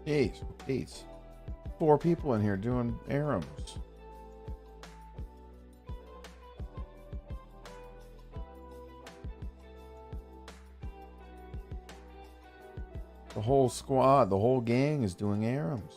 Jeez. 4 people in here doing ARAMs. The whole squad, the whole gang is doing ARAMs.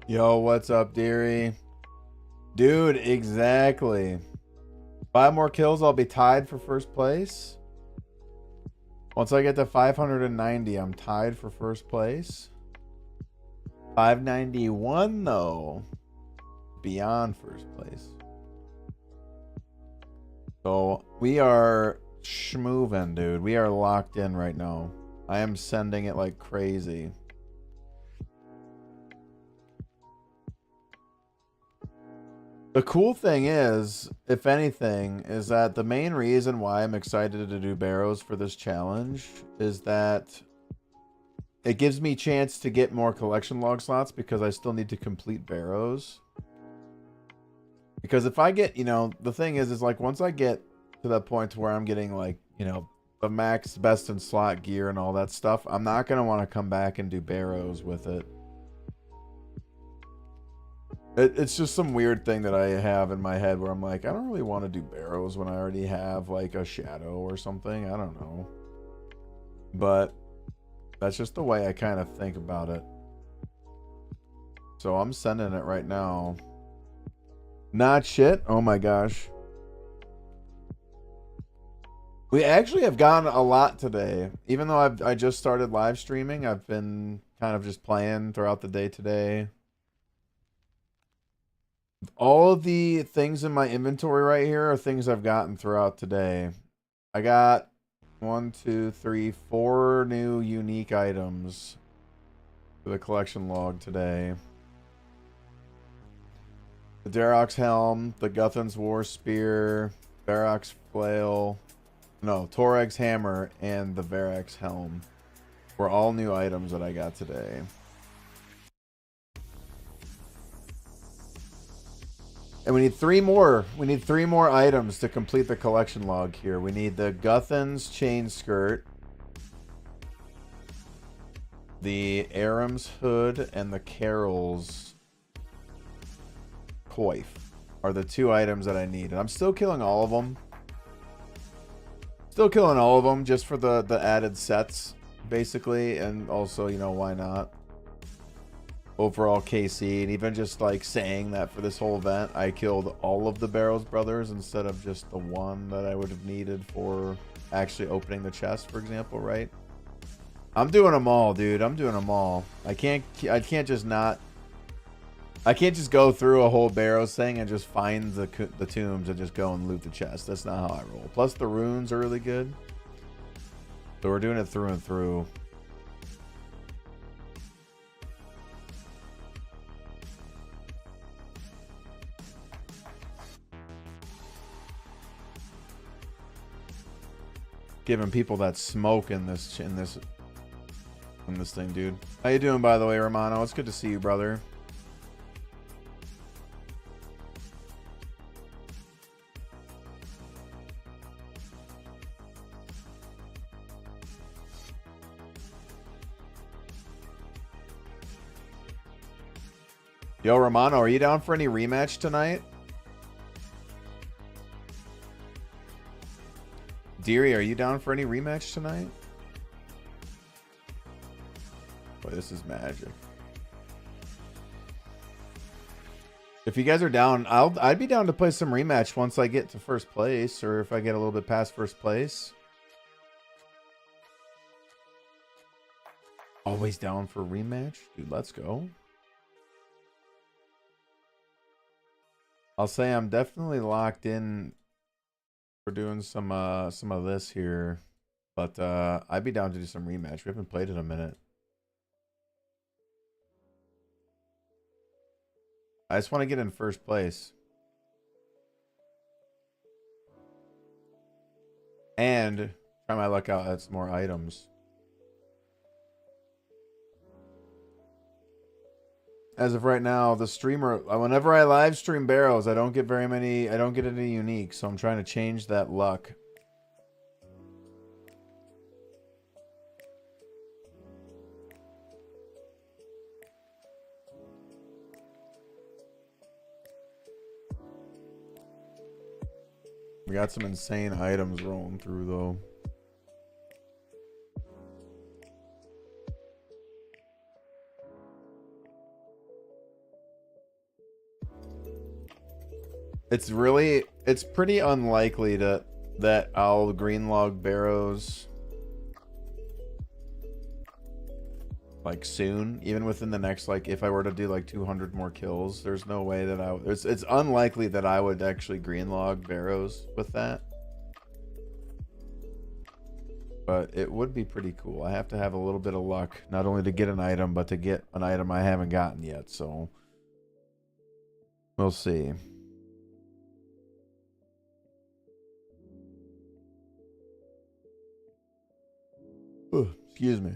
Yo, what's up, dearie? Dude, exactly. 5 more kills, I'll be tied for first place. Once I get to 590, I'm tied for first place. 591, though. Beyond first place. So, we are schmoving, dude. We are locked in right now. I am sending it like crazy. The cool thing is, if anything, is that the main reason why I'm excited to do Barrows for this challenge is that it gives me a chance to get more collection log slots because I still need to complete Barrows. Because if I get, the thing is like once I get to that point where I'm getting like, the max best in slot gear and all that stuff, I'm not going to want to come back and do Barrows with it. It's just some weird thing that I have in my head where I'm like, I don't really want to do Barrows when I already have like a shadow or something. I don't know. But that's just the way I kind of think about it. So I'm sending it right now. Not shit. Oh my gosh. We actually have gotten a lot today. Even though I just started live streaming, I've been kind of just playing throughout the day today. All of the things in my inventory right here are things I've gotten throughout today. I got 1, 2, 3, 4 new unique items for the collection log today. The Darrock's helm, the Guthan's war spear, Varrock's flail, no, Torag's hammer, and the Varrock's helm were all new items that I got today. And we need 3 more. We need 3 more items to complete the collection log here. We need the Guthan's chain skirt, the Aram's hood, and the Carol's coif are the 2 items that I need. And I'm still killing all of them. Still killing all of them just for the added sets, basically, and also, you know, why not? Overall KC, and even just like saying that for this whole event, I killed all of the Barrows brothers instead of just the one that I would have needed for actually opening the chest, for example, right? I'm doing them all, dude. I'm doing them all. I can't just go through a whole Barrows thing and just find the tombs and just go and loot the chest. That's not how I roll. Plus the runes are really good. So we're doing it through and through. Giving people that smoke in this thing, dude. How you doing, by the way, Romano? It's good to see you, brother. Yo, Romano, are you down for any rematch tonight? Deary, are you down for any rematch tonight? Boy, this is magic. If you guys are down, I'd be down to play some rematch once I get to first place, or if I get a little bit past first place. Always down for rematch? Dude, let's go. I'll say I'm definitely locked in for doing some of this here, but I'd be down to do some rematch. We haven't played in a minute. I just want to get in first place. And try my luck out at some more items. As of right now, the streamer, whenever I live stream Barrows, I don't get any unique, so I'm trying to change that luck. We got some insane items rolling through, though. It's pretty unlikely that I'll greenlog Barrows like soon, even within the next, like, if I were to do like 200 more kills, there's no way that it's unlikely that I would actually greenlog Barrows with that. But it would be pretty cool. I have to have a little bit of luck, not only to get an item, but to get an item I haven't gotten yet, so we'll see. Ooh, excuse me.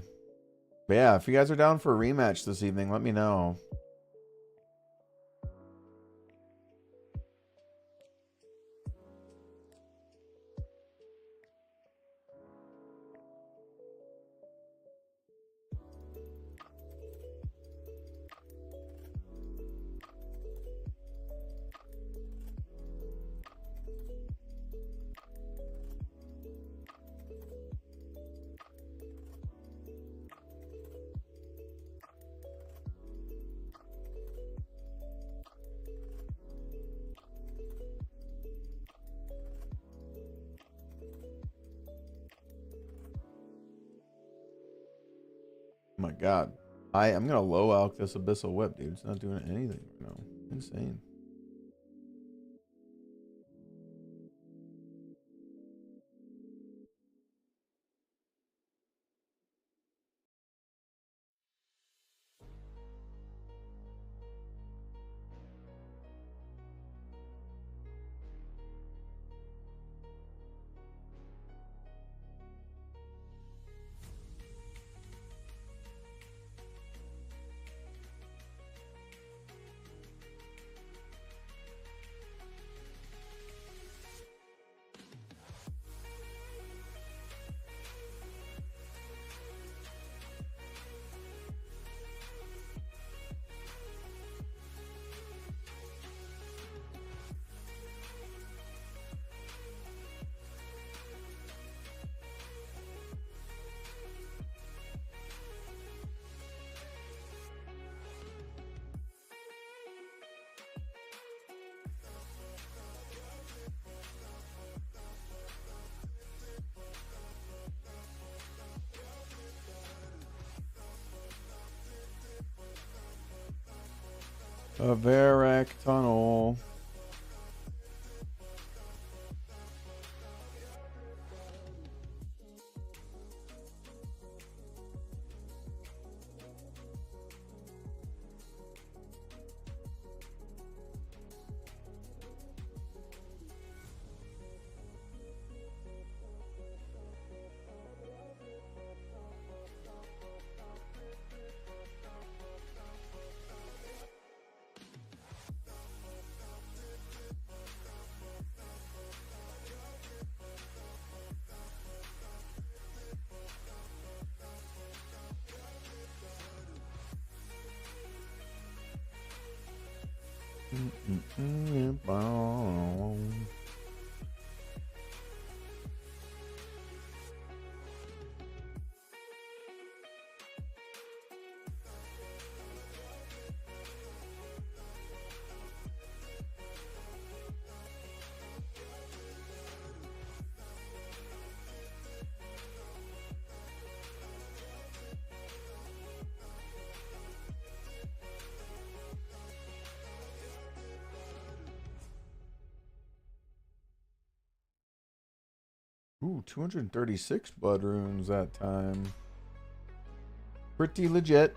But yeah, if you guys are down for a rematch this evening, let me know. Oh my god. I'm gonna low alk this Abyssal Whip, dude. It's not doing anything right now. Insane. A Varrock tunnel. Ooh, 236 blood runes that time. Pretty legit.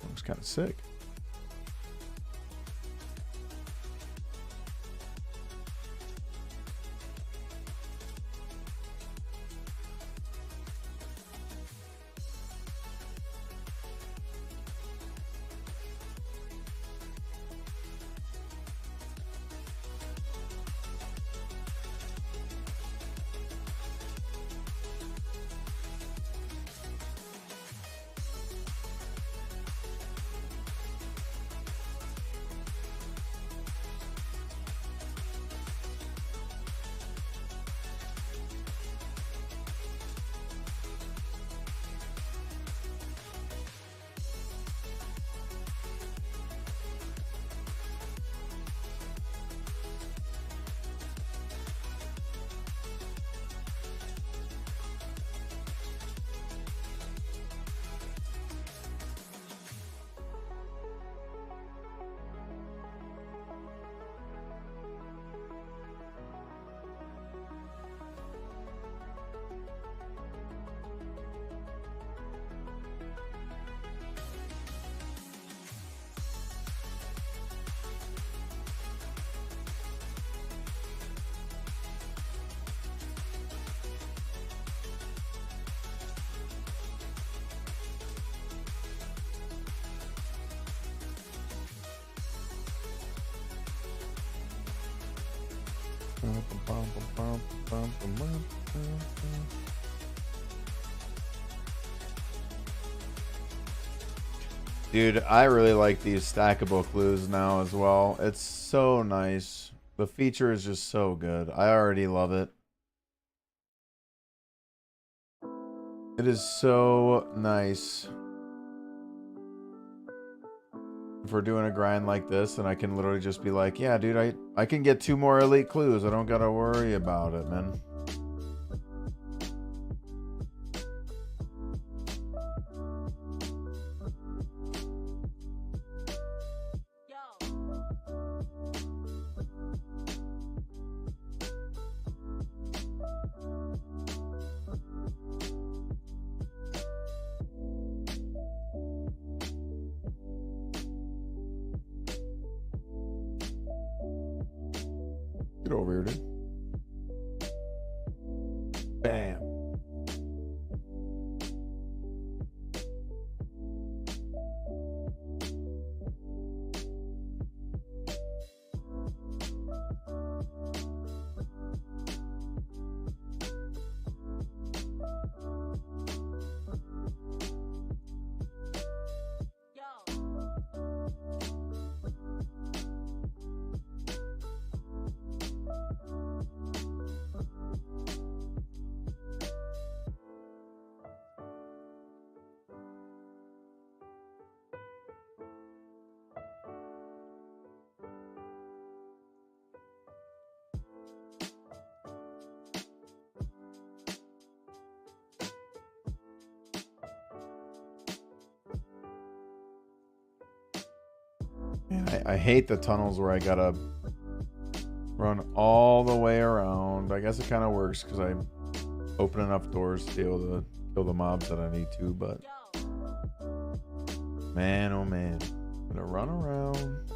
That was kind of sick. Dude, I really like these stackable clues now as well. It's so nice. The feature is just so good. I already love it. It is so nice. If we're doing a grind like this, and I can literally just be like, yeah, dude, I can get 2 more elite clues. I don't gotta worry about it, man. Get over here, dude. Bam. Man, I hate the tunnels where I gotta run all the way around. I guess it kind of works because I open enough doors to be able to kill the mobs that I need to, but man, oh man, I'm gonna run around.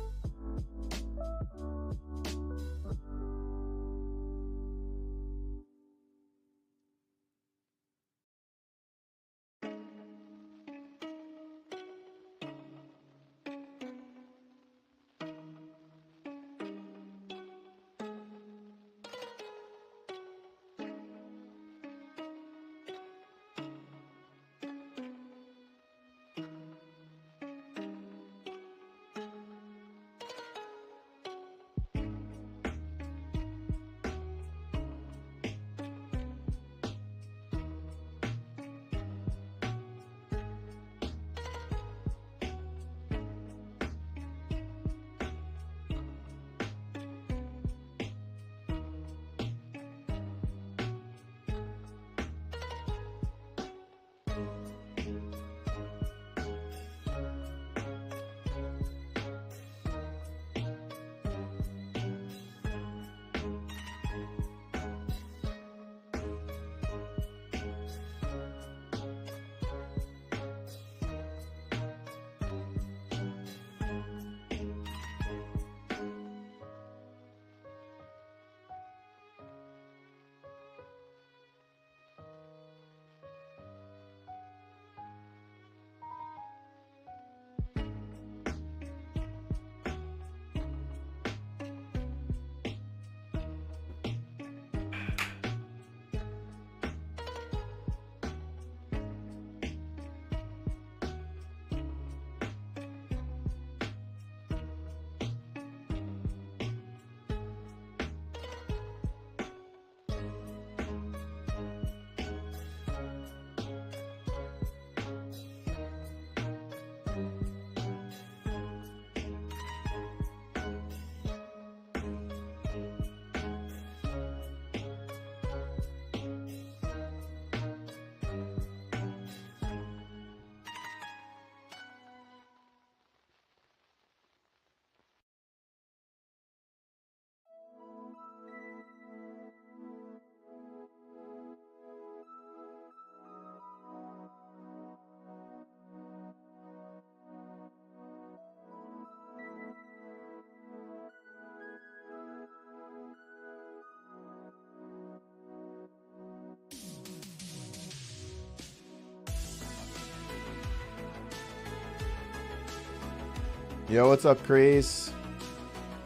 Yo, what's up, Chris?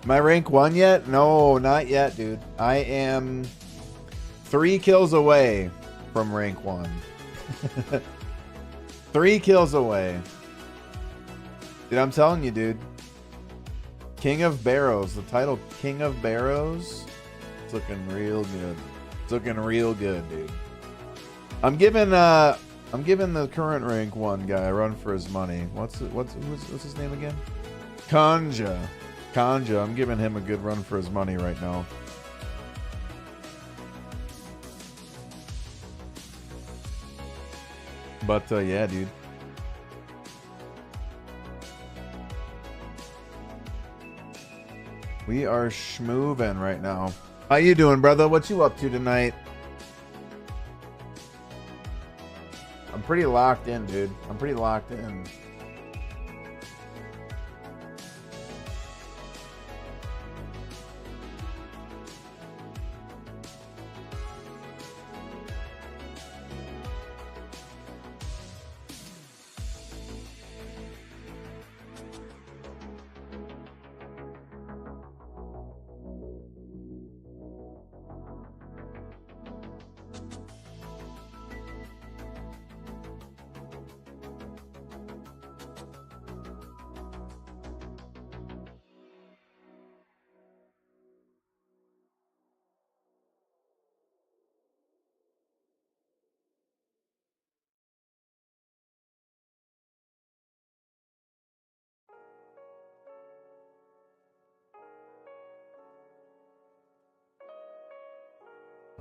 Am I rank 1 yet? No, not yet, dude. I am 3 kills away from rank 1. 3 kills away. Dude, I'm telling you, dude. King of Barrows. The title King of Barrows. It's looking real good. It's looking real good, dude. I'm giving the current rank 1 guy a run for his money. What's his name again? Kanja. I'm giving him a good run for his money right now. But yeah, dude. We are schmoovin' right now. How you doing, brother? What you up to tonight? I'm pretty locked in, dude. I'm pretty locked in.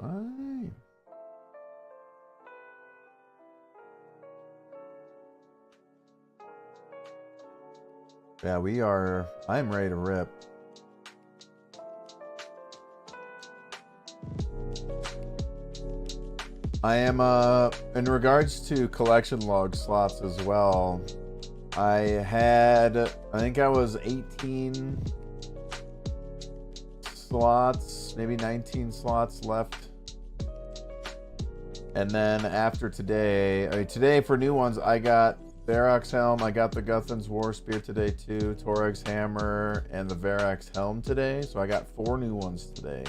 Fine. Yeah, we are. I'm ready to rip. I am, in regards to collection log slots as well, I think I was 18 slots, maybe 19 slots left. And then after today, today for new ones, I got Varrock's Helm, I got the Guthan's War Spear today too, Torag's Hammer, and the Varrock's Helm today. So I got 4 new ones today.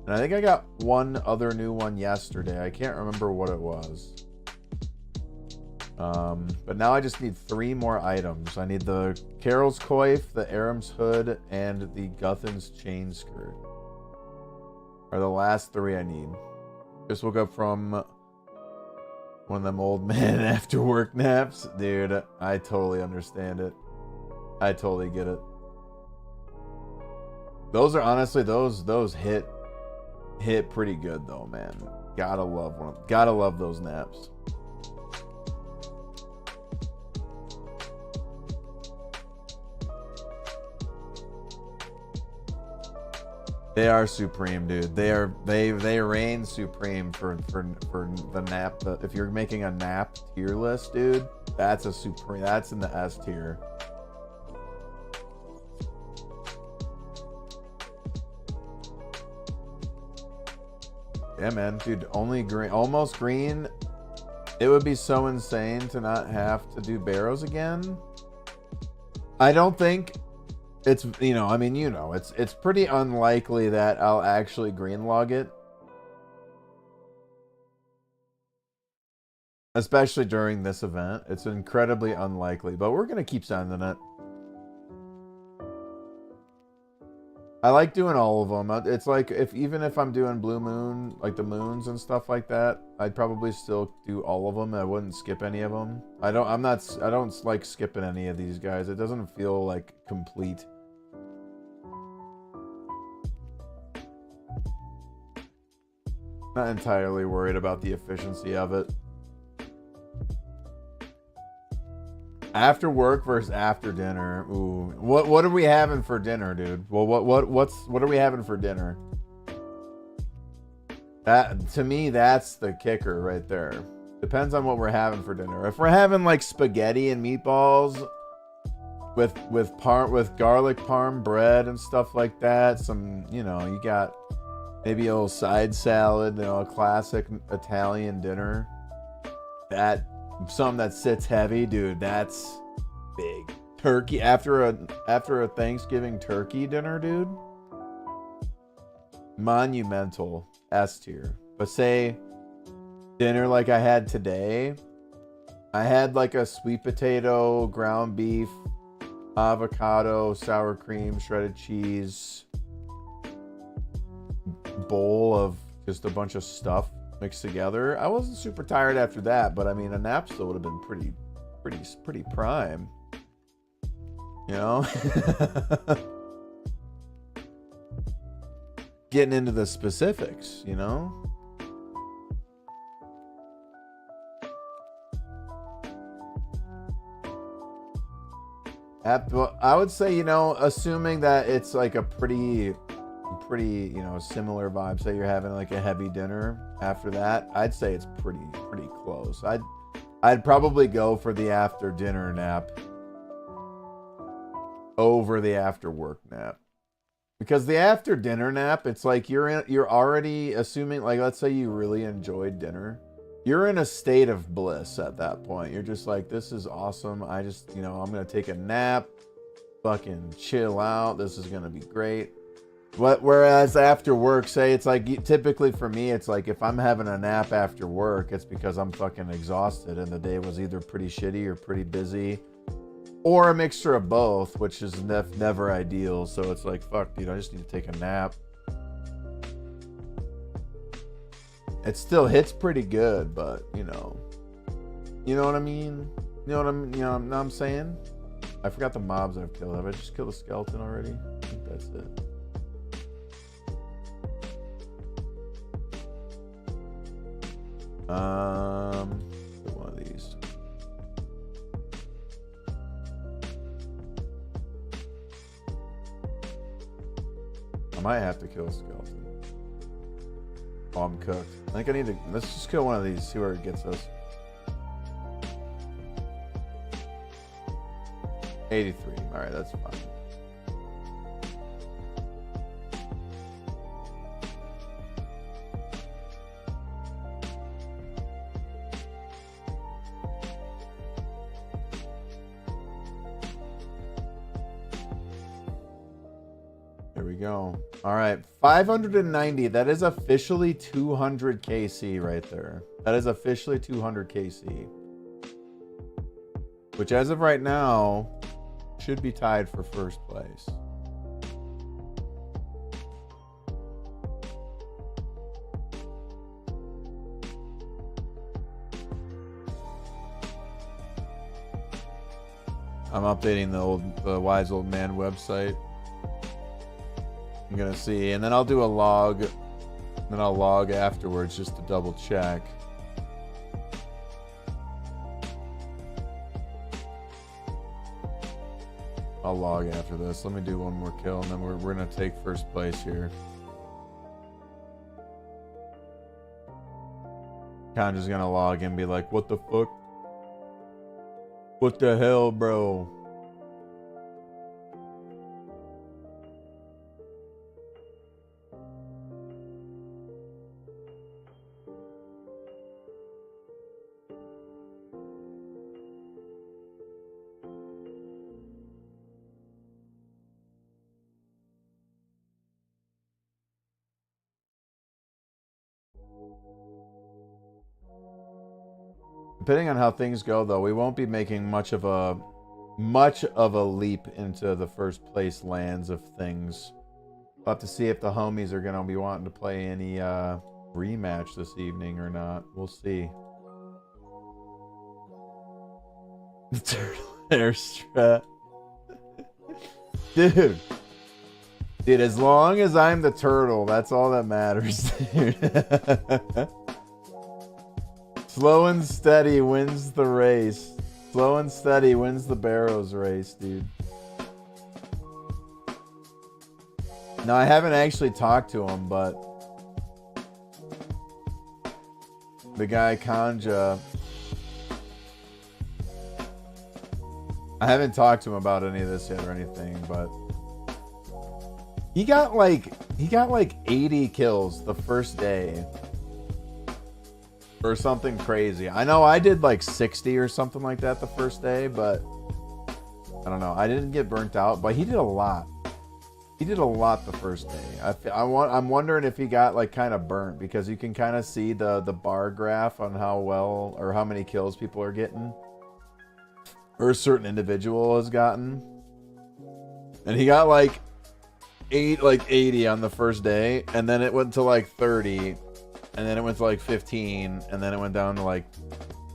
And I think I got one other new one yesterday. I can't remember what it was. But now I just need 3 more items. I need the Carol's Coif, the Aram's Hood, and the Guthan's Chain Skirt. Are the last 3 I need. Just woke up from one of them old man after work naps. Dude, I totally understand it. I totally get it. Those are honestly, those hit pretty good though, man. Gotta love those naps. They are supreme, dude. They reign supreme for the nap. If you're making a nap tier list, dude, that's a supreme. That's in the S tier. Yeah, man, dude. Only green, almost green. It would be so insane to not have to do Barrows again. I don't think. It's, you know, I mean, you know, it's pretty unlikely that I'll actually green log it. Especially during this event. It's incredibly unlikely, but we're going to keep sending it. I like doing all of them. It's like, even if I'm doing Blue Moon, like the moons and stuff like that, I'd probably still do all of them. I wouldn't skip any of them. I don't like skipping any of these guys. It doesn't feel like complete. Not entirely worried about the efficiency of it. After work versus after dinner. Ooh, what are we having for dinner, dude? Well, what are we having for dinner? That, to me, that's the kicker right there. Depends on what we're having for dinner. If we're having like spaghetti and meatballs with garlic parm bread and stuff like that, some, you know, you got maybe a little side salad, you know, a classic Italian dinner. Something that sits heavy, dude, that's big. Turkey after a Thanksgiving turkey dinner, dude. Monumental. S tier. But say dinner like I had today, I had like a sweet potato, ground beef, avocado, sour cream, shredded cheese, bowl of just a bunch of stuff mixed together. I wasn't super tired after that, but I mean, a nap still would have been pretty prime, you know. Getting into the specifics, you know. I would say, you know, assuming that it's like a pretty, you know, similar vibe. Say you're having like a heavy dinner after that, I'd say it's pretty close. I'd probably go for the after dinner nap over the after work nap. Because the after dinner nap, it's like you're already assuming, like, let's say you really enjoyed dinner. You're in a state of bliss at that point. You're just like, this is awesome. I just, you know, I'm going to take a nap, fucking chill out. This is going to be great. Whereas after work, say it's like, typically for me, it's like if I'm having a nap after work, it's because I'm fucking exhausted and the day was either pretty shitty or pretty busy. Or a mixture of both, which is never ideal. So it's like, fuck, dude, I just need to take a nap. It still hits pretty good, but, you know what I mean? You know what I'm saying? I forgot the mobs I've killed. Have I just killed a skeleton already? I think that's it. One of these. I might have to kill a skeleton. Oh, I'm cooked. I think I need to... Let's just kill one of these, see where it gets us. 83. Alright, that's fine. There we go. Alright, 590. That is officially 200 KC right there. That is officially 200 KC. Which, as of right now, should be tied for first place. I'm updating the Wise Old Man website. I'm gonna see, and then I'll do a log. Then I'll log afterwards just to double check. I'll log after this. Let me do one more kill, and then we're gonna take first place here. Conja's gonna log and be like, "What the fuck? What the hell, bro?" Depending on how things go, though, we won't be making much of a leap into the first place lands of things. We'll have to see if the homies are gonna be wanting to play any rematch this evening or not. We'll see. The turtle hair strap. Dude, as long as I'm the turtle, that's all that matters, dude. Slow and steady wins the race. Slow and steady wins the Barrows race, dude. No, I haven't actually talked to him, but the guy Conja, I haven't talked to him about any of this yet or anything, but he got like 80 kills the first day. Or something crazy. I know I did like 60 or something like that the first day, but I don't know. I didn't get burnt out, but he did a lot. He did a lot the first day. I'm wondering if he got like kind of burnt, because you can kind of see the bar graph on how well or how many kills people are getting, or a certain individual has gotten. And he got like 80 on the first day, and then it went to like 30. And then it went to like 15, and then it went down to like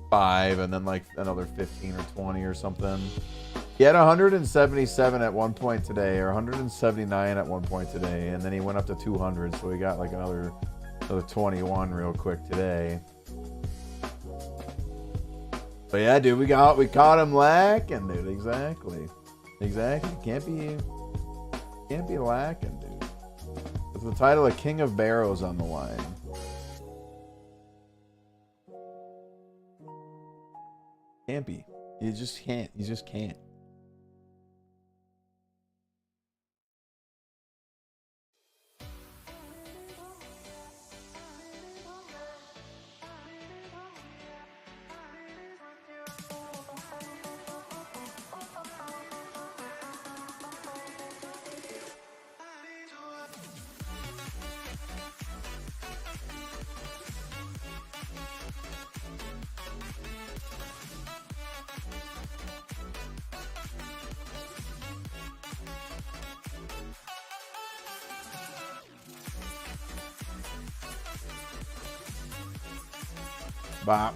5, and then like another 15 or 20 or something. He had 177 at one point today, or 179 at one point today, and then he went up to 200, so he got like another 21 real quick today. But yeah, dude, we caught him lacking, dude. Exactly. Can't be lacking, dude. With the title of King of Barrows on the line. Can't be. You just can't. You just can't. Bop.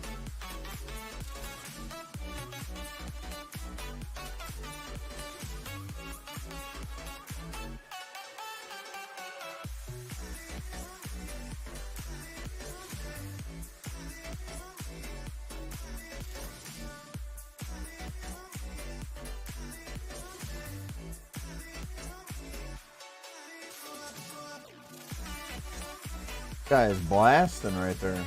Guy is blasting right there.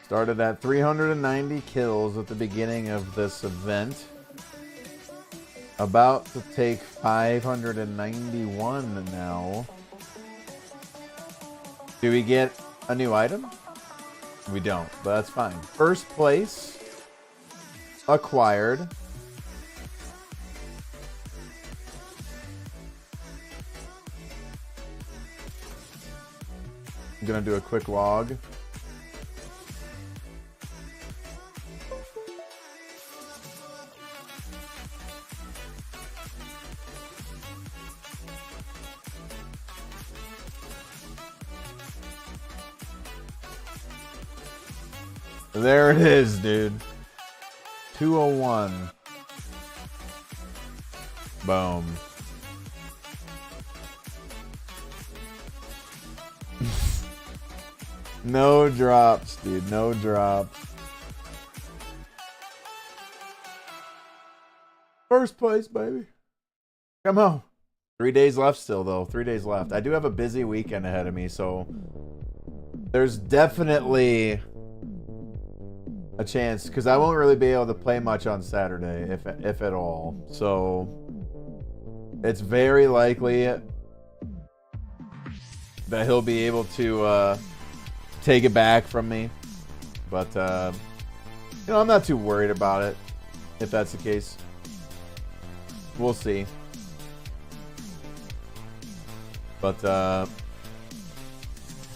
Started at 390 kills at the beginning of this event. About to take 591 now. Do we get a new item? We don't, but that's fine. First place acquired. I'm gonna do a quick log. There it is, dude. 201. Boom. No drops, dude. No drops. First place, baby. Come on. 3 days left still, though. 3 days left. I do have a busy weekend ahead of me, so there's definitely a chance, because I won't really be able to play much on Saturday, if at all. So it's very likely that he'll be able to take it back from me. But you know, I'm not too worried about it, if that's the case. We'll see. But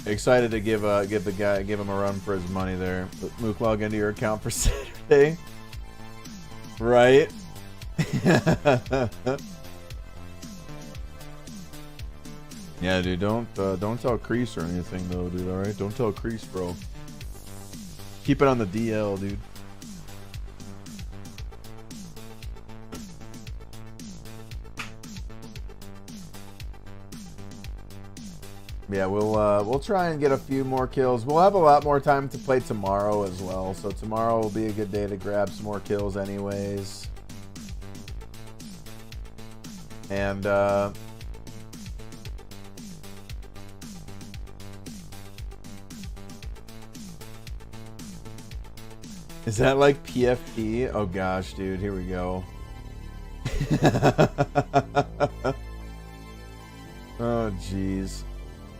excited to give him a run for his money there. Mook, log into your account for Saturday. Right? Yeah, dude, don't tell Crease or anything though, dude, alright? Don't tell Crease, bro. Keep it on the DL, dude. Yeah, we'll try and get a few more kills. We'll have a lot more time to play tomorrow as well. So tomorrow will be a good day to grab some more kills anyways. And is that like PFP? Oh gosh, dude, here we go. Oh jeez.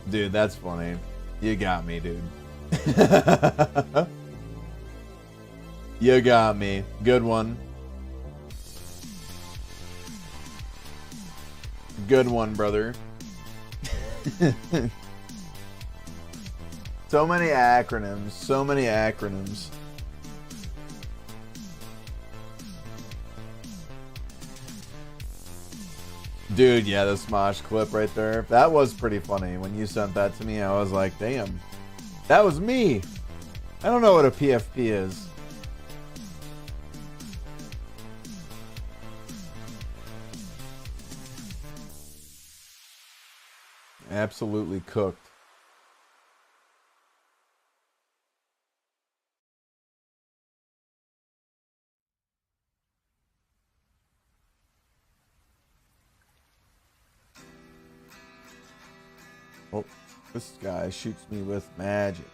Dude, that's funny. You got me, dude. You got me. Good one. Good one, brother. So many acronyms. So many acronyms. Dude, yeah, the Smosh clip right there. That was pretty funny. When you sent that to me, I was like, damn. That was me. I don't know what a PFP is. Absolutely cooked. Oh, this guy shoots me with magic.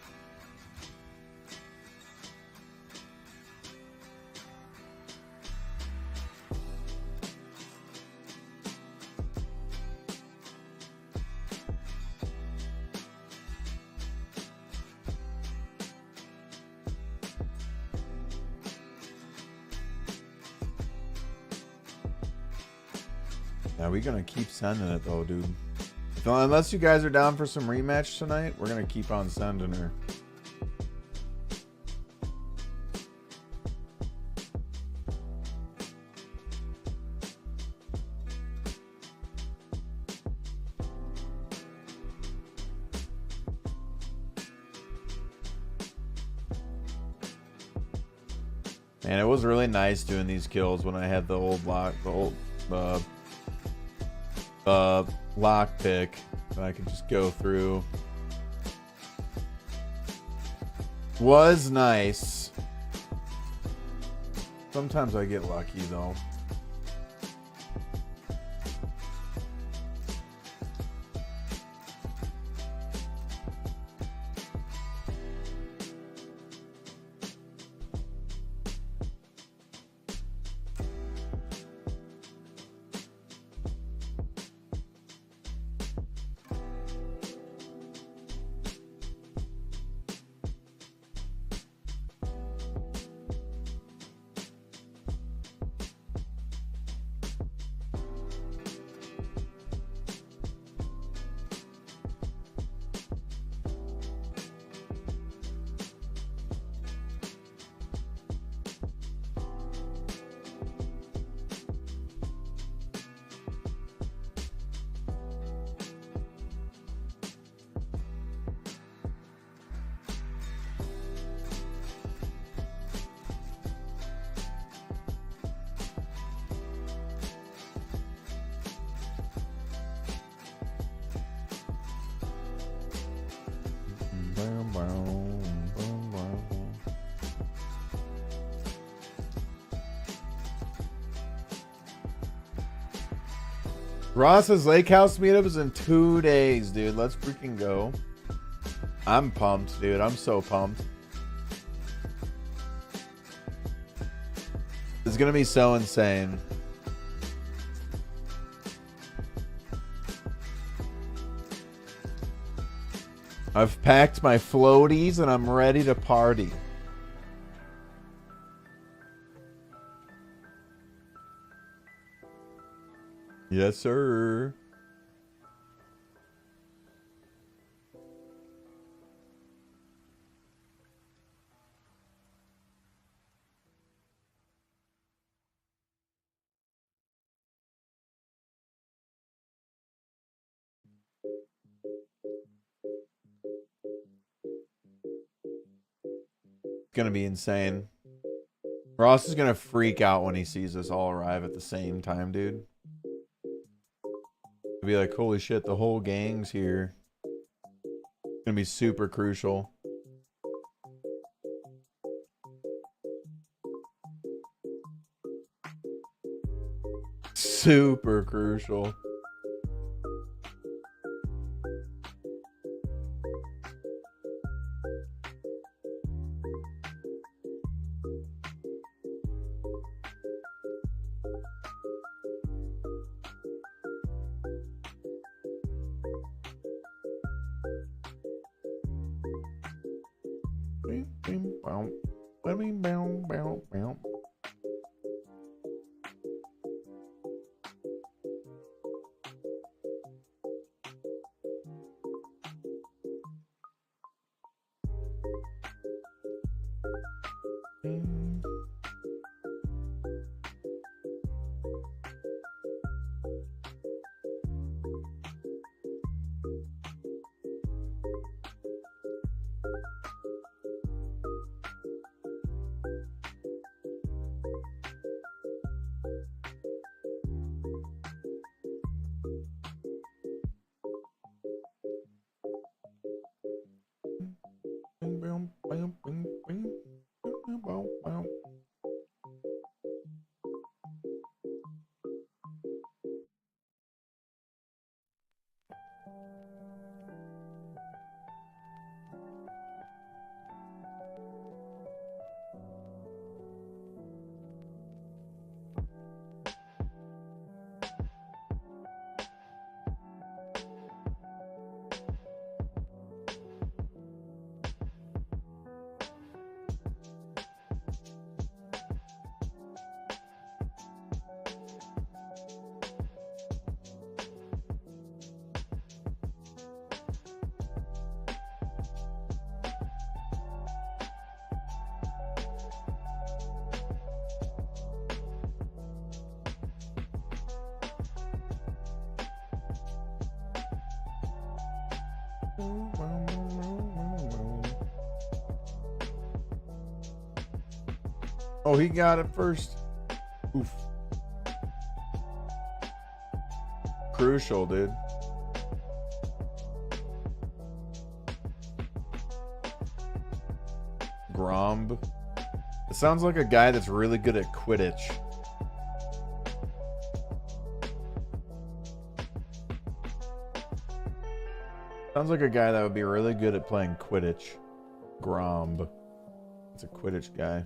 Yeah, we're gonna keep sending it though, dude. Unless you guys are down for some rematch tonight, we're gonna keep on sending her. And it was really nice doing these kills when I had the old lock, lockpick that I can just go through. Was nice. Sometimes I get lucky though. Ross's Lake House meetup is in 2 days, dude. Let's freaking go. I'm pumped, dude. I'm so pumped. It's gonna be so insane. I've packed my floaties and I'm ready to party. Yes, sir. It's gonna be insane. Ross is gonna freak out when he sees us all arrive at the same time, dude. He'll be like, holy shit, the whole gang's here. It's gonna be super crucial. Super crucial. Oh, he got it first. Oof. Crucial, dude. Gromb. It sounds like a guy that's really good at Quidditch. Sounds like a guy that would be really good at playing Quidditch. Gromb. It's a Quidditch guy.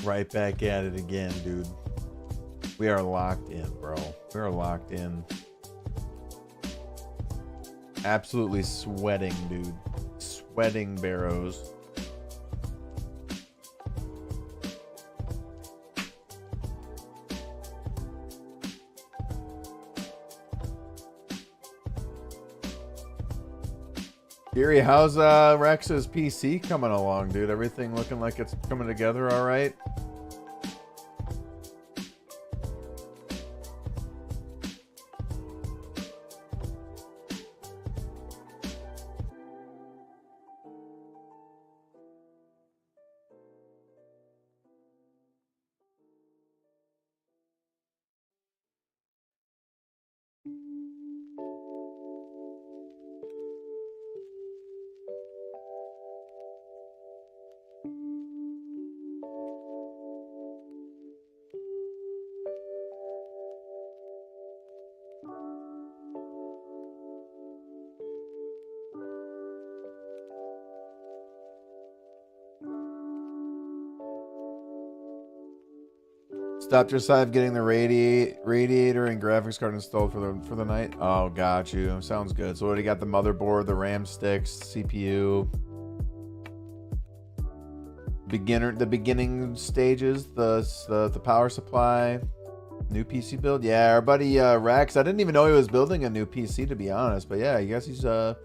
Right back at it again, dude. We are locked in, bro. We are locked in. Absolutely sweating, dude. Sweating Barrows. Gary, how's Rex's PC coming along, dude? Everything looking like it's coming together all right? Stop just side of getting the radiator and graphics card installed for the night. Oh, got you. Sounds good. So already got the motherboard, the RAM sticks, CPU. The beginning stages, the power supply, new PC build. Yeah, our buddy Rex. I didn't even know he was building a new PC, to be honest. But yeah, I guess he's got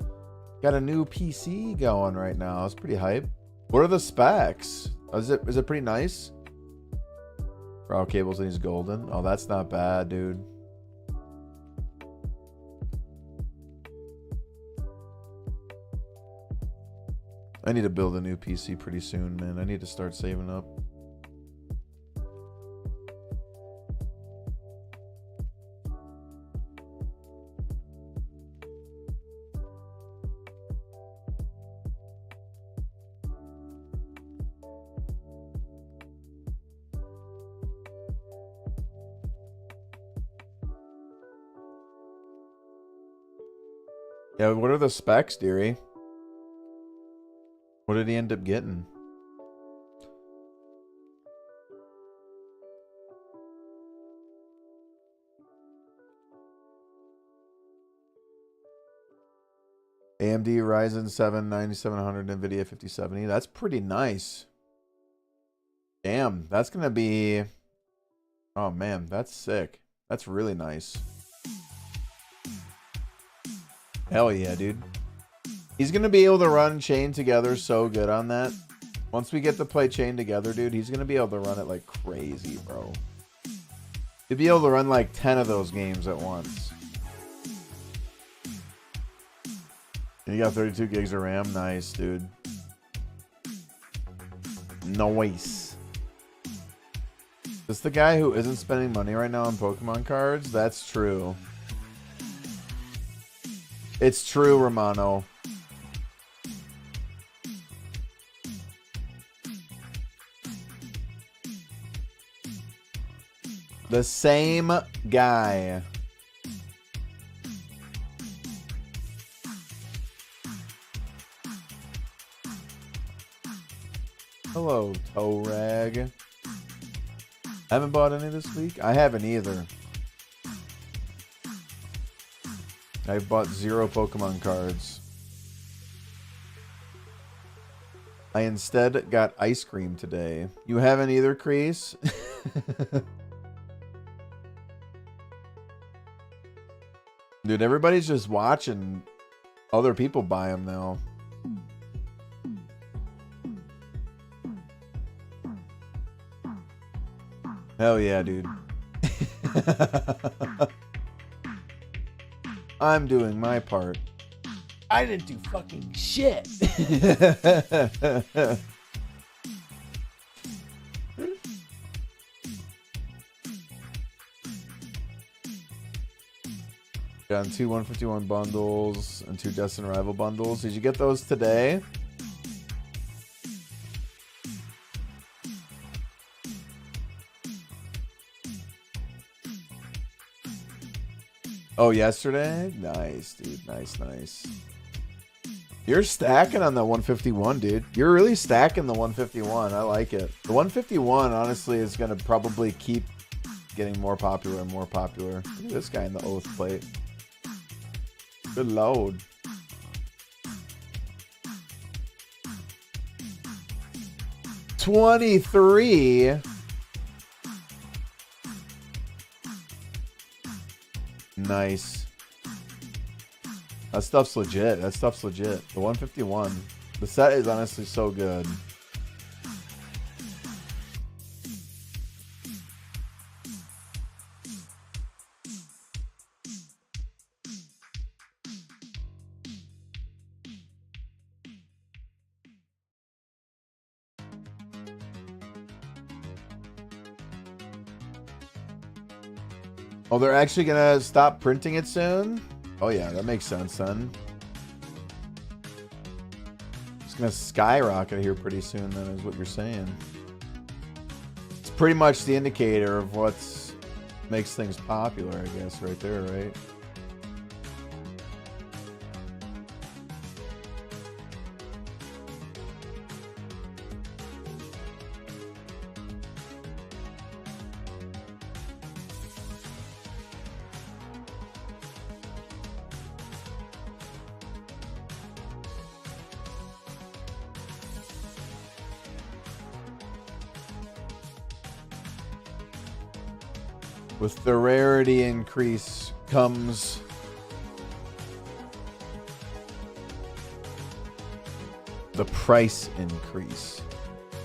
a new PC going right now. It's pretty hype. What are the specs? Is it pretty nice? Raw cables and he's golden. Oh, that's not bad, dude. I need to build a new PC pretty soon, man. I need to start saving up. Yeah, what are the specs, dearie? What did he end up getting? AMD Ryzen 7 9700 NVIDIA 5070. That's pretty nice. Damn, that's going to be... Oh, man, that's sick. That's really nice. Hell yeah, dude. He's going to be able to run Chain Together so good on that. Once we get to play chain together, dude, he's gonna be able to run it like crazy, bro. He'd be able to run like 10 of those games at once. And you got 32 gigs of RAM. Nice, dude. Nice. This the guy who isn't spending money right now on Pokemon cards? That's true. It's true, Romano. The same guy. Hello, toe rag. I haven't bought any this week. I haven't either. I've bought 0 Pokemon cards. I instead got ice cream today. You haven't either, Crease? Dude, everybody's just watching other people buy them now. Hell yeah, dude. I'm doing my part. I didn't do fucking shit. Got 2 151 bundles and 2 Destined Rival bundles. Did you get those today? Oh, yesterday? Nice, dude. Nice, nice. You're stacking on the 151, dude. You're really stacking the 151. I like it. The 151, honestly, is going to probably keep getting more popular and more popular. Look at this guy in the oath plate. Good load. $23. Nice. That stuff's legit. That stuff's legit. The 151. The set is honestly so good. Oh, they're actually gonna stop printing it soon? Oh yeah, that makes sense then. It's gonna skyrocket here pretty soon then, is what you're saying. It's pretty much the indicator of what's makes things popular, I guess, right there, right? With the rarity increase comes the price increase.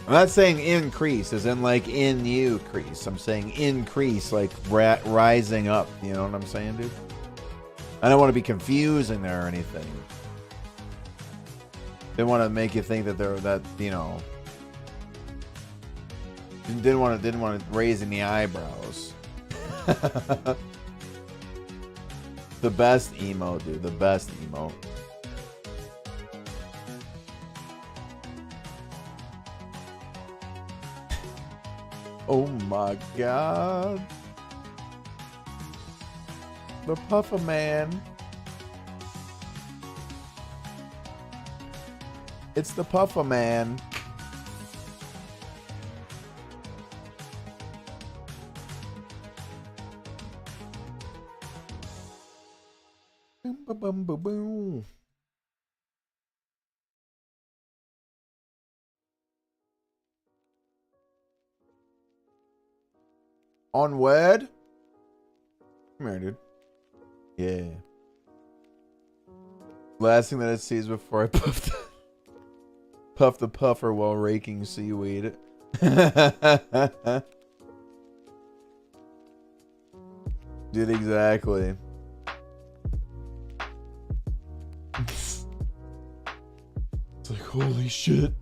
I'm not saying increase as in like in you crease. I'm saying increase like rising up. You know what I'm saying, dude? I don't want to be confusing there or anything. Didn't want to make you think that they're that, you know. Didn't want to raise any eyebrows. The best emo, dude. The best emo. Oh my god. The Puffer Man. It's the Puffer Man. Boom, boom, boom. On wed? Come here, dude. Yeah. Last thing that it sees before I puffed. Puff the puffer while raking seaweed. Dude, exactly. It's like, holy shit.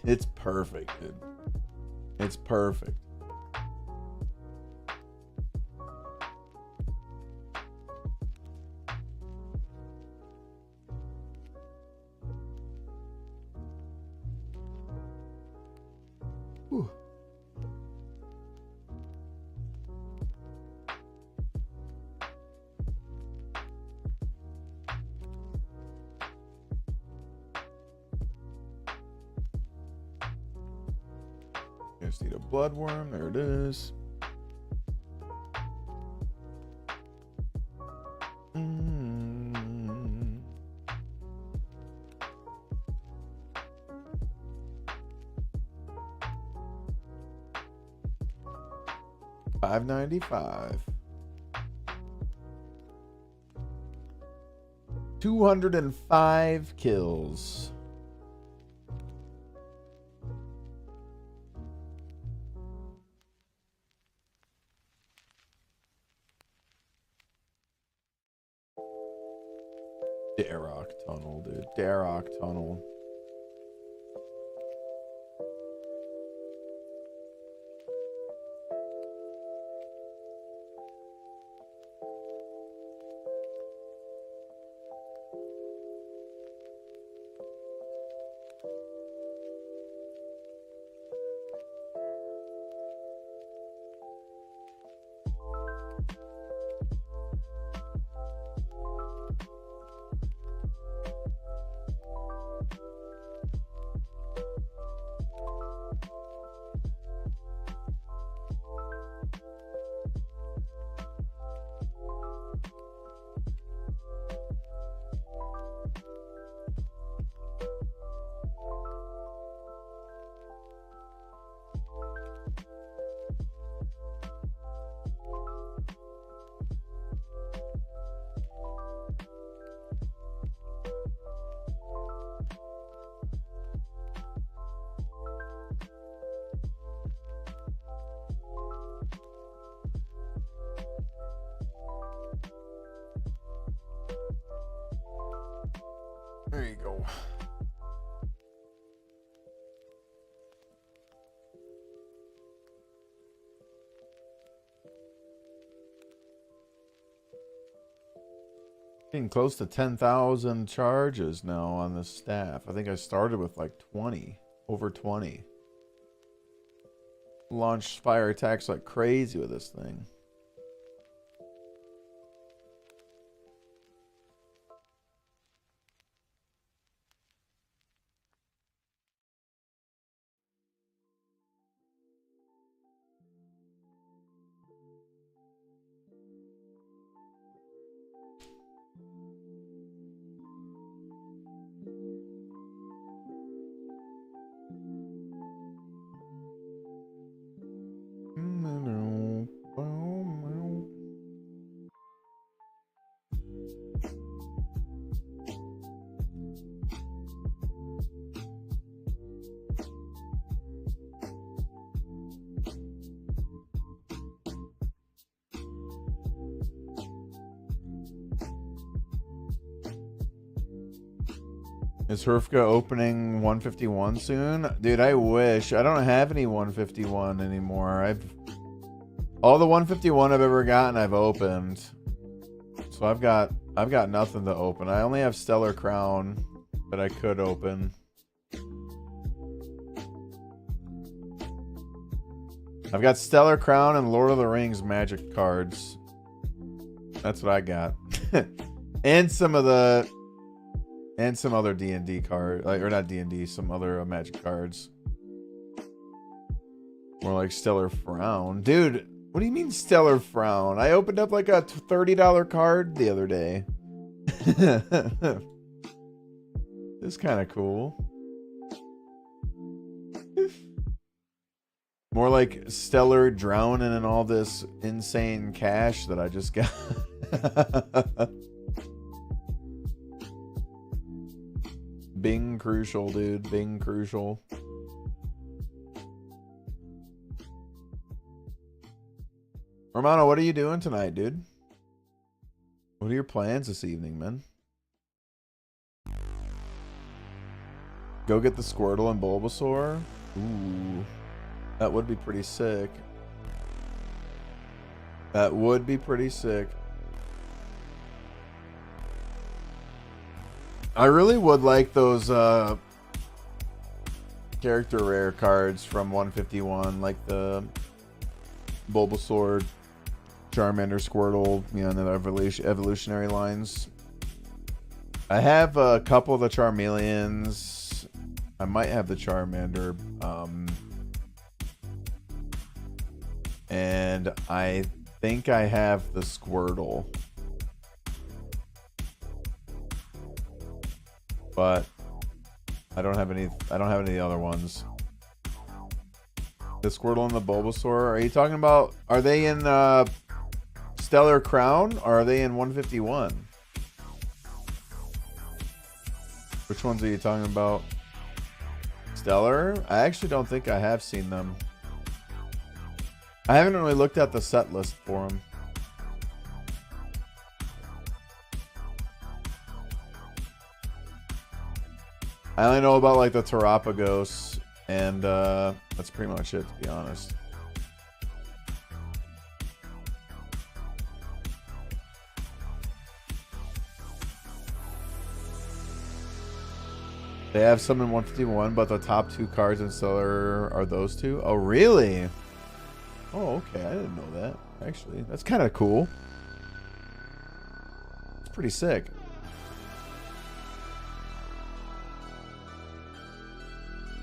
It's perfect, dude. It's perfect. Whew. Just need a bloodworm. There it is. $5.95. 205 kills. Darrock Tunnel, dude. Darrock Tunnel. There you go. Getting close to 10,000 charges now on the staff. I think I started with like 20, over 20. Launched fire attacks like crazy with this thing. Is Herfka opening 151 soon? Dude, I wish. I don't have any 151 anymore. All the 151 I've ever gotten I've opened. So I've got nothing to open. I only have Stellar Crown that I could open. I've got Stellar Crown and Lord of the Rings magic cards. That's what I got. And some other D&D card, or not D&D, some other magic cards. More like Stellar Frown. Dude, what do you mean Stellar Frown? I opened up like a $30 card the other day. It's kind of cool. More like Stellar drowning in all this insane cash that I just got. Bing crucial, dude. Bing crucial. Romano, what are you doing tonight, dude? What are your plans this evening, man? Go get the Squirtle and Bulbasaur? Ooh. That would be pretty sick. That would be pretty sick. I really would like those character rare cards from 151, like the Bulbasaur, Charmander, Squirtle, you know, and the evolutionary lines. I have a couple of the Charmeleons. I might have the Charmander. And I think I have the Squirtle. But I don't have any other ones. The Squirtle and the Bulbasaur. Are you talking about, are they in Stellar Crown or are they in 151? Which ones are you talking about? Stellar? I actually don't think I have seen them. I haven't really looked at the set list for them. I only know about like the Terapagos, and that's pretty much it, to be honest. They have some in 151, but the top two cards in Stellar are those two. Oh, really? Oh, okay. I didn't know that. Actually, that's kind of cool. It's pretty sick.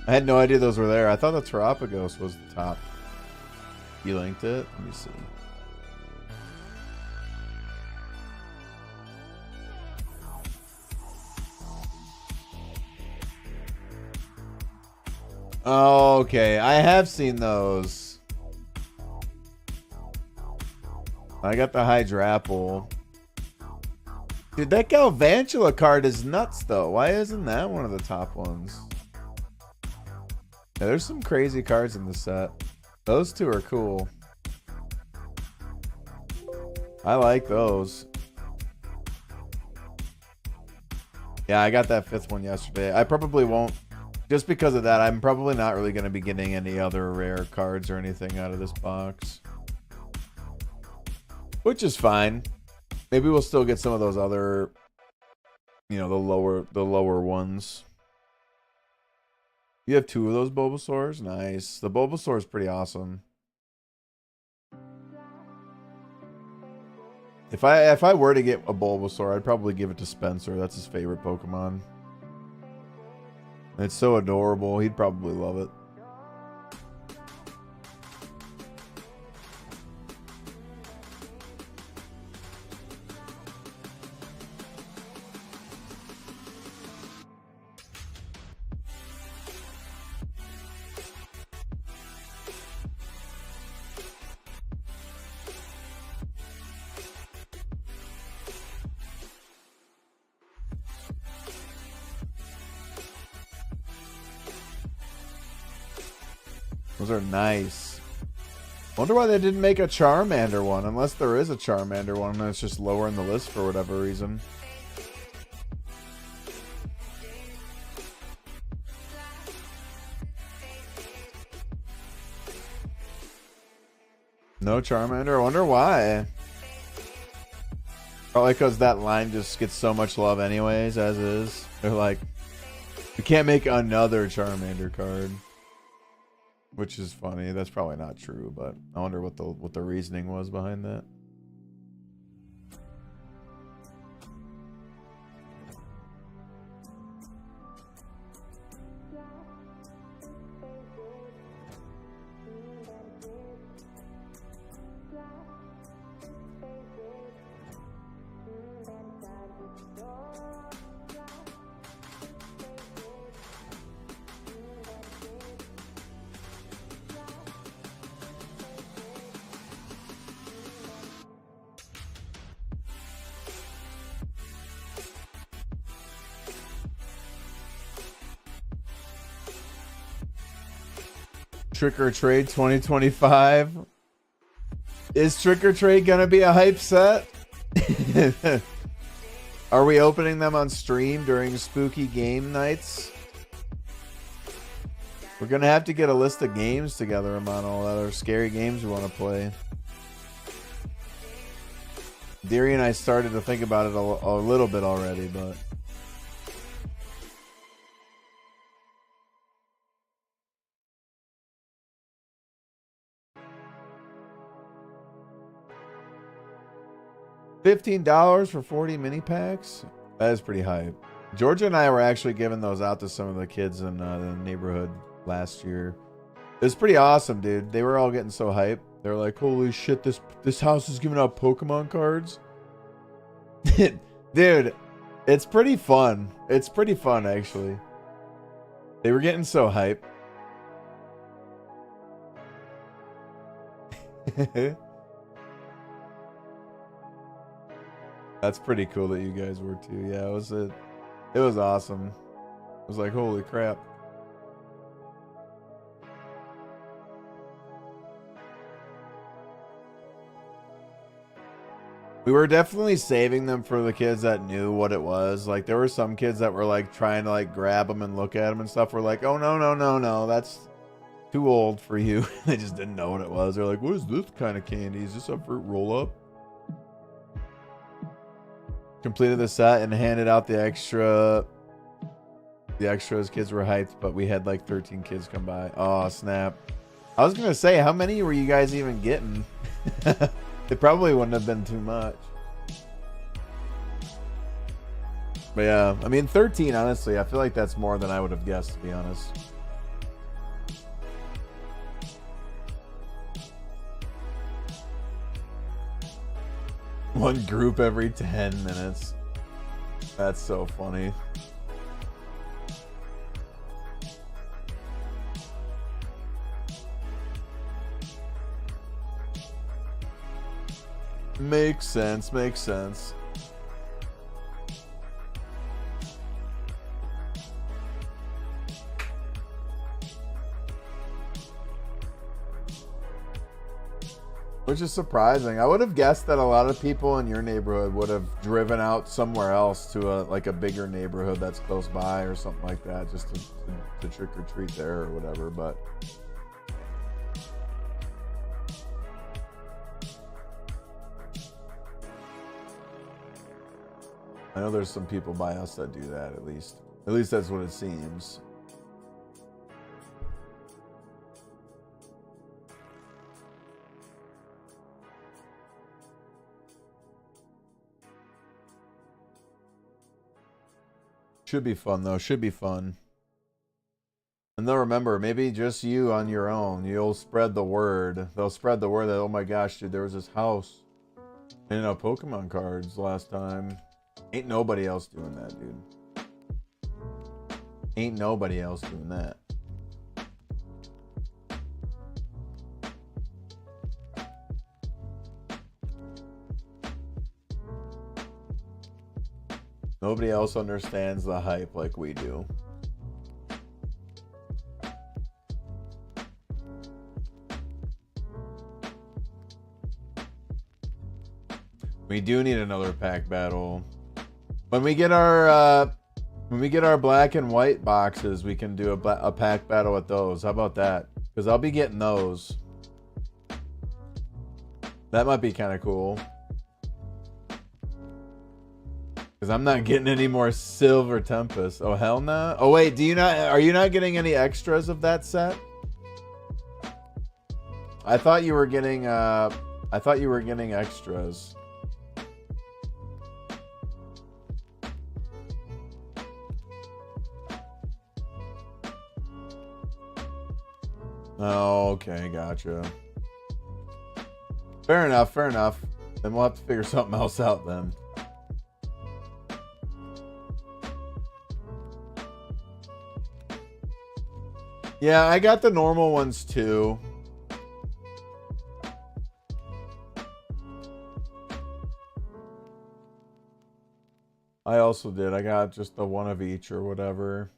I had no idea those were there. I thought the Terapagos was the top. You linked it? Let me see. Oh, okay. I have seen those. I got the Hydrapple. Dude, that Galvantula card is nuts, though. Why isn't that one of the top ones? Yeah, there's some crazy cards in the set. Those two are cool. I like those. Yeah, I got that fifth one yesterday. I probably won't. Just because of that, I'm probably not really going to be getting any other rare cards or anything out of this box. Which is fine. Maybe we'll still get some of those other, you know, the lower ones. You have two of those Bulbasaurs? Nice. The Bulbasaur is pretty awesome. If I were to get a Bulbasaur, I'd probably give it to Spencer. That's his favorite Pokemon. It's so adorable. He'd probably love it. Those are nice. Wonder why they didn't make a Charmander one, unless there is a Charmander one and it's just lower in the list for whatever reason. No Charmander? I wonder why. Probably because that line just gets so much love anyways, as is. They're like, we can't make another Charmander card. Which is funny. That's probably not true, but I wonder what the reasoning was behind that. Trick or Trade 2025. Is Trick or Trade gonna be a hype set? Are we opening them on stream during spooky game nights? We're gonna have to get a list of games together, Amano, that are scary games we want to play. Deary and I started to think about it a little bit already, but... $15 for 40 mini packs? That is pretty hype. Georgia and I were actually giving those out to some of the kids in the neighborhood last year. It was pretty awesome, dude. They were all getting so hyped. They were like, holy shit, this house is giving out Pokemon cards? Dude, it's pretty fun. It's pretty fun, actually. They were getting so hyped. That's pretty cool that you guys were too. Yeah, it was awesome. It was like, holy crap. We were definitely saving them for the kids that knew what it was. Like, there were some kids that were like trying to like grab them and look at them and stuff. We're like, oh no, that's too old for you. They just didn't know what it was. They're like, what is this kind of candy? Is this a fruit roll up? Completed the set and handed out the extras. Kids were hyped, but we had like 13 kids come by. Oh snap. I was gonna say, how many were you guys even getting? It probably wouldn't have been too much. But yeah, I mean 13, honestly, I feel like that's more than I would have guessed, to be honest. One group every 10 minutes. That's so funny. Makes sense, makes sense. Which is surprising. I would have guessed that a lot of people in your neighborhood would have driven out somewhere else to a bigger neighborhood that's close by or something like that, just to trick or treat there or whatever, but... I know there's some people by us that do that, at least. At least that's what it seems. Should be fun, though. Should be fun. And they'll remember, maybe just you on your own. You'll spread the word. They'll spread the word that, oh my gosh, dude, there was this house handing out Pokemon cards last time. Ain't nobody else doing that, dude. Ain't nobody else doing that. Nobody else understands the hype like we do. We do need another pack battle. When we get our black and white boxes, we can do a pack battle with those. How about that? Because I'll be getting those. That might be kind of cool. Because I'm not getting any more Silver Tempest. Oh hell no! Oh wait, are you not getting any extras of that set? I thought you were getting extras. Oh, okay, gotcha. Fair enough, fair enough. Then we'll have to figure something else out then. Yeah, I got the normal ones too. I also did. I got just the one of each or whatever.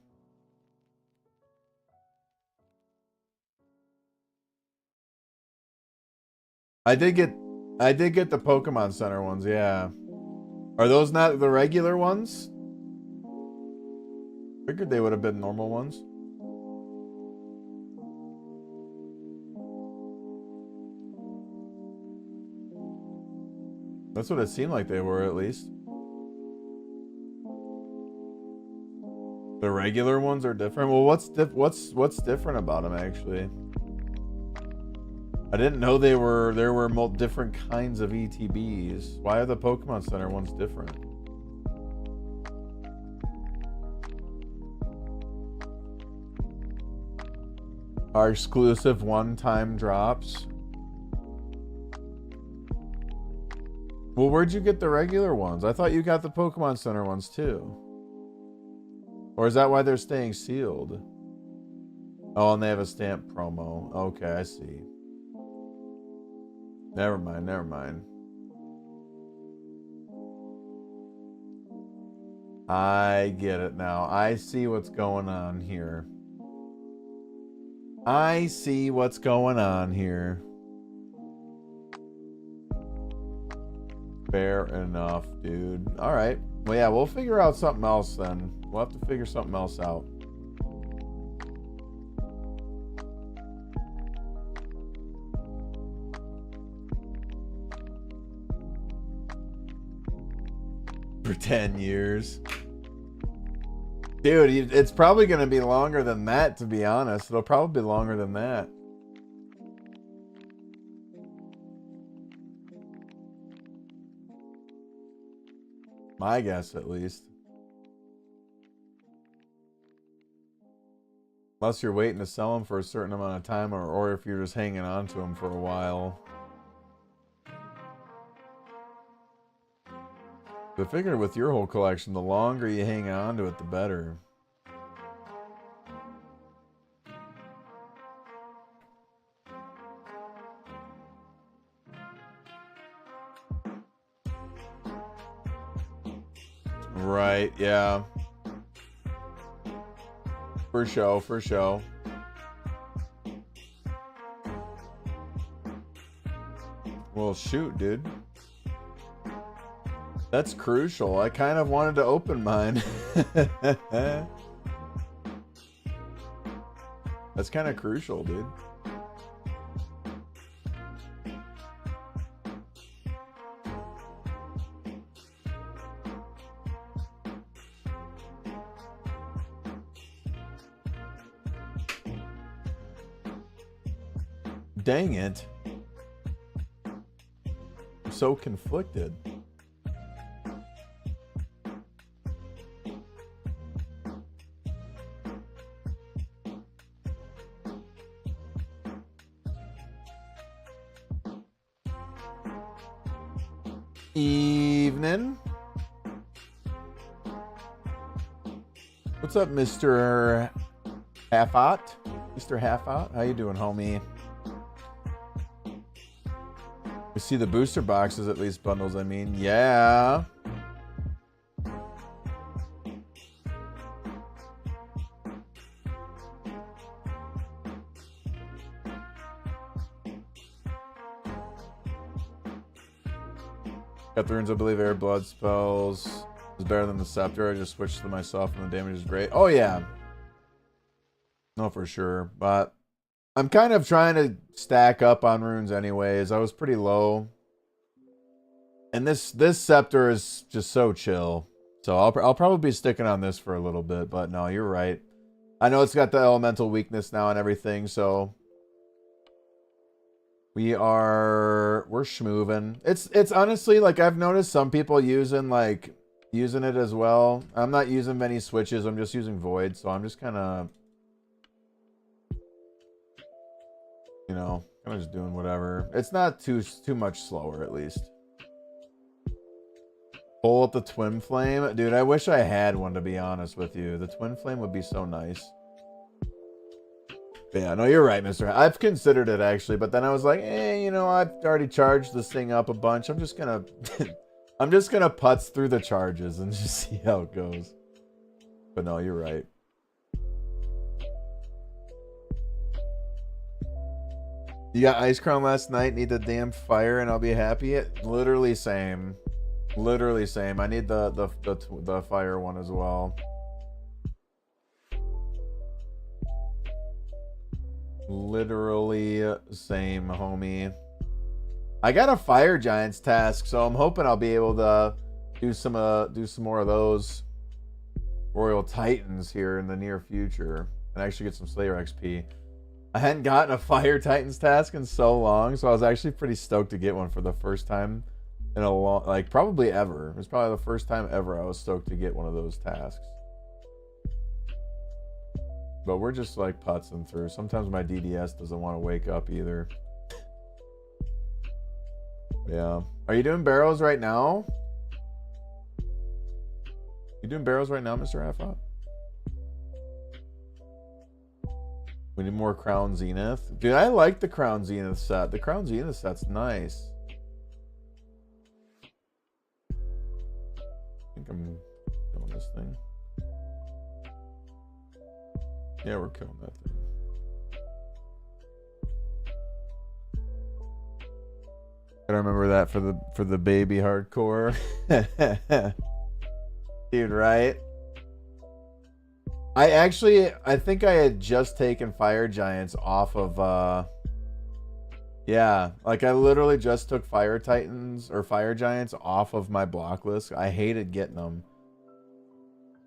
I did get the Pokemon Center ones, yeah. Are those not the regular ones? Figured they would have been normal ones. That's what it seemed like they were, at least. The regular ones are different. Well, what's different about them, actually? I didn't know there were different kinds of ETBs. Why are the Pokemon Center ones different? Are exclusive one-time drops? Well, where'd you get the regular ones? I thought you got the Pokemon Center ones too. Or is that why they're staying sealed? Oh, and they have a stamp promo. Okay, I see. Never mind, never mind. I get it now. I see what's going on here. I see what's going on here. Fair enough, dude. All right. Well, yeah, we'll figure out something else then. We'll have to figure something else out. For 10 years. Dude, it's probably going to be longer than that, to be honest. It'll probably be longer than that. My guess, at least. Unless you're waiting to sell them for a certain amount of time, or if you're just hanging on to them for a while. I figured with your whole collection, the longer you hang on to it, the better. Right, yeah. For show, for show. Well, shoot, dude. That's crucial. I kind of wanted to open mine. That's kind of crucial, dude. Dang it. I'm so conflicted. Evening. What's up, Mr. Half-Out? Mr. Half-Out? How you doing, homie? We see the booster boxes, at least bundles, I mean. Yeah. Got the runes, I believe. Air blood spells is better than the scepter. I just switched to myself and the damage is great. Oh, yeah. No, for sure. But I'm kind of trying to stack up on runes anyways. I was pretty low. And this scepter is just so chill. So I'll probably be sticking on this for a little bit. But no, you're right. I know it's got the elemental weakness now and everything, so we're schmoovin'. It's honestly, like, I've noticed some people using it as well. I'm not using many switches. I'm just using void, so I'm just kind of, you know, kind of just doing whatever. It's not too much slower, at least. Pull up the twin flame, dude. I wish I had one, to be honest with you. The twin flame would be so nice. But yeah, no, you're right, Mr. I've considered it, actually, but then I was like, you know, I've already charged this thing up a bunch. I'm just gonna putz through the charges and just see how it goes. But no, you're right. You got Ice Crown last night, need the damn fire and I'll be happy. Literally same. Literally same. I need the fire one as well. Literally same, homie. I got a Fire Giants task, so I'm hoping I'll be able to do some more of those Royal Titans here in the near future and actually get some Slayer XP. I hadn't gotten a Fire Titans task in so long, so I was actually pretty stoked to get one for the first time in a long, like probably ever. It was probably the first time ever I was stoked to get one of those tasks. But we're just like putzing through. Sometimes my DDS doesn't want to wake up either. Yeah. Are you doing Barrows right now? You doing Barrows right now, Mr. Affot? We need more Crown Zenith. Dude, I like the Crown Zenith set. The Crown Zenith set's nice. I think I'm killing this thing. Yeah, we're killing that thing. Gotta remember that for the baby hardcore. Dude, right? I think I had just taken Fire Giants off of yeah, like I literally just took Fire Titans or Fire Giants off of my block list. I hated getting them.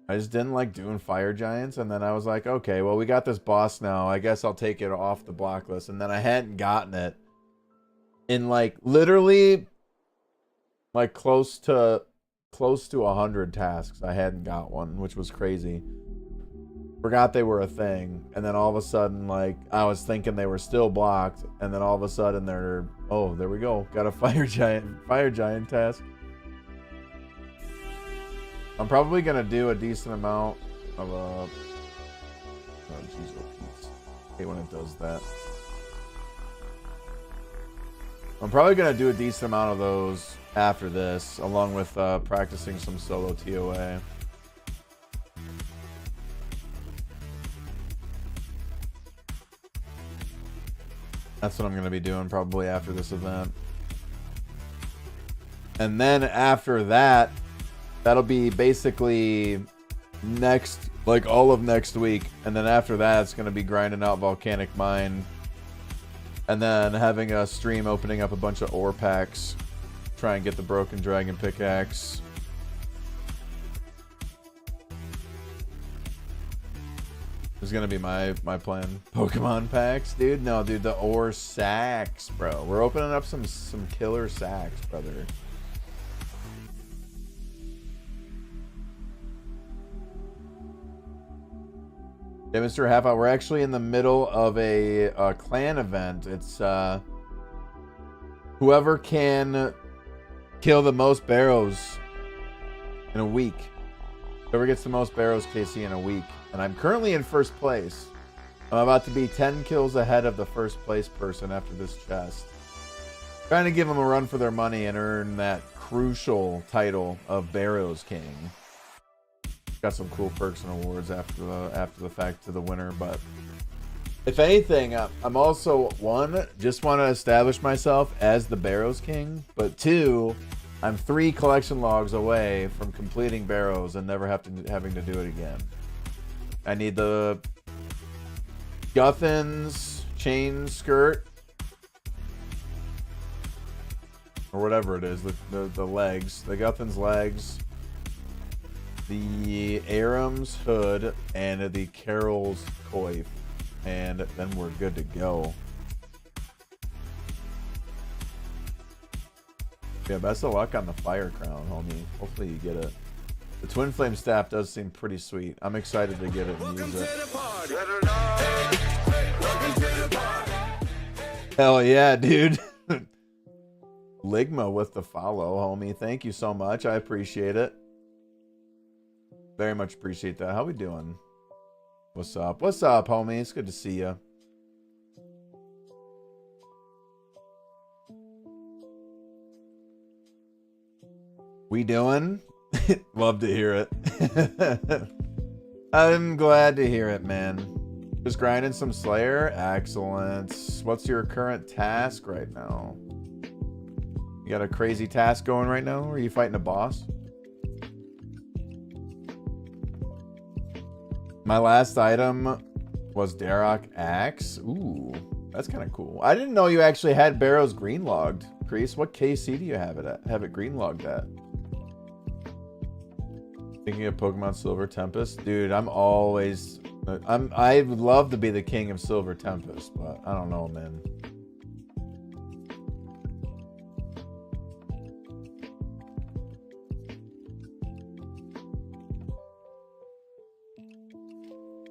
I just didn't like doing Fire Giants, and then I was like, okay, well, we got this boss now. I guess I'll take it off the block list. And then I hadn't gotten it in like literally like close to 100 tasks. I hadn't got one, which was crazy. Forgot they were a thing, and then all of a sudden, like, I was thinking they were still blocked, and then all of a sudden they're, oh, there we go, got a Fire Giant task. I'm probably gonna do a decent amount of oh jeez, I hate when it does that. I'm probably gonna do a decent amount of those after this, along with practicing some solo TOA. That's what I'm going to be doing probably after this event. And then after that, that'll be basically next, like all of next week. And then after that, it's going to be grinding out Volcanic Mine. And then having a stream opening up a bunch of ore packs. Try and get the Broken Dragon pickaxe. Is gonna be my plan. Pokemon packs, dude. No, dude, the ore sacks, bro. We're opening up some killer sacks, brother. Yeah, Mr. Half-Out, we're actually in the middle of a clan event. It's whoever can kill the most Barrows in a week. Whoever gets the most Barrows KC in a week. And I'm currently in first place. I'm about to be 10 kills ahead of the first place person after this chest. Trying to give them a run for their money and earn that crucial title of Barrows King. Got some cool perks and awards after the fact to the winner, but if anything, I'm also, one, just want to establish myself as the Barrows King, but two, I'm 3 collection logs away from completing Barrows and never having to do it again. I need the Guthin's chain skirt, or whatever it is, the legs, the Guthin's legs, the Aram's hood, and the Carol's coif, and then we're good to go. Yeah, best of luck on the Fire Crown, homie. Hopefully you get it. The Twin Flame Staff does seem pretty sweet. I'm excited to get it and use it. Hell yeah, dude. Ligma with the follow, homie. Thank you so much. I appreciate it. Very much appreciate that. How we doing? What's up? What's up, homie? It's good to see you. We doing? Love to hear it. I'm glad to hear it, man. Just grinding some Slayer. Excellent. What's your current task right now? You got a crazy task going right now? Are you fighting a boss? My last item was Darok Axe. Ooh, that's kind of cool. I didn't know you actually had Barrows green logged. Crease, what KC do you have it at? Have it green logged at? Thinking of Pokemon Silver Tempest? Dude, I'd love to be the king of Silver Tempest, but I don't know, man.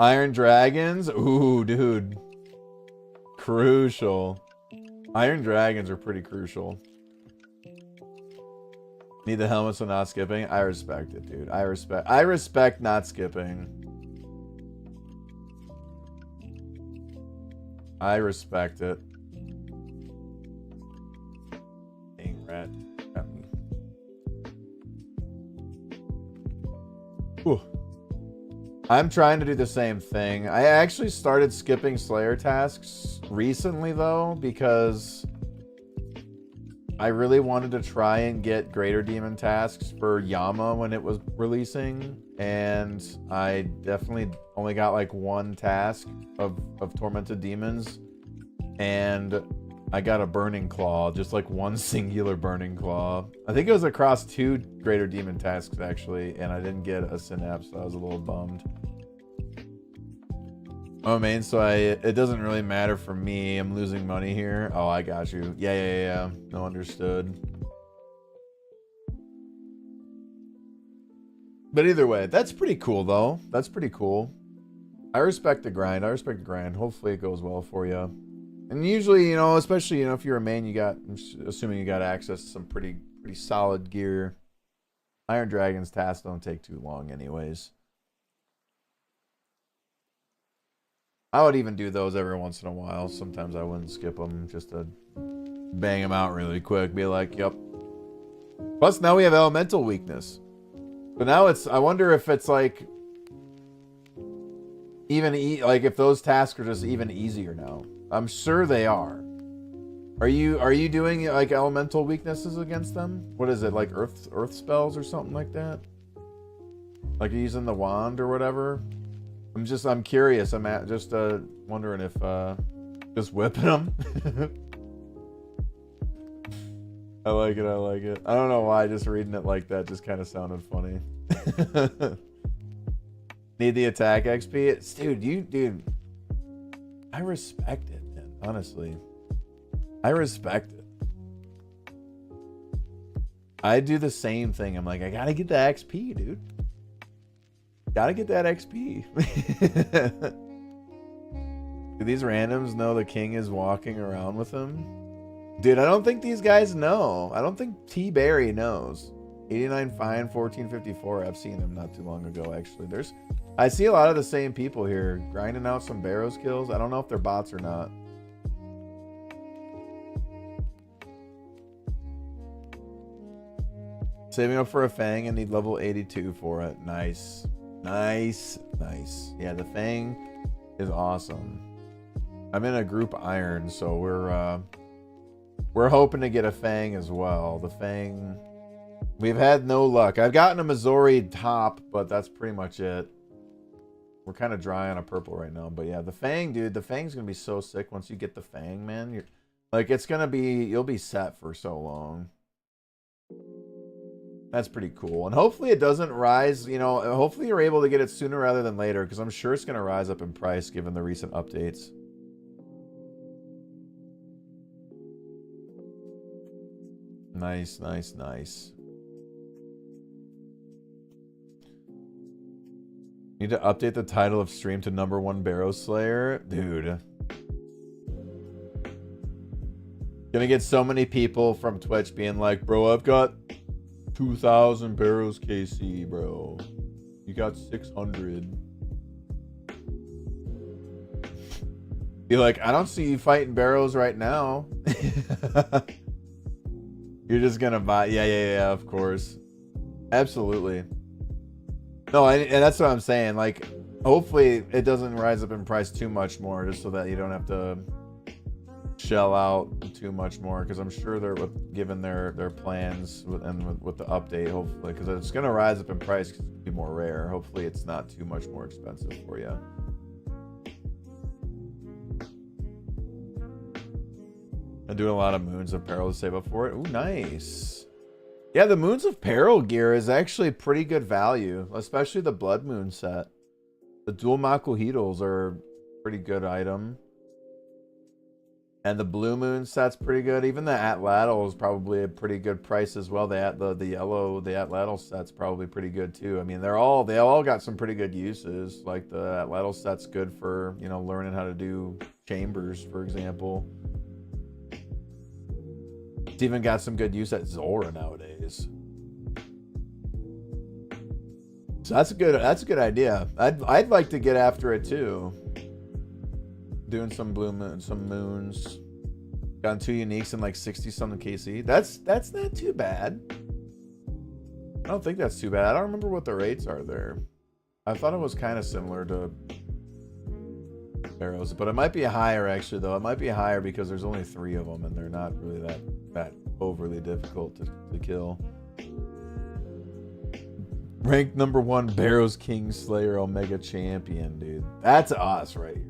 Iron Dragons? Ooh, dude. Crucial. Iron Dragons are pretty crucial. Need the helmet so not skipping? I respect it, dude. I respect not skipping. I respect it. Dang rat. Got me. Ooh. I'm trying to do the same thing. I actually started skipping Slayer tasks recently, though, because I really wanted to try and get Greater Demon tasks for Yama when it was releasing, and I definitely only got like one task of Tormented Demons, and I got a Burning Claw, just like one singular Burning Claw. I think it was across 2 Greater Demon tasks, actually, and I didn't get a Synapse, so I was a little bummed. Oh, man, so it doesn't really matter for me. I'm losing money here. Oh, I got you. Yeah. No, understood. But either way, that's pretty cool, though. That's pretty cool. I respect the grind. Hopefully it goes well for you. And usually, you know, especially, you know, if you're a main, I'm assuming you got access to some pretty solid gear. Iron Dragon's tasks don't take too long anyways. I would even do those every once in a while. Sometimes I wouldn't skip them just to bang them out really quick. Be like, yep. Plus, now we have elemental weakness. But now I wonder if it's like, like if those tasks are just even easier now. I'm sure they are. Are you doing like elemental weaknesses against them? What is it, like earth spells or something like that? Like using the wand or whatever? I'm curious. I'm just wondering if just whipping them. I like it. I don't know why. Just reading it like that just kind of sounded funny. Need the attack XP, dude. I respect it, man. Honestly, I respect it. I do the same thing. I'm like, I gotta get the XP, dude. Gotta get that XP. Do these randoms know the king is walking around with him? Dude, I don't think these guys know. I don't think T-Berry knows. 89 fine, 1454. I've seen him not too long ago, actually. I see a lot of the same people here grinding out some Barrows kills. I don't know if they're bots or not. Saving up for a Fang and need level 82 for it. Nice. Yeah, the Fang is awesome. I'm in a group iron, so we're hoping to get a Fang as well. The Fang, we've had no luck. I've gotten a Missouri top, but that's pretty much it. We're kind of dry on a purple right now, but yeah, the Fang, dude, the Fang's gonna be so sick once you get the Fang, man. You'll be set for so long. That's pretty cool. And hopefully it doesn't rise, you know, hopefully you're able to get it sooner rather than later, because I'm sure it's going to rise up in price given the recent updates. Nice. Need to update the title of stream to #1 Barrows Slayer? Dude. Gonna get so many people from Twitch being like, bro, I've got 2,000 Barrows KC, bro. You got 600. Be like, I don't see you fighting Barrows right now. You're just gonna buy. Yeah, of course. Absolutely. No, and that's what I'm saying. Like, Hopefully it doesn't rise up in price too much more, just so that you don't have to shell out too much more, because I'm sure they're given their plans with the update, hopefully, because it's going to rise up in price because it's be more rare. Hopefully it's not too much more expensive for you. I'm doing a lot of Moons of Peril to save up for it. Ooh, nice. Yeah, the Moons of Peril gear is actually pretty good value, especially the Blood Moon set. The dual Makuhitos are a pretty good item. And the Blue Moon set's pretty good. Even the Atlatl is probably a pretty good price as well. The yellow, the Atlatl set's probably pretty good too. I mean, they all got some pretty good uses. Like the Atlatl set's good for, you know, learning how to do chambers, for example. It's even got some good use at Zora nowadays. So that's a good idea. I'd like to get after it too. Doing some some moons. Gotten 2 uniques and like 60 something KC. That's not too bad. I don't think that's too bad. I don't remember what the rates are there. I thought it was kind of similar to Barrows, but it might be higher actually though. It might be higher because there's only 3 of them and they're not really that overly difficult to kill. Ranked number 1 Barrows Kingslayer Omega Champion, dude. That's us right here.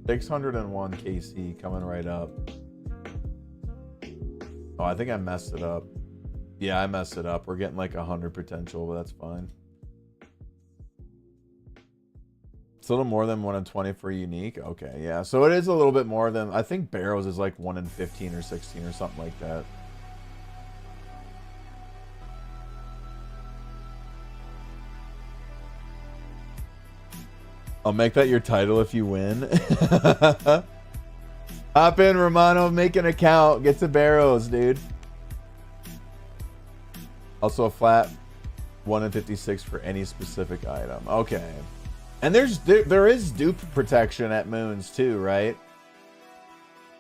601 KC coming right up. Oh, I think I messed it up. Yeah, I messed it up. We're getting like 100 potential, but that's fine. It's a little more than 1 in 20 for unique. Okay, yeah. So it is a little bit more than, I think Barrows is like 1 in 15 or 16 or something like that. I'll make that your title if you win. Hop in, Romano. Make an account. Get to Barrows, dude. Also a flat 1 in 56 for any specific item. Okay. And there is dupe protection at Moons too, right?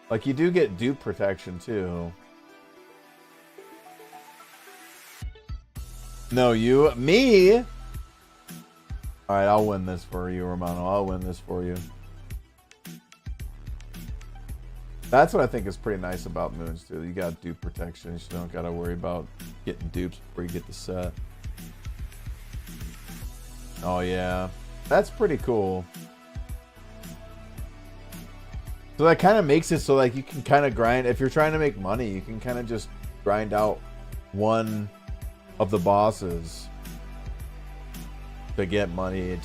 Like you do get dupe protection too. No, you, me. All right, I'll win this for you, Romano. I'll win this for you. That's what I think is pretty nice about Moons, too. You got dupe protection. You don't got to worry about getting dupes before you get the set. Oh, yeah. That's pretty cool. So that kind of makes it so like you can kind of grind. If you're trying to make money, you can kind of just grind out one of the bosses to get money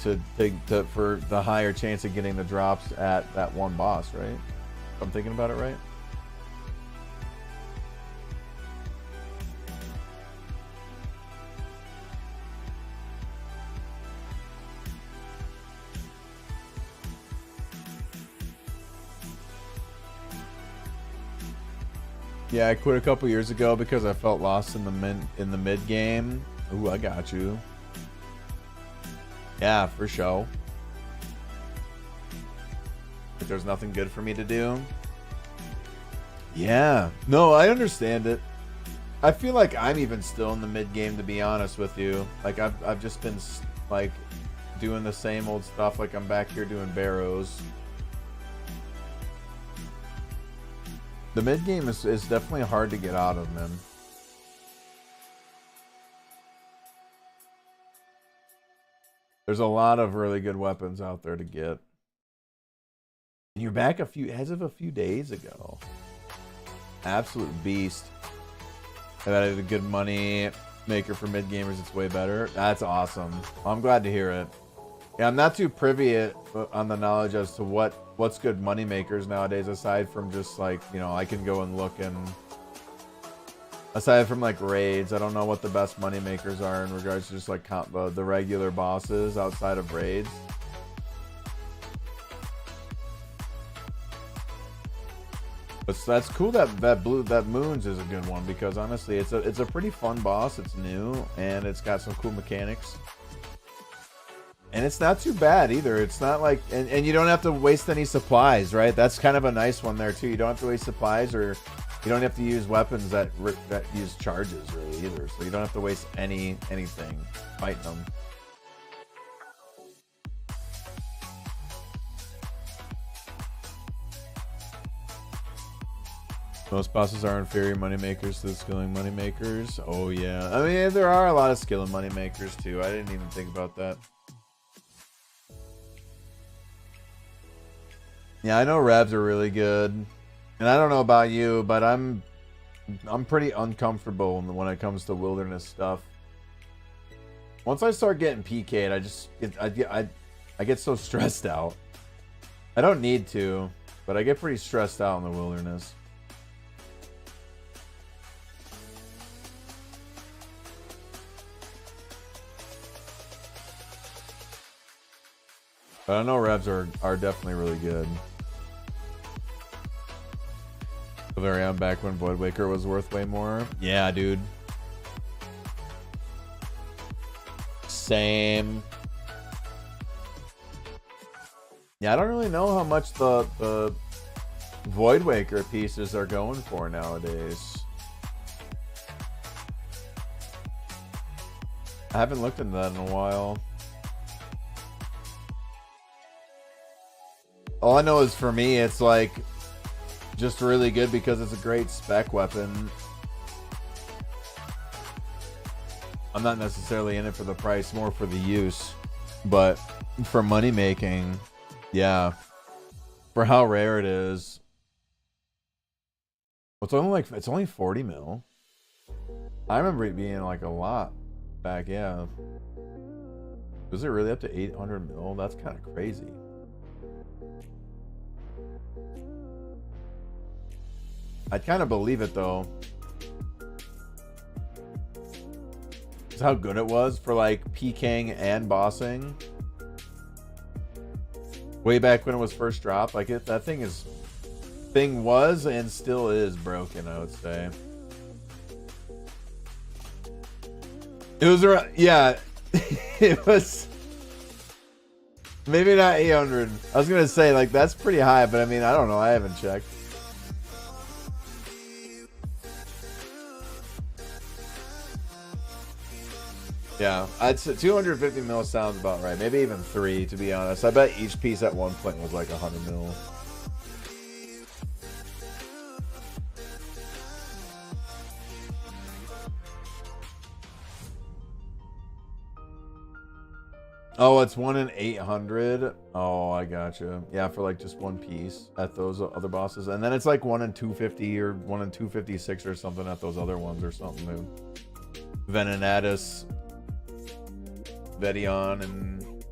for the higher chance of getting the drops at that one boss, right? If I'm thinking about it right. Yeah, I quit a couple years ago because I felt lost in the mid game. Ooh, I got you. Yeah, for sure. If there's nothing good for me to do. Yeah. No, I understand it. I feel like I'm even still in the mid game, to be honest with you. Like I've just been like doing the same old stuff. Like I'm back here doing Barrows. The mid game is definitely hard to get out of, man. There's a lot of really good weapons out there to get. And you're back as of a few days ago. Absolute beast. I've added a good money maker for mid gamers. It's way better. That's awesome. Well, I'm glad to hear it. Yeah, I'm not too privy on the knowledge as to what's good money makers nowadays, aside from just like, you know, I can go and look and aside from like raids, I don't know what the best money makers are in regards to just like the regular bosses outside of raids. But that's cool that Moons is a good one, because honestly it's a pretty fun boss. It's new and it's got some cool mechanics. And it's not too bad either. It's not like, and you don't have to waste any supplies, right? That's kind of a nice one there too. You don't have to waste supplies, or you don't have to use weapons that use charges really either. So you don't have to waste anything fighting them. Most bosses are inferior moneymakers to the skilling moneymakers. Oh, yeah. I mean, there are a lot of skilling moneymakers, too. I didn't even think about that. Yeah, I know revs are really good. And I don't know about you, but I'm pretty uncomfortable when it comes to wilderness stuff. Once I start getting PK'd, I get so stressed out. I don't need to, but I get pretty stressed out in the wilderness. But I know revs are definitely really good. Very on back when Void Waker was worth way more. Yeah, dude. Same. Yeah, I don't really know how much the Void Waker pieces are going for nowadays. I haven't looked into that in a while. All I know is for me, it's like just really good because it's a great spec weapon. I'm not necessarily in it for the price, more for the use. But for money making, yeah. For how rare it is. It's only 40 mil. I remember it being like a lot back, yeah. Was it really up to 800 mil? That's kind of crazy. I'd kind of believe it though. Just how good it was for like PKing and bossing. Way back when it was first dropped, like that thing was and still is broken, I would say. It was around, yeah. It was maybe not 800. I was gonna say like that's pretty high, but I mean I don't know. I haven't checked. Yeah, I'd say 250 mil sounds about right. Maybe even 3, to be honest. I bet each piece at one point was like 100 mil. Oh, it's 1 in 800. Oh, I gotcha. Yeah, for like just one piece at those other bosses, and then it's like 1 in 250 or 1 in 256 or something at those other ones or something. New. Venenatus, Vedion, and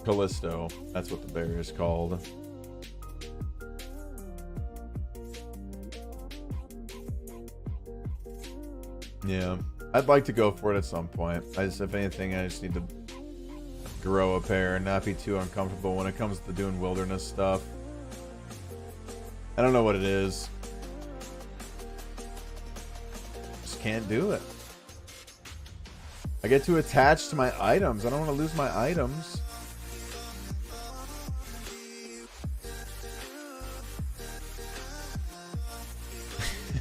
Callisto. That's what the bear is called. Yeah, I'd like to go for it at some point. If anything, I just need to grow a pair and not be too uncomfortable when it comes to doing wilderness stuff. I don't know what it is. Just can't do it. I get too attached to my items. I don't want to lose my items.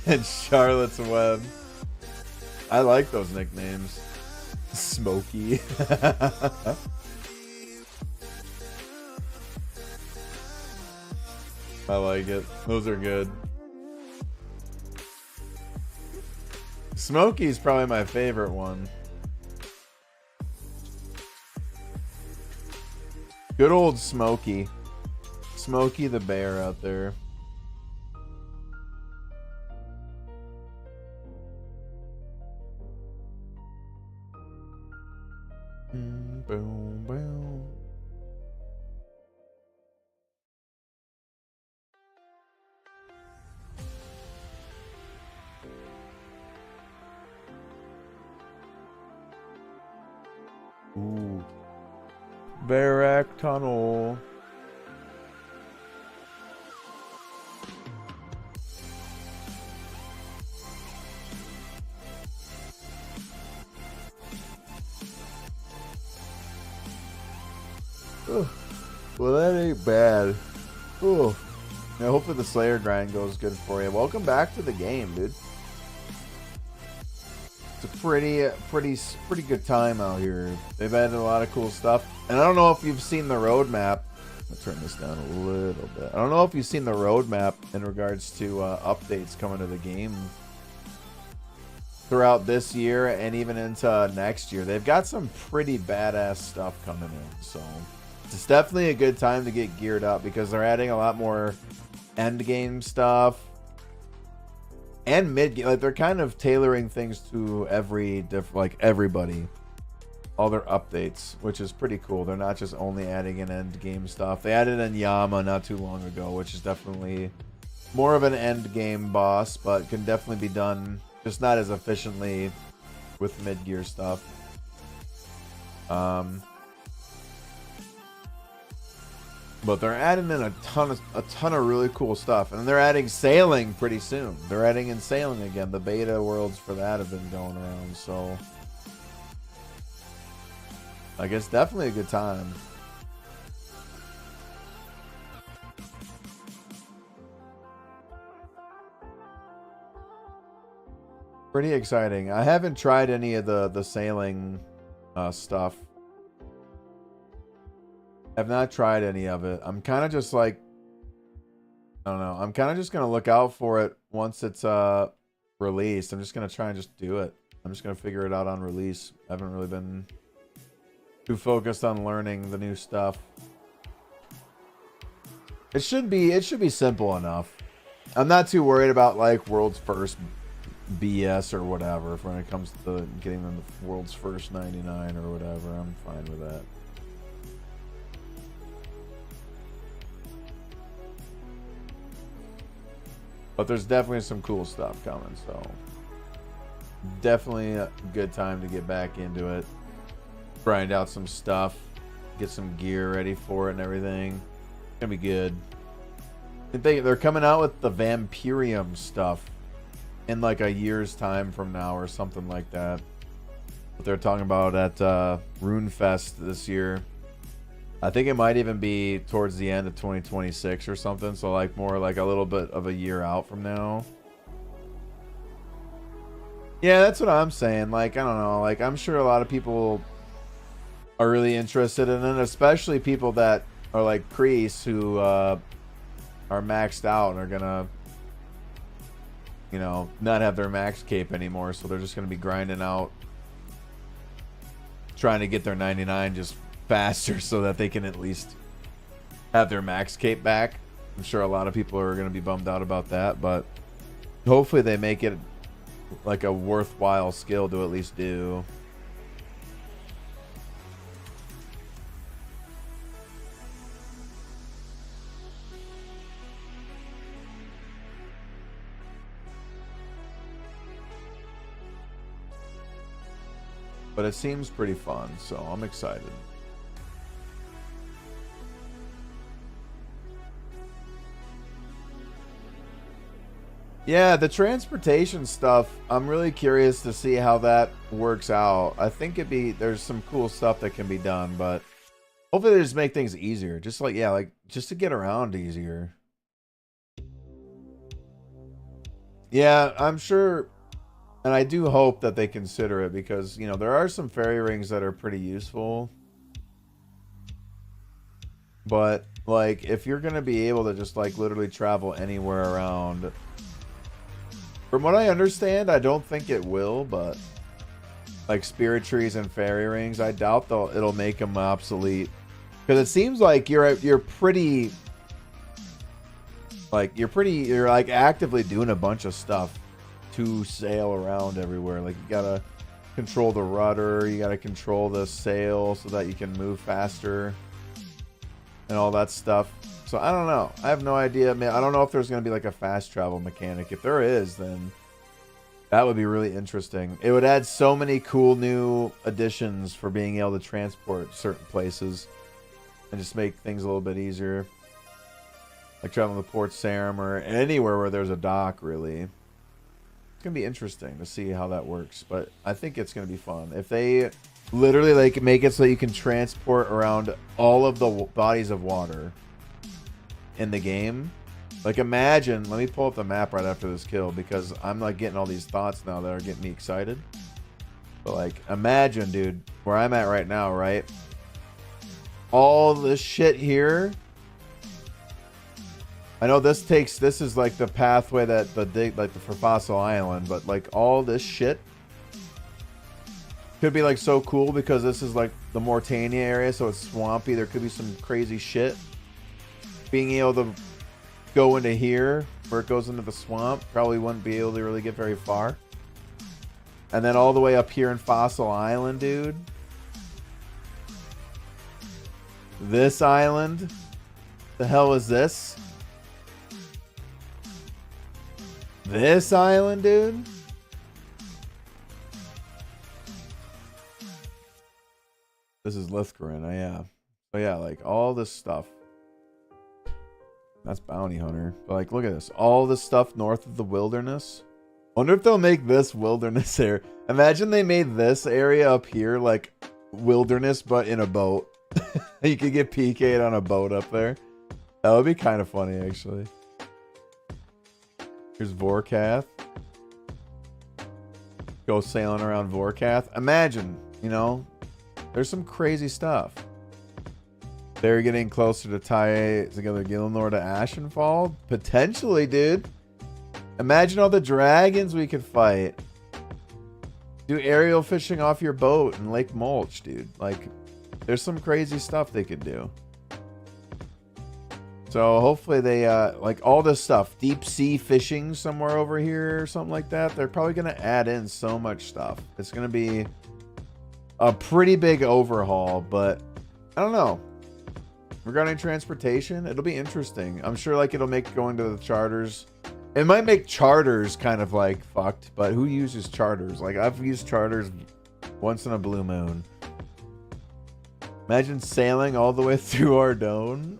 And Charlotte's Web. I like those nicknames. Smokey. I like it. Those are good. Smokey's probably my favorite one. Good old Smokey. Smokey the bear out there. Boom, boom. Ooh. Barak Tunnel. Ugh. Well, that ain't bad. Ooh. Yeah, hopefully the Slayer grind goes good for you. Welcome back to the game, dude. It's a pretty good time out here. They've added a lot of cool stuff. And I don't know if you've seen the roadmap, Turn this down a little bit. I don't know if you've seen the roadmap in regards to updates coming to the game throughout this year and even into next year. They've got some pretty badass stuff coming in, so it's definitely a good time to get geared up because they're adding a lot more end game stuff and mid game. Like they're kind of tailoring things to everybody. All their updates, which is pretty cool. They're not just only adding in end game stuff. They added in Yama not too long ago, which is definitely more of an end game boss, but can definitely be done just not as efficiently with mid gear stuff. But they're adding in a ton of really cool stuff, and they're adding sailing pretty soon. They're adding in sailing again. The beta worlds for that have been going around, so like it's definitely a good time. Pretty exciting. I haven't tried any of the sailing stuff. I've not tried any of it. I'm kind of just like, I don't know. I'm kind of just going to look out for it once it's released. I'm just going to try and just do it. I'm just going to figure it out on release. I haven't really been too focused on learning the new stuff. It should be simple enough. I'm not too worried about like world's first BS or whatever when it comes to getting them the world's first 99 or whatever. I'm fine with that. But there's definitely some cool stuff coming, so definitely a good time to get back into it. Grind out some stuff, get some gear ready for it and everything. It's gonna be good. They're coming out with the Vampirium stuff in like a year's time from now or something like that. What they're talking about at RuneFest this year. I think it might even be towards the end of 2026 or something. So like more like a little bit of a year out from now. Yeah, that's what I'm saying. Like, I don't know. Like, I'm sure a lot of people are really interested in it, especially people that are like priests who are maxed out and are gonna, you know, not have their max cape anymore, so they're just gonna be grinding out, trying to get their 99 just faster so that they can at least have their max cape back. I'm sure a lot of people are gonna be bummed out about that, but hopefully they make it like a worthwhile skill to at least do. But it seems pretty fun, so I'm excited. Yeah, the transportation stuff, I'm really curious to see how that works out. I think there's some cool stuff that can be done, but hopefully they just make things easier. Just like, yeah, like just to get around easier. Yeah, I'm sure. And I do hope that they consider it because, you know, there are some fairy rings that are pretty useful. But, like, if you're going to be able to just, like, literally travel anywhere around... From what I understand, I don't think it will, but... Like, spirit trees and fairy rings, I doubt it'll make them obsolete. Because it seems like you're pretty... Like, you're, like, actively doing a bunch of stuff to sail around everywhere. Like, you gotta control the rudder, you gotta control the sail so that you can move faster and all that stuff. So I don't know, I have no idea, man. I don't know if there's gonna be like a fast travel mechanic. If there is, then that would be really interesting. It would add so many cool new additions for being able to transport certain places and just make things a little bit easier, like traveling to Port Sarim or anywhere where there's a dock. Really, it's gonna be interesting to see how that works, but I think it's gonna be fun if they literally like make it so you can transport around all of the bodies of water in the game. Like, imagine, let me pull up the map right after this kill because I'm like getting all these thoughts now that are getting me excited. But like, imagine, dude, where I'm at right now, right? All this shit here I know this is like the pathway that for Fossil Island, but like all this shit could be like so cool because this is like the Mortania area, so it's swampy. There could be some crazy shit. Being able to go into here where it goes into the swamp, probably wouldn't be able to really get very far. And then all the way up here in Fossil Island, dude. This island? The hell is this? This island, dude? This is Lithgren, yeah. So yeah, like all this stuff. That's Bounty Hunter. But like, look at this. All this stuff north of the wilderness. Wonder if they'll make this wilderness area. Imagine they made this area up here like wilderness, but in a boat. You could get PK'd on a boat up there. That would be kind of funny, actually. Here's Vorkath. Go sailing around Vorkath. Imagine, you know, there's some crazy stuff. They're getting closer to tie together Gilnor to Ashenfall. Potentially, dude. Imagine all the dragons we could fight. Do aerial fishing off your boat in Lake Mulch, dude. Like, there's some crazy stuff they could do. So hopefully they, like all this stuff, deep sea fishing somewhere over here or something like that. They're probably going to add in so much stuff. It's going to be a pretty big overhaul, but I don't know. Regarding transportation, it'll be interesting. I'm sure like it'll make going to the charters. It might make charters kind of like fucked, but who uses charters? Like I've used charters once in a blue moon. Imagine sailing all the way through Ardone.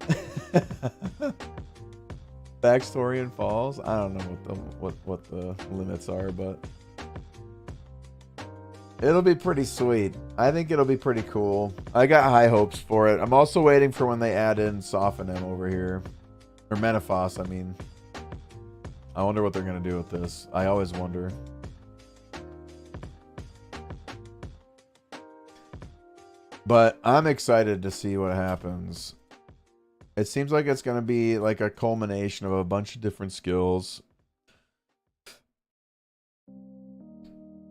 Backstorian Falls. I don't know what the limits are, but it'll be pretty sweet. I think it'll be pretty cool. I got high hopes for it. I'm also waiting for when they add in Sophonim over here. Or Menaphos, I mean. I wonder what they're going to do with this. I always wonder. But I'm excited to see what happens. It seems like it's going to be like a culmination of a bunch of different skills.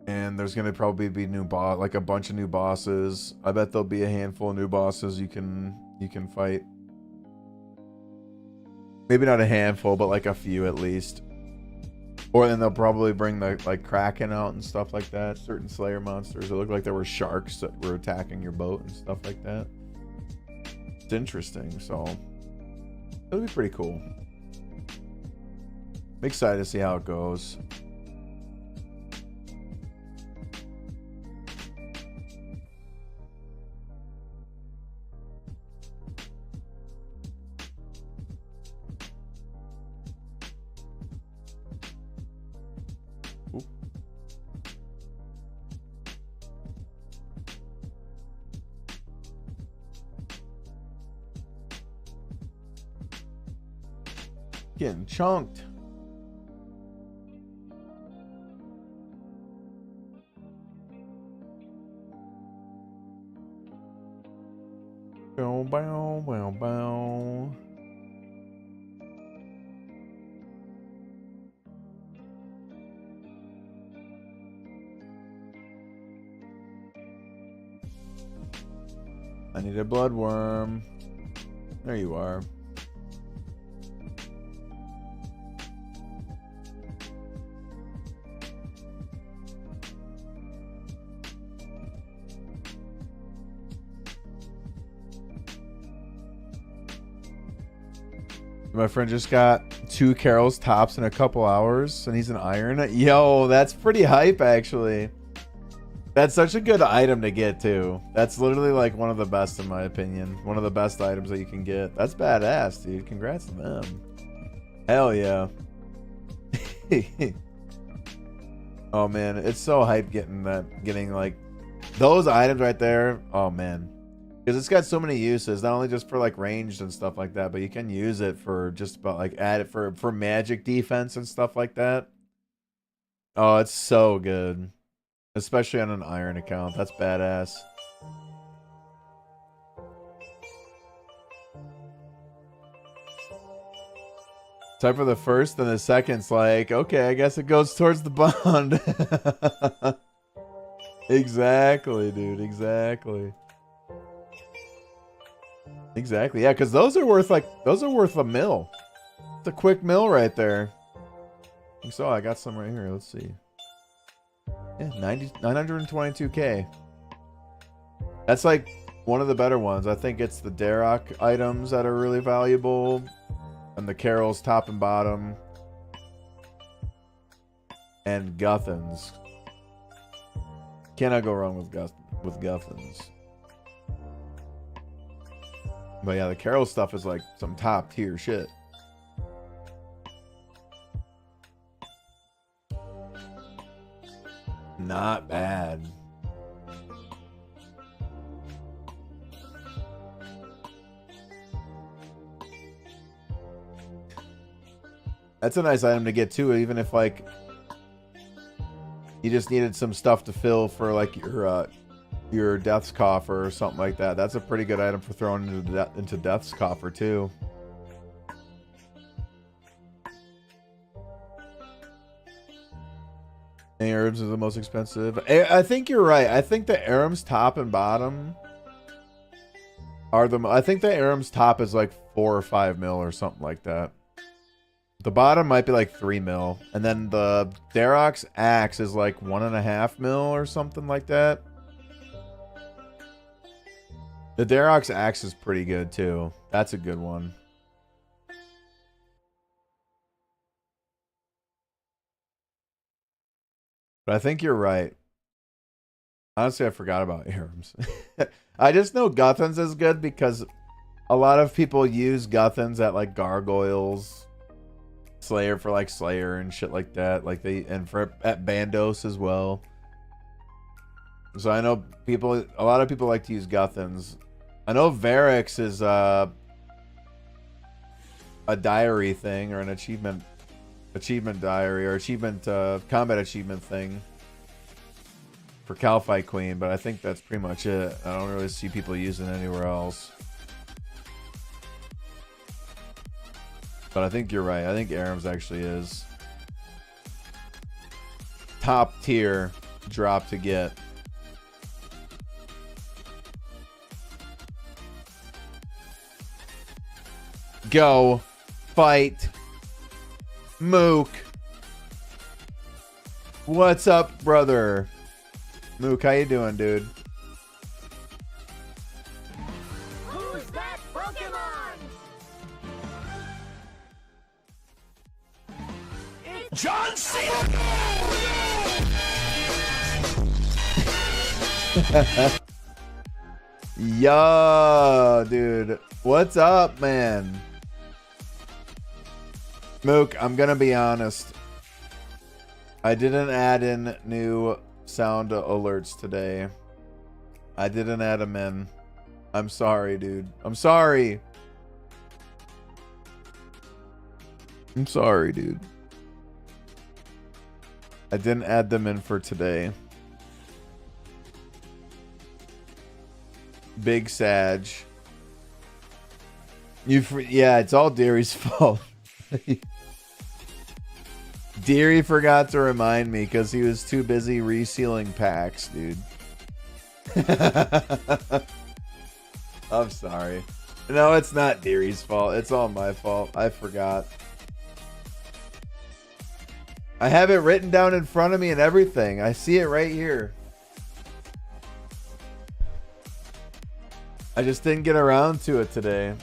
And there's going to probably be like a bunch of new bosses. I bet there'll be a handful of new bosses you can fight. Maybe not a handful, but like a few at least. Or then they'll probably bring the like Kraken out and stuff like that. Certain Slayer monsters. It looked like there were sharks that were attacking your boat and stuff like that. It's interesting, so it'll be pretty cool. I'm excited to see how it goes. Getting chunked. Bow, bow, bow, bow. I need a bloodworm. There you are. My friend just got 2 Carol's tops in a couple hours, and he's an iron. Yo, that's pretty hype, actually. That's such a good item to get, too. That's literally, like, one of the best, in my opinion. One of the best items that you can get. That's badass, dude. Congrats to them. Hell yeah. Oh, man. It's so hype getting, like, those items right there. Oh, man. Because it's got so many uses, not only just for like ranged and stuff like that, but you can use it for just about like add it for magic defense and stuff like that. Oh, it's so good. Especially on an iron account. That's badass. Time for the first, and the second's like, okay, I guess it goes towards the bond. Exactly, dude. Exactly. Exactly. Yeah, because those are worth a mil. It's a quick mill right there. So I got some right here. Let's see. Yeah, 922K. That's like one of the better ones. I think it's the Darrock items that are really valuable, and the Carol's top and bottom, and Guthans. Cannot go wrong with Guthans. But yeah, the Carol stuff is like some top tier shit. Not bad. That's a nice item to get too, even if like you just needed some stuff to fill for like your Death's Coffer or something like that. That's a pretty good item for throwing into Death's Coffer too. Arabs is the most expensive. I think you're right. I think the Aram's top and bottom are I think the Aram's top is like 4 or 5 mil or something like that. The bottom might be like 3 mil, and then the Darrock's axe is like 1.5 mil or something like that. The Darrock's axe is pretty good too. That's a good one. But I think you're right. Honestly, I forgot about Arams. I just know Guthans is good because a lot of people use Guthans at like Gargoyles, Slayer for like Slayer and shit like that. Like and for at Bandos as well. So I know a lot of people like to use Guthans. I know Varix is a diary thing or an achievement diary or combat achievement thing for Calfight Queen, but I think that's pretty much it. I don't really see people using it anywhere else. But I think you're right. I think Aram's actually is top tier drop to get. Go fight Mook. What's up, brother? Mook, how you doing, dude? Who's that Pokemon? It's John Cena! Yo, dude. What's up, man? Mook, I'm gonna be honest. I didn't add in new sound alerts today. I didn't add them in. I'm sorry, dude. I'm sorry. I'm sorry, dude. I didn't add them in for today. Big Sag. Yeah, it's all Deary's fault. Deary forgot to remind me because he was too busy resealing packs, dude. I'm sorry. No, it's not Deary's fault. It's all my fault. I forgot. I have it written down in front of me and everything. I see it right here. I just didn't get around to it today.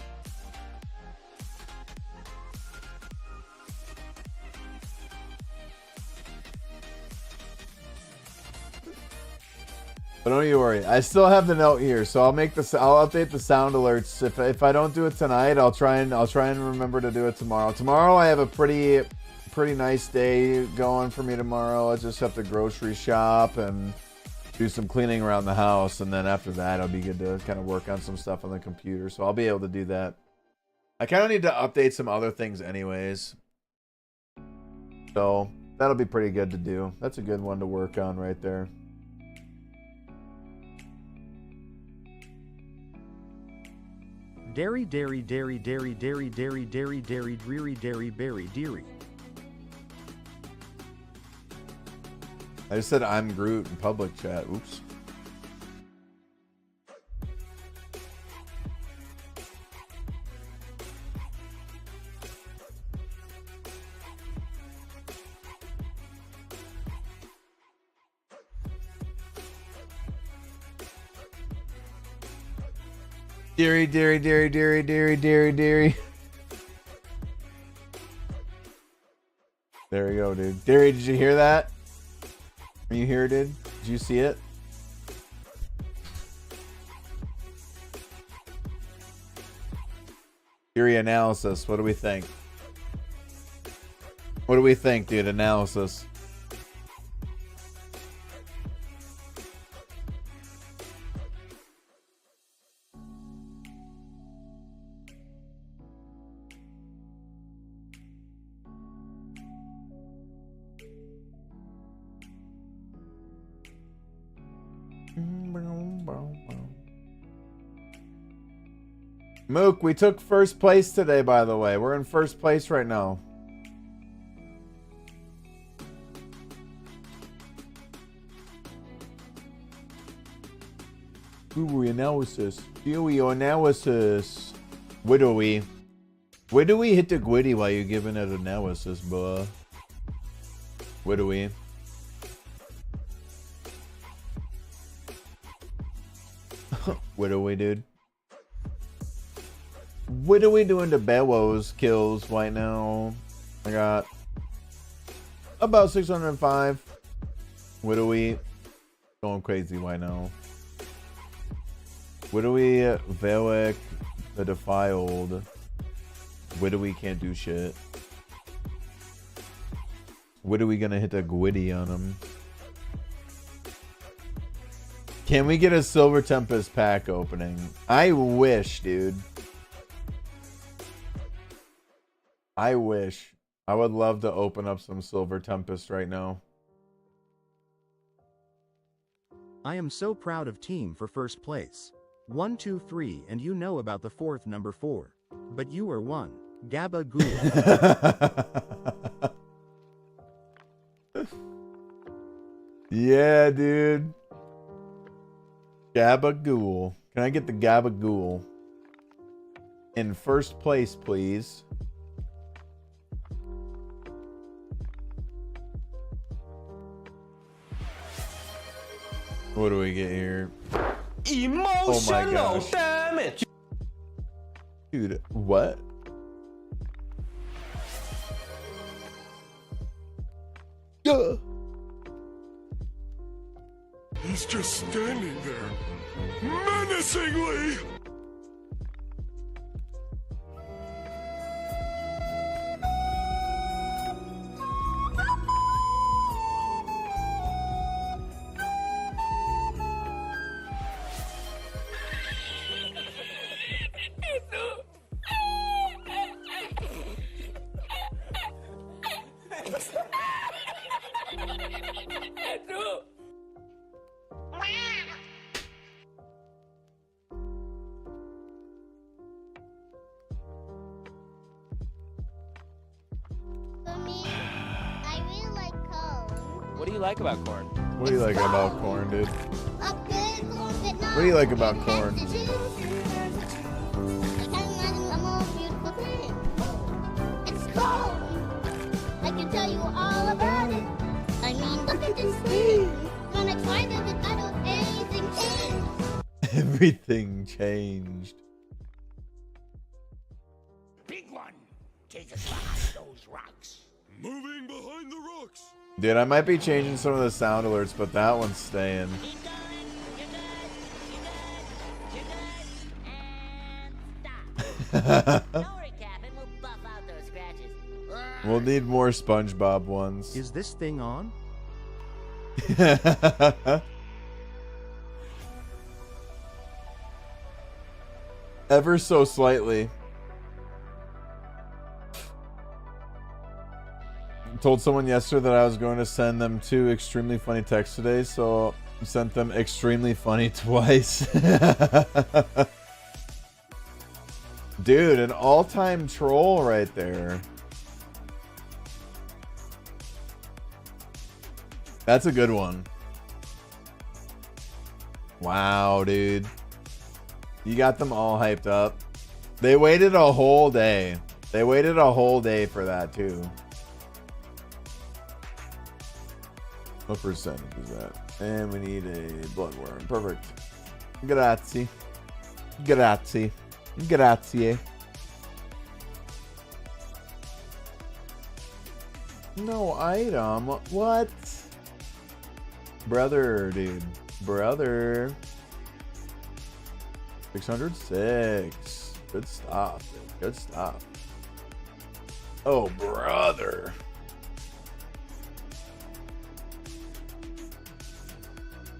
But don't you worry. I still have the note here, so I'll update the sound alerts. If I don't do it tonight, I'll try and remember to do it tomorrow. Tomorrow I have a pretty nice day going for me tomorrow. I just have to grocery shop and do some cleaning around the house, and then after that I'll be good to kind of work on some stuff on the computer. So I'll be able to do that. I kind of need to update some other things anyways. So that'll be pretty good to do. That's a good one to work on right there. Dairy, dairy, dairy, dairy, dairy, dairy, dairy, dairy, dreary, dairy, berry, deary. I just said I'm Groot in public chat. Oops. Dairy, dairy, dairy, dairy, dairy, dairy, dairy. There we go, dude. Dairy, did you hear that? Are you here, dude? Did you see it? Theory analysis. What do we think? What do we think, dude? Analysis. Mook, we took first place today, by the way. We're in first place right now. Theory analysis. Theory analysis. Where do we hit the gwitty while you're giving it analysis, bruh? Where do we? What do we, dude? What are we doing to Barrows kills right now? I got about 605. What are we going crazy right now? What are we Velek the Defiled? What do we can't do shit? What are we gonna hit the gwitty on him? Can we get a Silver Tempest pack opening? I wish, dude. I wish. I would love to open up some Silver Tempest right now. I am so proud of team for first place. 1, 2, 3, and you know about the fourth number 4. But you are 1. Gabba Goo. Yeah, dude. Gabagool. Can I get the Gabagool? In first place, please. What do we get here? Emotional damage. Dude, what? Duh. He's just standing there, menacingly. What do you like about corn? What do you like about corn, dude? What do you like about corn? It's corn. I can tell you all about it. I mean, look at this thing. When I tried it, I don't anything changed. Everything changed. Big one, take us behind those rocks. Moving behind the rocks. Dude, I might be changing some of the sound alerts, but that one's staying. We'll need more SpongeBob ones. Is this thing on? Ever so slightly. Told someone yesterday that I was going to send them 2 extremely funny texts today, so I sent them extremely funny twice. Dude, an all-time troll right there. That's a good one. Wow, dude. You got them all hyped up. They waited a whole day. They waited a whole day for that, too. What percentage is that? And we need a bloodworm. Perfect. Grazie. Grazie. Grazie. No item. What? Brother, dude. Brother. 606. Good stuff, dude. Good stuff. Oh, brother.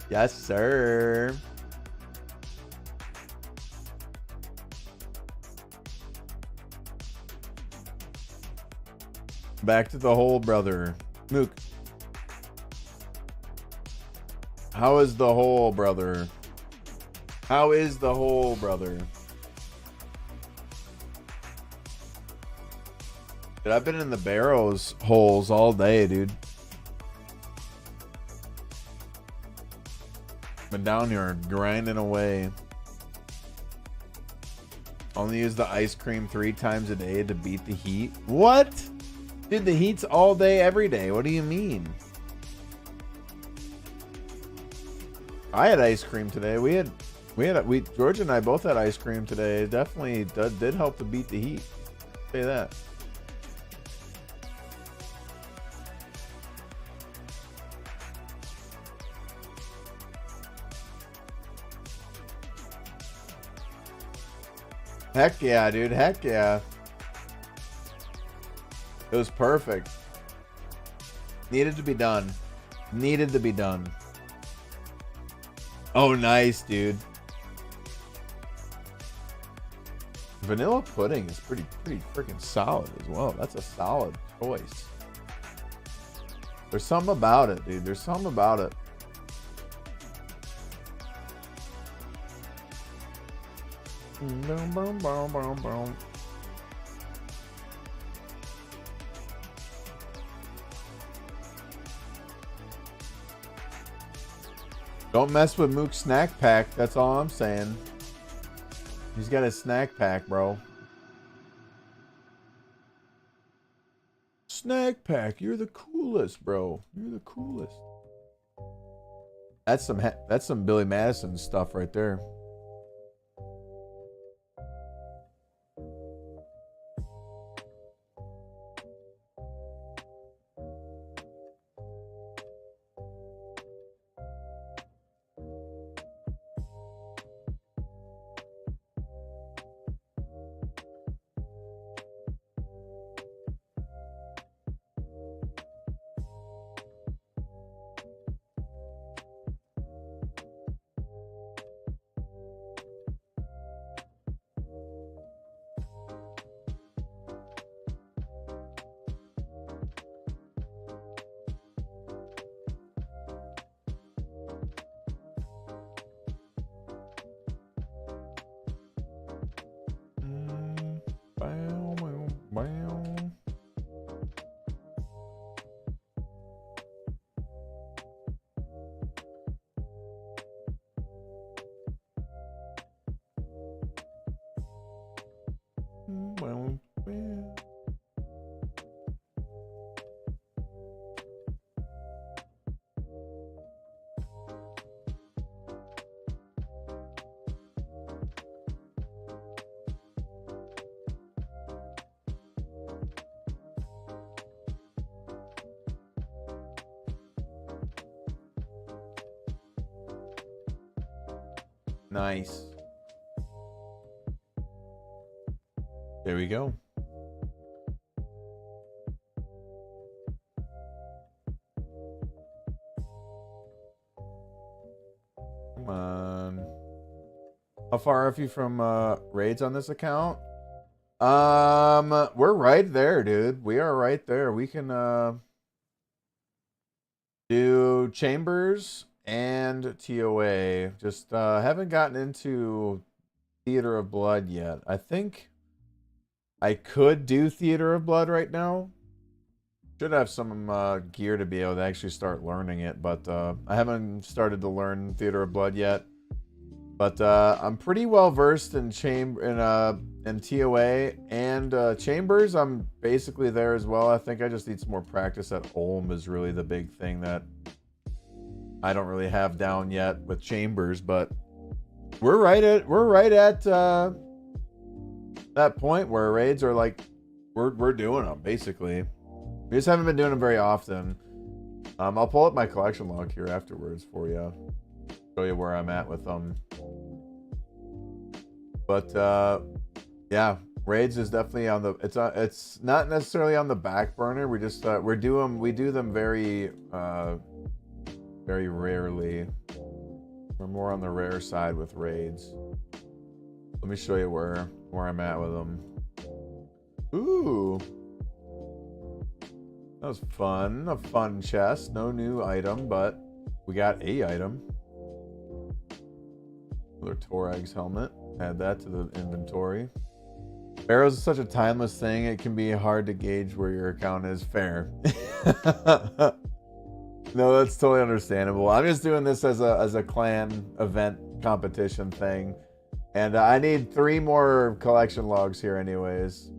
Yes, sir. Back to the hole, brother. Mook. How is the hole, brother? How is the hole, brother? Dude, I've been in the Barrows holes all day, dude. Been down here grinding away. Only use the ice cream 3 times a day to beat the heat. What? Dude, the heat's all day, every day. What do you mean? I had ice cream today. George and I both had ice cream today. It definitely did help to beat the heat. Say that. Heck yeah, dude. Heck yeah. It was perfect. Needed to be done. Needed to be done. Oh, nice, dude. Vanilla pudding is pretty freaking solid as well. That's a solid choice. There's something about it, dude. There's something about it. Boom, boom, boom, boom, boom. Don't mess with Mook's snack pack. That's all I'm saying. He's got a snack pack, bro. Snack pack. You're the coolest, bro. You're the coolest. That's some Billy Madison stuff right there. Nice. There we go. Come on. How far are you from raids on this account? We're right there, dude. We are right there. We can do chambers and TOA. Just haven't gotten into Theater of Blood yet. I think I could do Theater of Blood right now. Should have some gear to be able to actually start learning it, but I haven't started to learn Theater of Blood yet. But I'm pretty well versed in TOA and Chambers. I'm basically there as well. I think I just need some more practice at Ulm is really the big thing that I don't really have down yet with Chambers. But we're right at that point where raids are like we're doing them basically. We just haven't been doing them very often. I'll pull up my collection log here afterwards for you. Show you where I'm at with them. But yeah, raids is definitely on the it's not necessarily on the back burner. We just we do them very very rarely. We're more on the rare side with raids. Let me show you where I'm at with them. Ooh. That was fun. A fun chest. No new item, but we got a item. Another Torag's helmet. Add that to the inventory. Barrows is such a timeless thing. It can be hard to gauge where your account is. Fair. No, that's totally understandable. I'm just doing this as a clan event competition thing. And I need 3 more collection logs here anyways.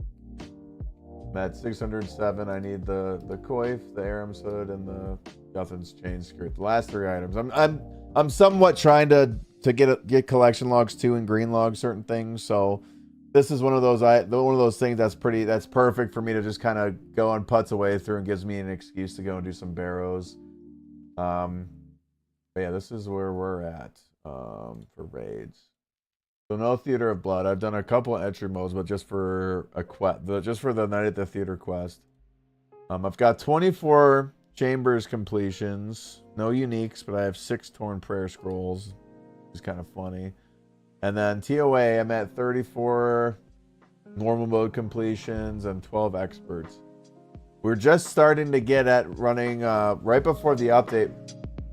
I'm at 607. I need the coif, the Aram's hood, and the Guthan's chain skirt. The last 3 items. I'm somewhat trying to get collection logs too and green logs certain things. So this is one of those things that's perfect for me to just kind of go and putz away through and gives me an excuse to go and do some Barrows. But yeah, this is where we're at for raids. So no Theater of Blood. I've done a couple of entry modes, but just for a quest, just for the Night at the Theater quest. I've got 24 Chambers completions, no uniques, but I have 6 Torn Prayer Scrolls, which is kind of funny. And then TOA, I'm at 34 normal mode completions and 12 experts. We're just starting to get at running right before the update.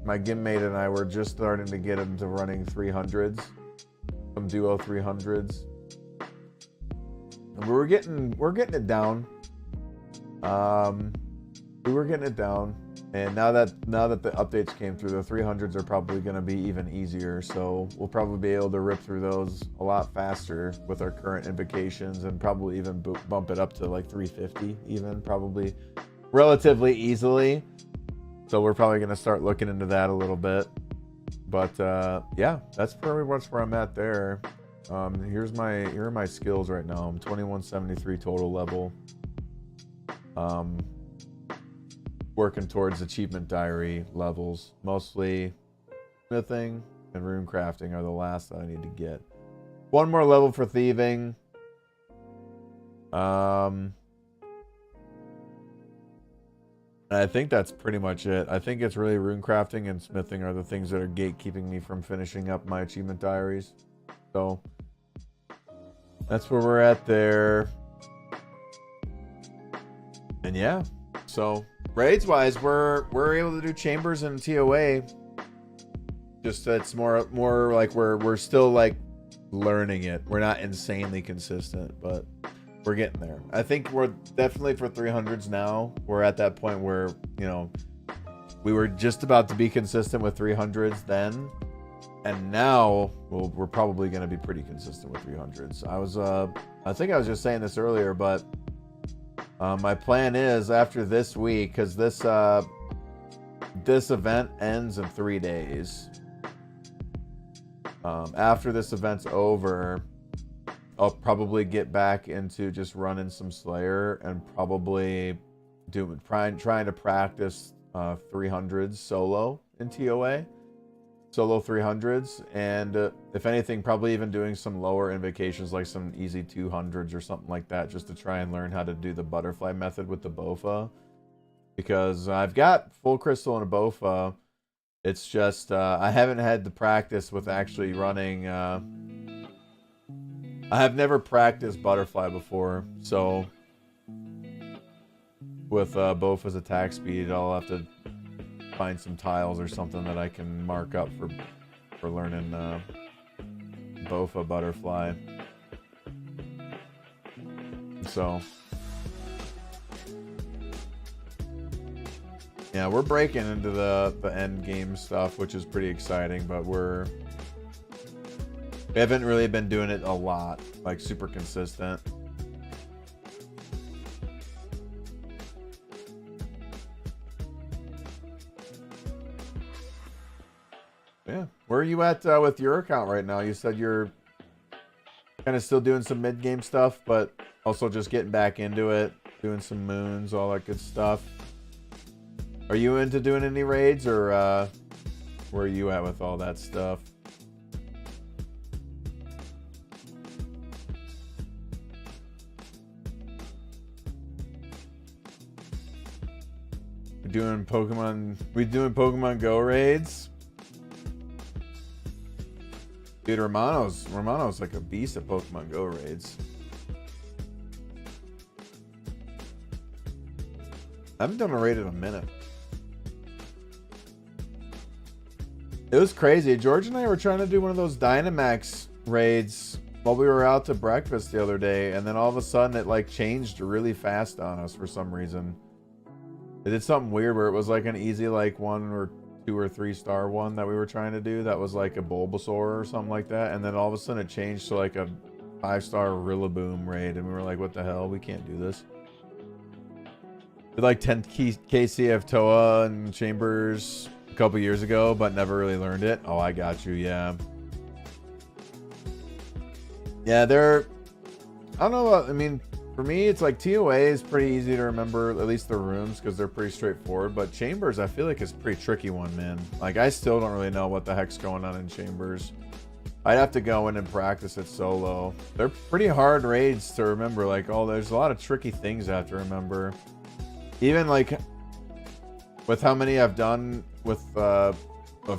My GIM mate and I were just starting to get into running 300s. Some duo 300s. And we're getting it down. We were getting it down, and now that the updates came through, the 300s are probably going to be even easier. So we'll probably be able to rip through those a lot faster with our current invocations, and probably even bump it up to like 350, even probably relatively easily. So we're probably going to start looking into that a little bit. But yeah, that's pretty much where I'm at there. Here are my skills right now. I'm 2173 total level. Working towards achievement diary levels. Mostly smithing and rune crafting are the last that I need to get. 1 more level for thieving. I think that's pretty much it. I think it's really rune crafting and smithing are the things that are gatekeeping me from finishing up my achievement diaries. So that's where we're at there. And yeah, so raids wise, we're able to do Chambers and TOA. Just it's more like we're still like learning it. We're not insanely consistent, but we're getting there. I think we're definitely for 300s now. We're at that point where, you know, we were just about to be consistent with 300s then, and now we're probably going to be pretty consistent with 300s. I think I was just saying this earlier, but my plan is after this week, because this event ends in 3 days. After this event's over, I'll probably get back into just running some Slayer and probably trying to practice 300s solo in TOA, solo 300s, and if anything, probably even doing some lower invocations like some easy 200s or something like that, just to try and learn how to do the butterfly method with the Bofa, because I've got full crystal and a Bofa. It's just I haven't had the practice with actually running. I have never practiced butterfly before, so with Bofa's attack speed, I'll have to find some tiles or something that I can mark up for learning Bofa butterfly. So yeah, we're breaking into the end game stuff, which is pretty exciting, but we haven't really been doing it a lot, like super consistent. Yeah. Where are you at with your account right now? You said you're kind of still doing some mid-game stuff, but also just getting back into it, doing some moons, all that good stuff. Are you into doing any raids, or where are you at with all that stuff? We doing Pokemon Go raids? Dude, Romano's like a beast at Pokemon Go raids. I haven't done a raid in a minute. It was crazy. George and I were trying to do one of those Dynamax raids while we were out to breakfast the other day, and then all of a sudden it like changed really fast on us for some reason. It did something weird where it was like an easy like 1 or 2 or 3 star one that we were trying to do that was like a Bulbasaur or something like that, and then all of a sudden it changed to like a 5-star Rillaboom raid, and we were like, what the hell, we can't do this. Did like 10 KCF Toa and Chambers a couple years ago, but never really learned it. Oh, I got you. Yeah, they're, I don't know, I mean, for me, it's like TOA is pretty easy to remember, at least the rooms, because they're pretty straightforward. But Chambers, I feel like, is a pretty tricky one, man. Like, I still don't really know what the heck's going on in Chambers. I'd have to go in and practice it solo. They're pretty hard raids to remember. Like, oh, there's a lot of tricky things I have to remember. Even, like, with how many I've done with, of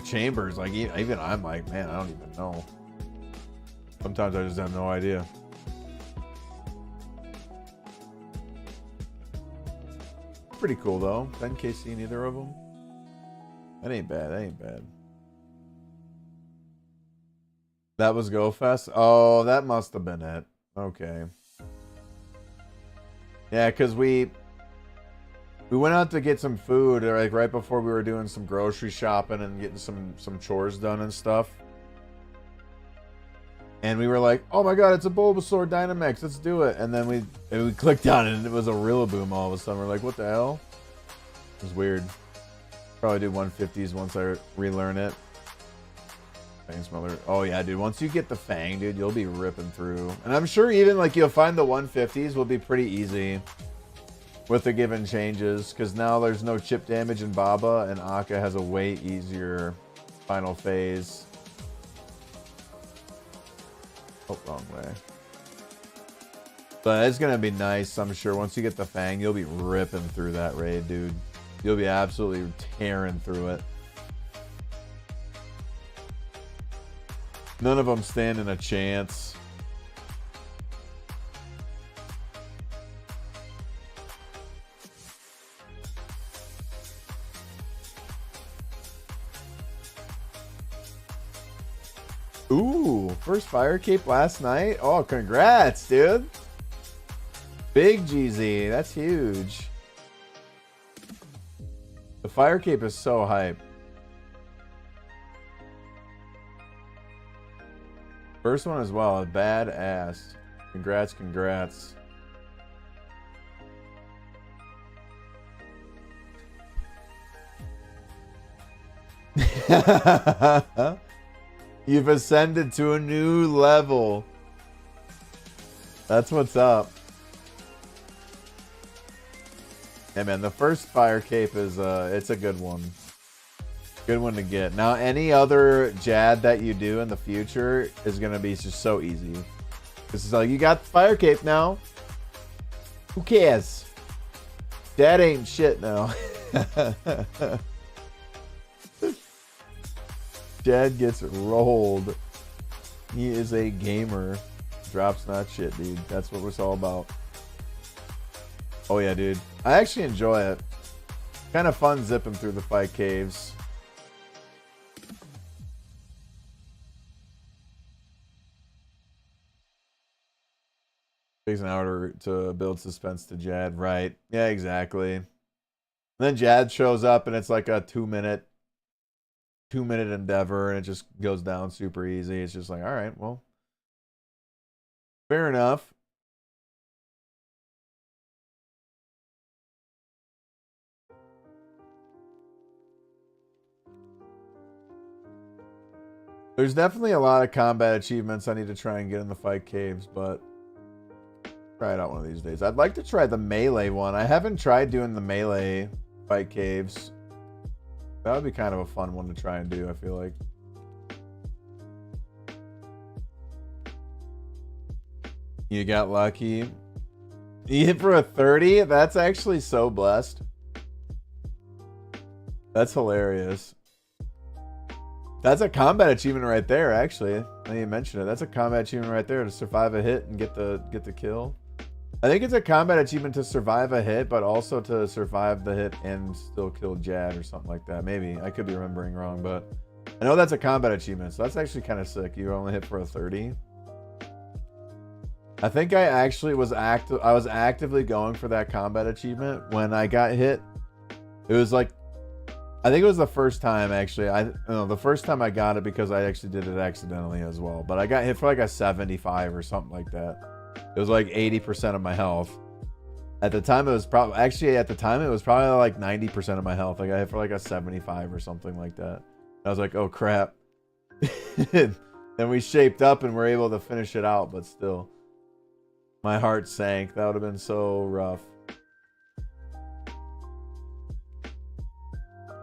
Chambers, like, even I'm like, man, I don't even know. Sometimes I just have no idea. Pretty cool though. 10k seen either of them. That ain't bad. That ain't bad. That was Go Fest. Oh, that must have been it. Okay. Yeah, because we went out to get some food like right before we were doing some grocery shopping and getting some chores done and stuff. And we were like, oh my god, it's a Bulbasaur Dynamax, let's do it. And then we clicked on it and it was a Rillaboom all of a sudden. We're like, what the hell? It was weird. Probably do 150s once I relearn it. Fang Smeller. Oh yeah, dude, once you get the Fang, dude, you'll be ripping through. And I'm sure even like you'll find the 150s will be pretty easy with the given changes, because now there's no chip damage in Baba and Akka has a way easier final phase. Oh, wrong way. But it's gonna be nice, I'm sure. Once you get the Fang, you'll be ripping through that raid, dude. You'll be absolutely tearing through it. None of them standing a chance. Ooh, first fire cape last night. Oh, congrats, dude. Big GZ, that's huge. The fire cape is so hype. First one as well, badass. Congrats, congrats. You've ascended to a new level. That's what's up. Hey man, the first fire cape is it's a good one. Good one to get. Now any other Jad that you do in the future is gonna be just so easy. This is like, you got the fire cape now. Who cares? That ain't shit now. Jad gets rolled. He is a gamer. Drops not shit, dude. That's what it's all about. Oh yeah, dude. I actually enjoy it. Kind of fun zipping through the 5 caves. Takes an hour to build suspense to Jad. Right. Yeah, exactly. And then Jad shows up and it's like a 2-minute endeavor and it just goes down super easy. It's just like, all right, well, fair enough. There's definitely a lot of combat achievements I need to try and get in the fight caves, but try it out one of these days. I'd like to try the melee one. I haven't tried doing the melee fight caves. That would be kind of a fun one to try and do, I feel like. You got lucky. You hit for a 30? That's actually so blessed. That's hilarious. That's a combat achievement right there, actually. Now you mentioned it. That's a combat achievement right there to survive a hit and get the kill. I think it's a combat achievement to survive a hit, but also to survive the hit and still kill Jad or something like that. Maybe. I could be remembering wrong, but I know that's a combat achievement, so that's actually kind of sick. You only hit for a 30. I think I actually was actively going for that combat achievement when I got hit. It was like, I think it was the first time actually. The first time I got it because I actually did it accidentally as well. But I got hit for like a 75 or something like that. It was like 80% of my health. At the time it was probably like 90% of my health. I got hit for like a 75 or something like that. I was like, oh crap. Then we shaped up and were able to finish it out, but still. My heart sank. That would have been so rough.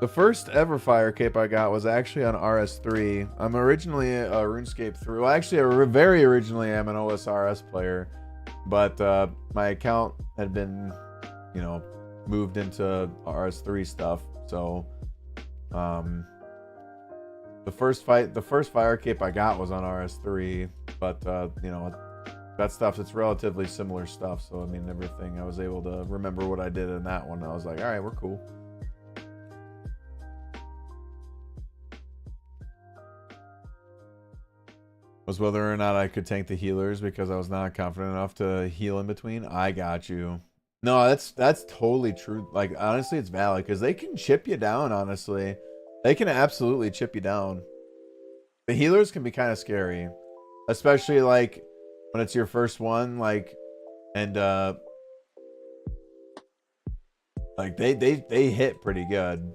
The first ever fire cape I got was actually on RS3. I'm originally a RuneScape 3. Well, actually, very originally, I'm an OSRS player. But my account had been, moved into RS3 stuff. So, the first fire cape I got was on RS3. But, that stuff, it's relatively similar stuff. So, I mean, everything, I was able to remember what I did in that one. I was like, all right, we're cool. Was whether or not I could tank the healers because I was not confident enough to heal in between. I got you. No, that's totally true. Like, honestly, it's valid because they can chip you down, honestly. They can absolutely chip you down. The healers can be kind of scary. Especially, like, when it's your first one, like, and, like, they hit pretty good.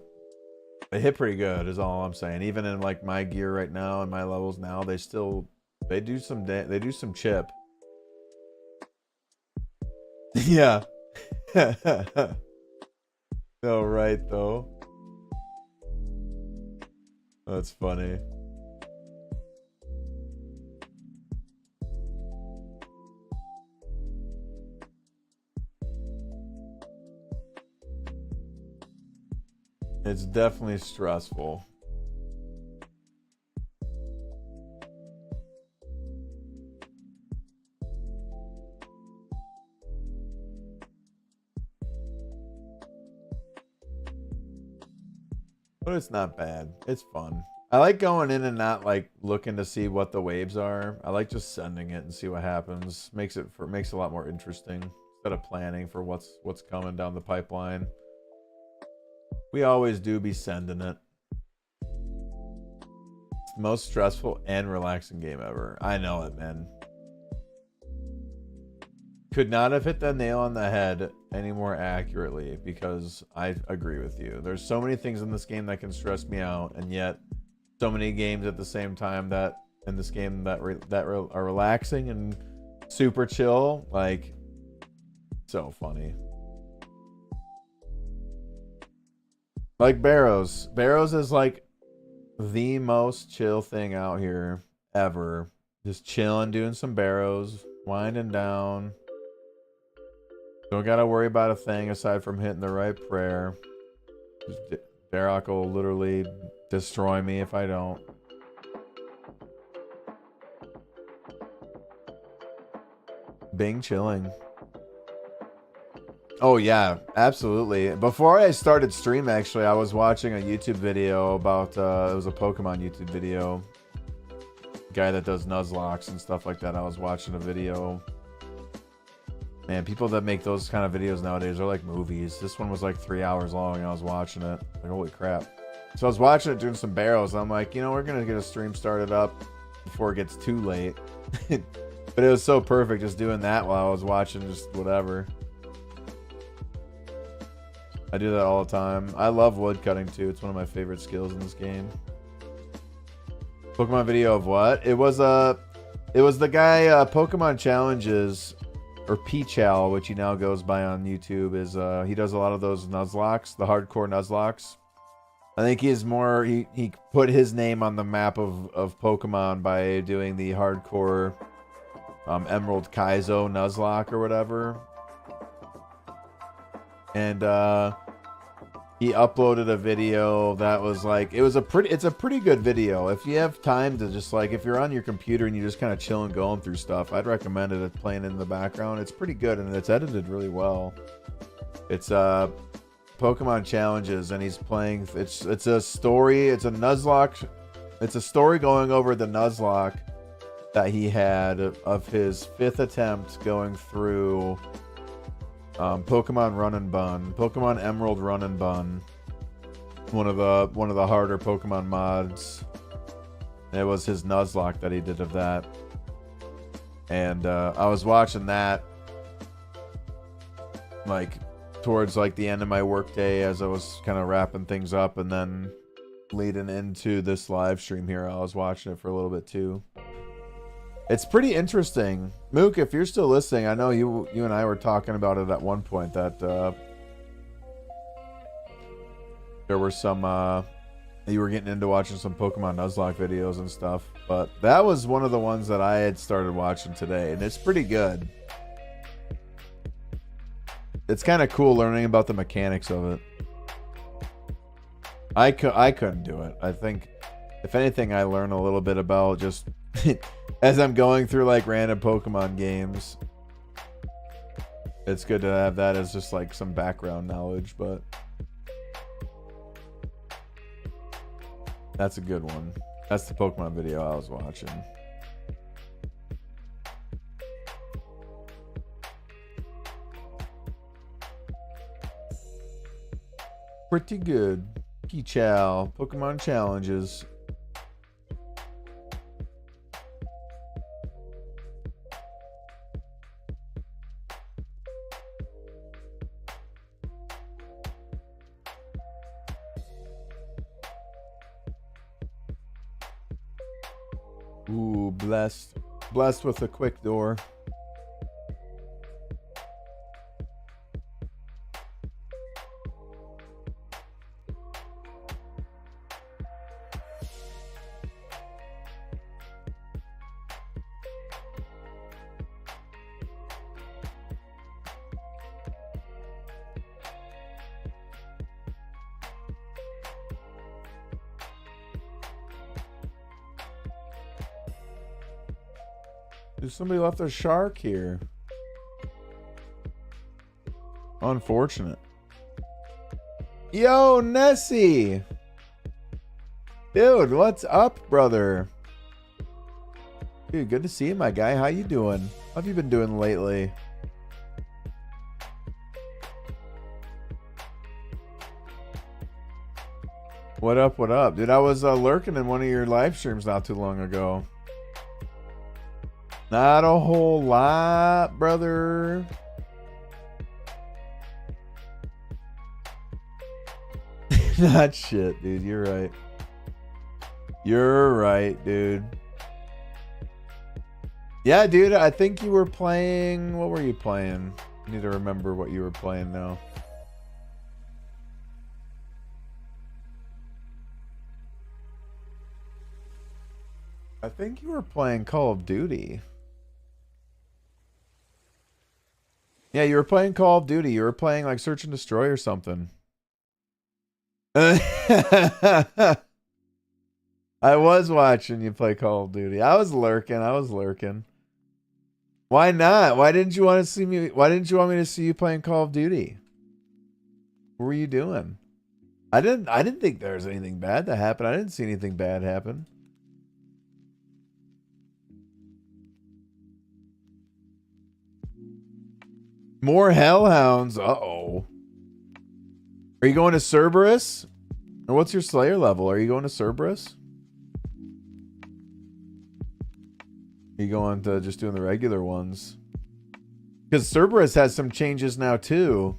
They hit pretty good is all I'm saying. Even in, like, my gear right now and my levels now, they do some chip. Yeah. No, right though. That's funny. It's definitely stressful. But it's not bad. It's fun. I like going in and not like looking to see what the waves are. I like just sending it and see what happens. Makes it a lot more interesting instead of planning for what's coming down the pipeline. We always do be sending it. It's the most stressful and relaxing game ever. I know it, man. Could not have hit the nail on the head any more accurately because I agree with you. There's so many things in this game that can stress me out, and yet so many games at the same time that in this game that are relaxing and super chill. Like, so funny. Like Barrows. Barrows is like the most chill thing out here ever. Just chilling, doing some Barrows, winding down. Don't gotta worry about a thing aside from hitting the right prayer. Derek will literally destroy me if I don't. Bing chilling. Oh yeah, absolutely. Before I started stream, actually, I was watching a YouTube video about, it was a Pokemon YouTube video. Guy that does Nuzlocke and stuff like that. I was watching a video. Man, people that make those kind of videos nowadays are like movies. This one was like 3 hours long and I was watching it. Like, holy crap. So I was watching it doing some barrels. I'm like, you know, we're going to get a stream started up before it gets too late. But it was so perfect just doing that while I was watching just whatever. I do that all the time. I love wood cutting too. It's one of my favorite skills in this game. Pokemon video of what? It was the guy Pokemon Challenges, or P-Chow, which he now goes by on YouTube. Is he does a lot of those Nuzlocks, the hardcore Nuzlocks. I think he's more he put his name on the map of Pokemon by doing the hardcore Emerald Kaizo Nuzlocke or whatever. And he uploaded a video that was like, it's a pretty good video. If you have time to just like, if you're on your computer and you just kind of chilling going through stuff, I'd recommend it playing in the background. It's pretty good and it's edited really well. It's Pokemon Challenges and he's playing, it's a story, it's a Nuzlocke, it's a story going over the Nuzlocke that he had of his 5th attempt going through Pokemon Run and Bun, Pokemon Emerald Run and Bun, one of the harder Pokemon mods. It was his Nuzlocke that he did of that, and I was watching that like towards like the end of my workday as I was kind of wrapping things up, and then leading into this live stream here, I was watching it for a little bit too. It's pretty interesting. Mook, if you're still listening, I know you and I were talking about it at one point that there were some you were getting into watching some Pokemon Nuzlocke videos and stuff, but that was one of the ones that I had started watching today, and it's pretty good. It's kind of cool learning about the mechanics of it. I couldn't do it. I think if anything, I learn a little bit about just as I'm going through like random Pokemon games. It's good to have that as just like some background knowledge, but that's a good one. That's the Pokemon video I was watching. Pretty good. P-Chow, Pokemon Challenges. Ooh, blessed. Blessed with a quick door. Somebody left a shark here. Unfortunate. Yo, Nessie! Dude, what's up, brother? Dude, good to see you, my guy. How you doing? How have you been doing lately? What up, what up? Dude, I was lurking in one of your live streams not too long ago. Not a whole lot, brother. Not shit, dude. You're right. You're right, dude. Yeah, dude, I think you were playing... What were you playing? I need to remember what you were playing now. I think you were playing Call of Duty. Yeah, you were playing Call of Duty. You were playing like Search and Destroy or something. I was watching you play Call of Duty. I was lurking. Why not? Why didn't you want to see me? Why didn't you want me to see you playing Call of Duty? What were you doing? I didn't think there was anything bad that happened. I didn't see anything bad happen. More hellhounds. Uh-oh. Are you going to Cerberus? Or what's your Slayer level? Are you going to Cerberus? Are you going to just doing the regular ones? Because Cerberus has some changes now too.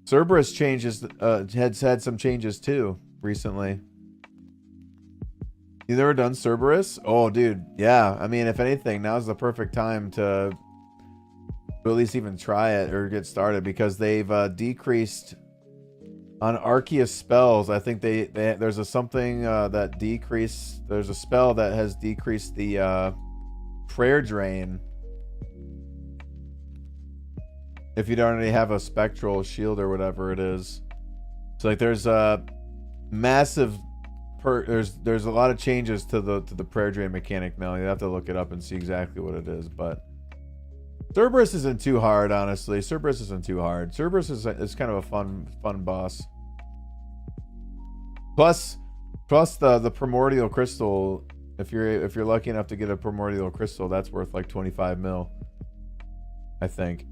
Cerberus changes has had some changes too recently. You never done Cerberus? Oh, dude, yeah. I mean, if anything, now's the perfect time to at least even try it or get started because they've decreased on Arceus spells. I think there's a something that decreased. There's a spell that has decreased the prayer drain. If you don't already have a spectral shield or whatever it is. So like there's a massive there's a lot of changes to the prayer drain mechanic now. You have to look it up and see exactly what it is, but Cerberus isn't too hard, honestly. Cerberus isn't too hard. Cerberus is kind of a fun boss. Plus the primordial crystal, if you're lucky enough to get a primordial crystal, that's worth like 25 mil, I think.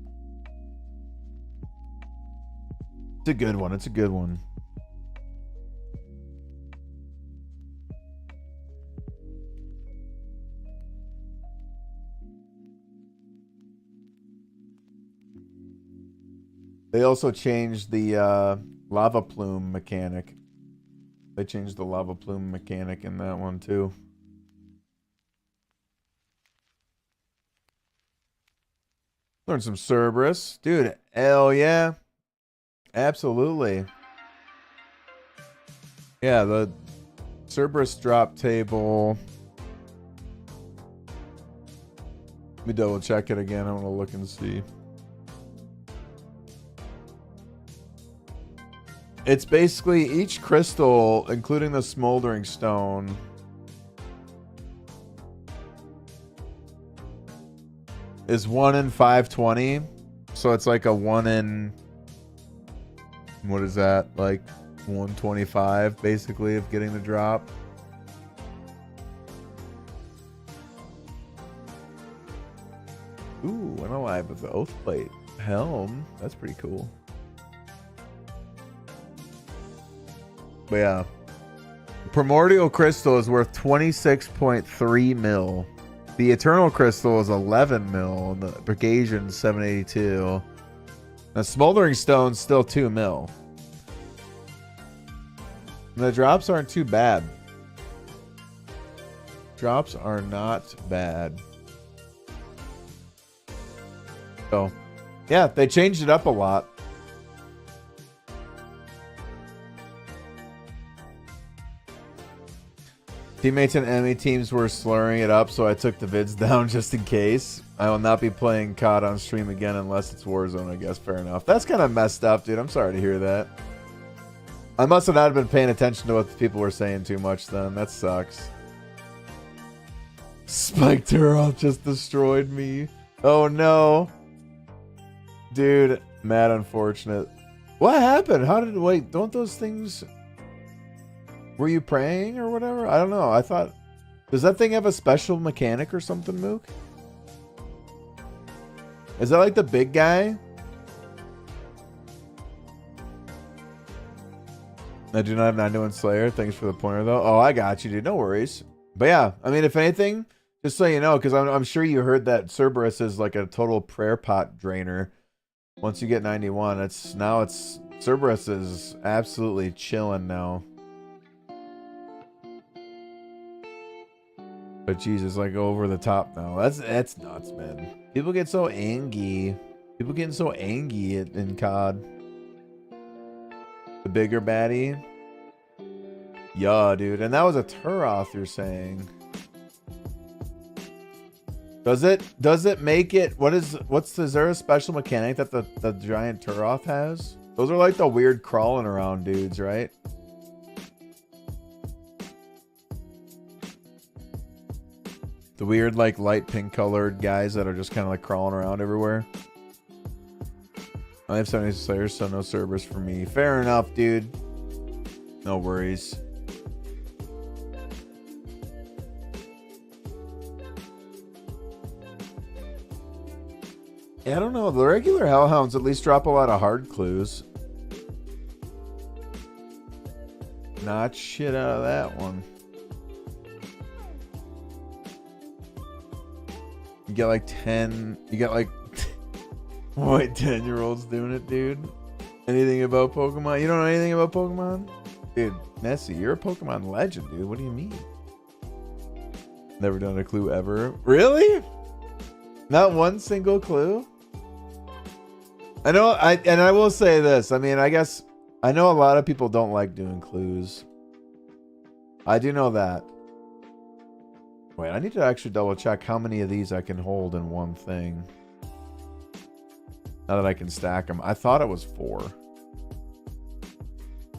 It's a good one. It's a good one. They also changed the lava plume mechanic. They changed the lava plume mechanic in that one too. Learn some Cerberus. Dude, hell yeah. Absolutely. Yeah, the Cerberus drop table. Let me double check it again. I want to look and see. It's basically each crystal, including the smoldering stone, is 1 in 520. So it's like a 1 in, what is that? Like 125 basically of getting the drop. Ooh, I'm alive with the oath plate. Helm. That's pretty cool. But yeah, primordial crystal is worth 26.3 mil. The eternal crystal is 11 mil. And the Brigasian 782. The smoldering stone's still 2 mil. And the drops aren't too bad. Drops are not bad. So, yeah, they changed it up a lot. Teammates and enemy teams were slurring it up, so I took the vids down just in case. I will not be playing COD on stream again unless it's Warzone, I guess. Fair enough. That's kind of messed up, dude. I'm sorry to hear that. I must have not been paying attention to what the people were saying too much then. That sucks. Spike Turok just destroyed me. Oh no. Dude, mad unfortunate. What happened? How did... Wait, don't those things... Were you praying or whatever? I don't know. I thought... Does that thing have a special mechanic or something, Mook? Is that like the big guy? I do not have 91 Slayer. Thanks for the pointer, though. Oh, I got you, dude. No worries. But yeah, I mean, if anything, just so you know, because I'm sure you heard that Cerberus is like a total prayer pot drainer. Once you get 91, it's Cerberus is absolutely chilling now. But Jesus, like over the top now. That's nuts, man. People get so angry. People getting so angry in COD. The bigger baddie. Yeah, dude. And that was a Turoth, you're saying. Does it make it... Is there a special mechanic that the giant Turoth has? Those are like the weird crawling around dudes, right? The weird, like, light pink colored guys that are just kind of like crawling around everywhere. I have 70 Slayers, so no Cerberus for me. Fair enough, dude. No worries. Yeah, I don't know. The regular hellhounds at least drop a lot of hard clues. Not shit out of that one. You get like 10. You got like what, 10-year-olds doing it, dude? Anything about Pokemon? You don't know anything about Pokemon? Dude, Nessie, you're a Pokemon legend, dude. What do you mean? Never done a clue ever. Really? Not one single clue? I know, I will say this. I mean, I guess I know a lot of people don't like doing clues. I do know that. Wait, I need to actually double check how many of these I can hold in one thing. Now that I can stack them. I thought it was 4.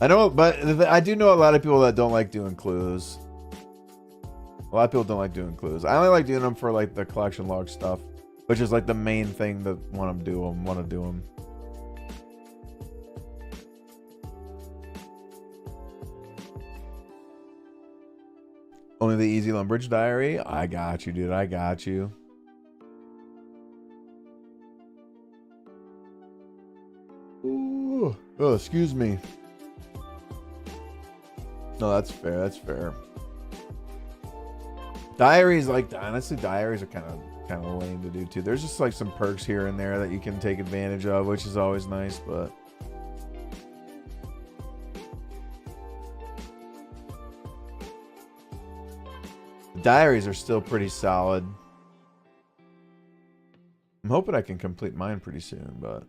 I know, but I do know a lot of people that don't like doing clues. A lot of people don't like doing clues. I only like doing them for like the collection log stuff, which is like the main thing that want to do them. Only the Easy Lumbridge Diary? I got you, dude. I got you. Ooh. Oh, excuse me. No, that's fair. That's fair. Diaries, like, honestly, diaries are kind of lame to do too. There's just like some perks here and there that you can take advantage of, which is always nice, but diaries are still pretty solid. I'm hoping I can complete mine pretty soon, but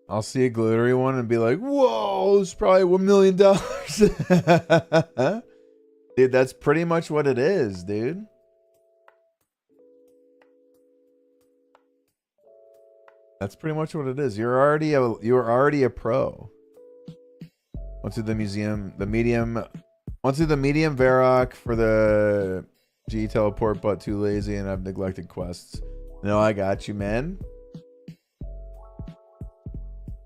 I'll see a glittery one and be like, whoa, it's probably $1 million. Dude, that's pretty much what it is, dude. That's pretty much what it is. You're already a pro. Went to the museum, the medium. Went to the medium Varrock for the G teleport, but too lazy and I've neglected quests. No, I got you, man.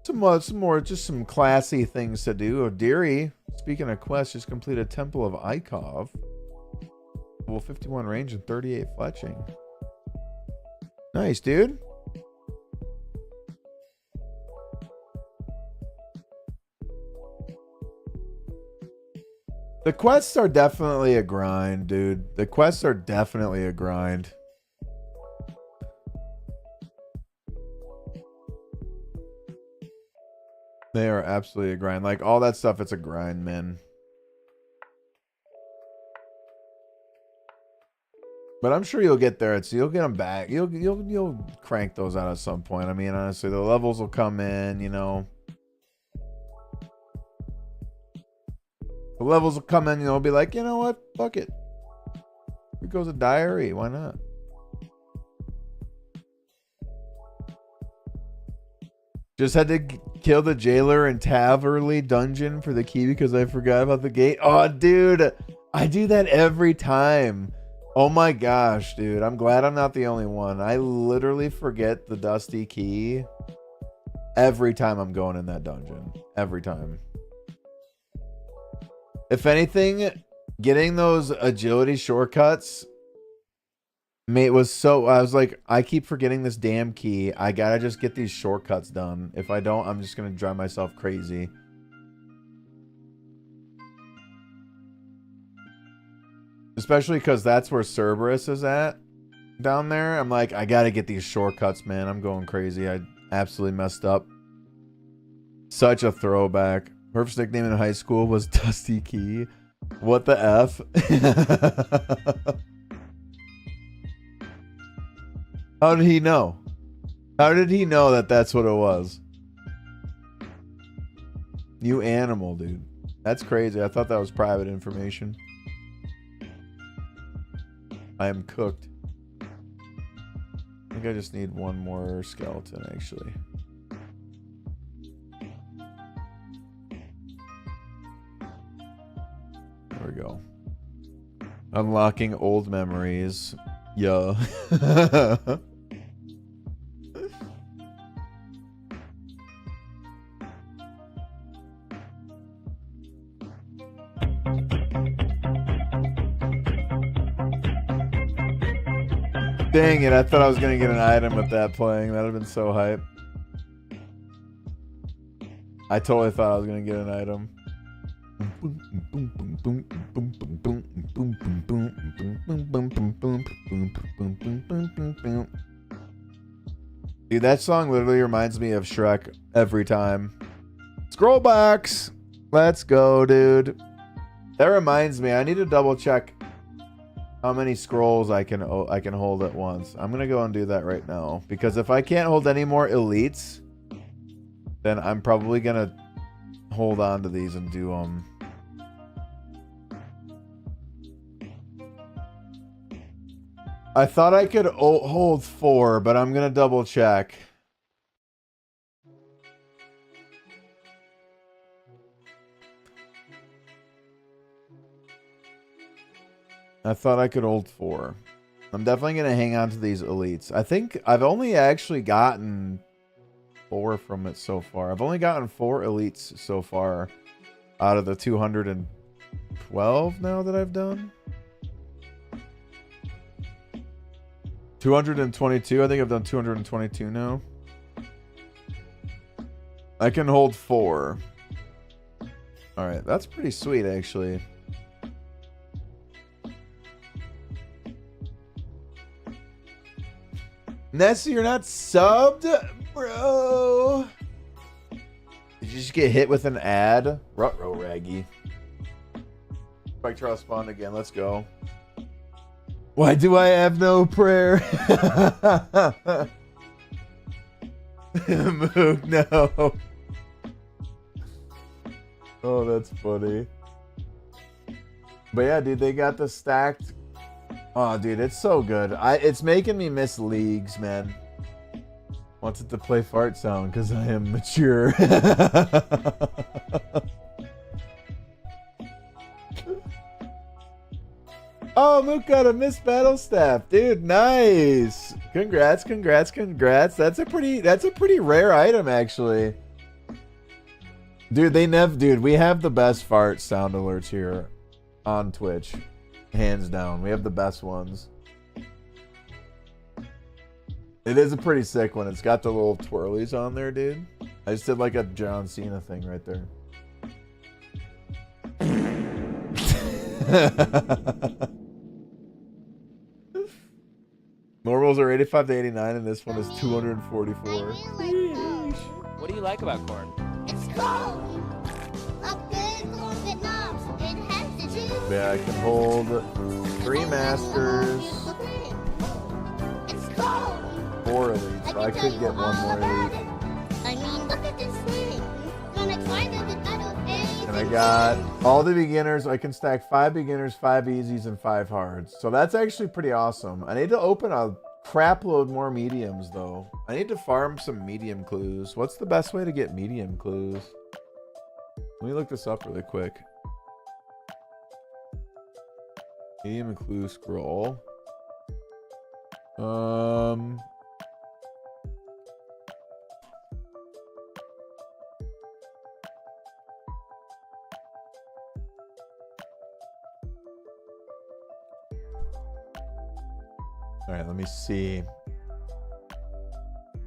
Some more, just some classy things to do. Oh, Deary, speaking of quests, just completed Temple of Ikov. Level 51 range and 38 fletching. Nice, dude. The quests are definitely a grind, dude. The quests are definitely a grind. They are absolutely a grind. Like all that stuff, it's a grind, man. But I'm sure you'll get there. You'll get them back. You'll crank those out at some point. I mean, honestly, the levels will come in. You know, the levels will come in. You know, be like, you know what? Fuck it. Here goes a diary. Why not? Just had to kill the jailer in Taverley dungeon for the key because I forgot about the gate. Oh, dude. I do that every time. Oh my gosh, dude. I'm glad I'm not the only one. I literally forget the dusty key every time I'm going in that dungeon. Every time. If anything, getting those agility shortcuts... Mate, was so... I was like, I keep forgetting this damn key. I gotta just get these shortcuts done. If I don't, I'm just gonna drive myself crazy. Especially because that's where Cerberus is at. Down there. I'm like, I gotta get these shortcuts, man. I'm going crazy. I absolutely messed up. Such a throwback. Herf's nickname in high school was Dusty Key. What the F? How did he know? How did he know that that's what it was? You animal, dude. That's crazy. I thought that was private information. I am cooked. I think I just need one more skeleton, actually. There we go. Unlocking old memories. Yo. Dang it, I thought I was gonna get an item with that playing. That would have been so hype. I totally thought I was gonna get an item. Dude, that song literally reminds me of Shrek every time. Scroll box! Let's go, dude. That reminds me, I need to double check how many scrolls I can hold at once. I'm gonna go and do that right now. Because if I can't hold any more elites, then I'm probably gonna hold on to these and do them. I thought I could hold 4, but I'm gonna double check. I thought I could hold 4. I'm definitely gonna hang on to these elites. I think I've only actually gotten 4 from it so far. I've only gotten 4 elites so far out of the 212 now that I've done. 222. I think I've done 222 now. I can hold 4. All right, that's pretty sweet actually. Nessie, you're not subbed? Bro. Did you just get hit with an ad? Ruh-roh, Raggy. Spike Charles spawned again. Let's go. Why do I have no prayer? Moog, no. Oh, that's funny. But yeah, dude, they got the stacked. Oh, dude, it's so good. It's making me miss leagues, man. Wants it to play fart sound because I am mature. Oh, Mook got a Miss Battle Staff, dude. Nice. Congrats, congrats, congrats. That's a pretty rare item, actually. Dude, dude, we have the best fart sound alerts here on Twitch. Hands down. We have the best ones. It is a pretty sick one. It's got the little twirlies on there, dude. I just did like a John Cena thing right there. Normals are 85 to 89, and this one is 244. What do you like about corn? It's cold. A good corn Vietnam. It has to choose. Yeah, I can hold 3 masters, It's cold. 4 elites, so I could get 1 more elite. I mean, look at this thing. Gonna climb in the battle. And I got all the beginners. I can stack 5 beginners, 5 easies, and 5 hards. So that's actually pretty awesome. I need to open a crap load more mediums, though. I need to farm some medium clues. What's the best way to get medium clues? Let me look this up really quick. Medium clue scroll. All right, let me see.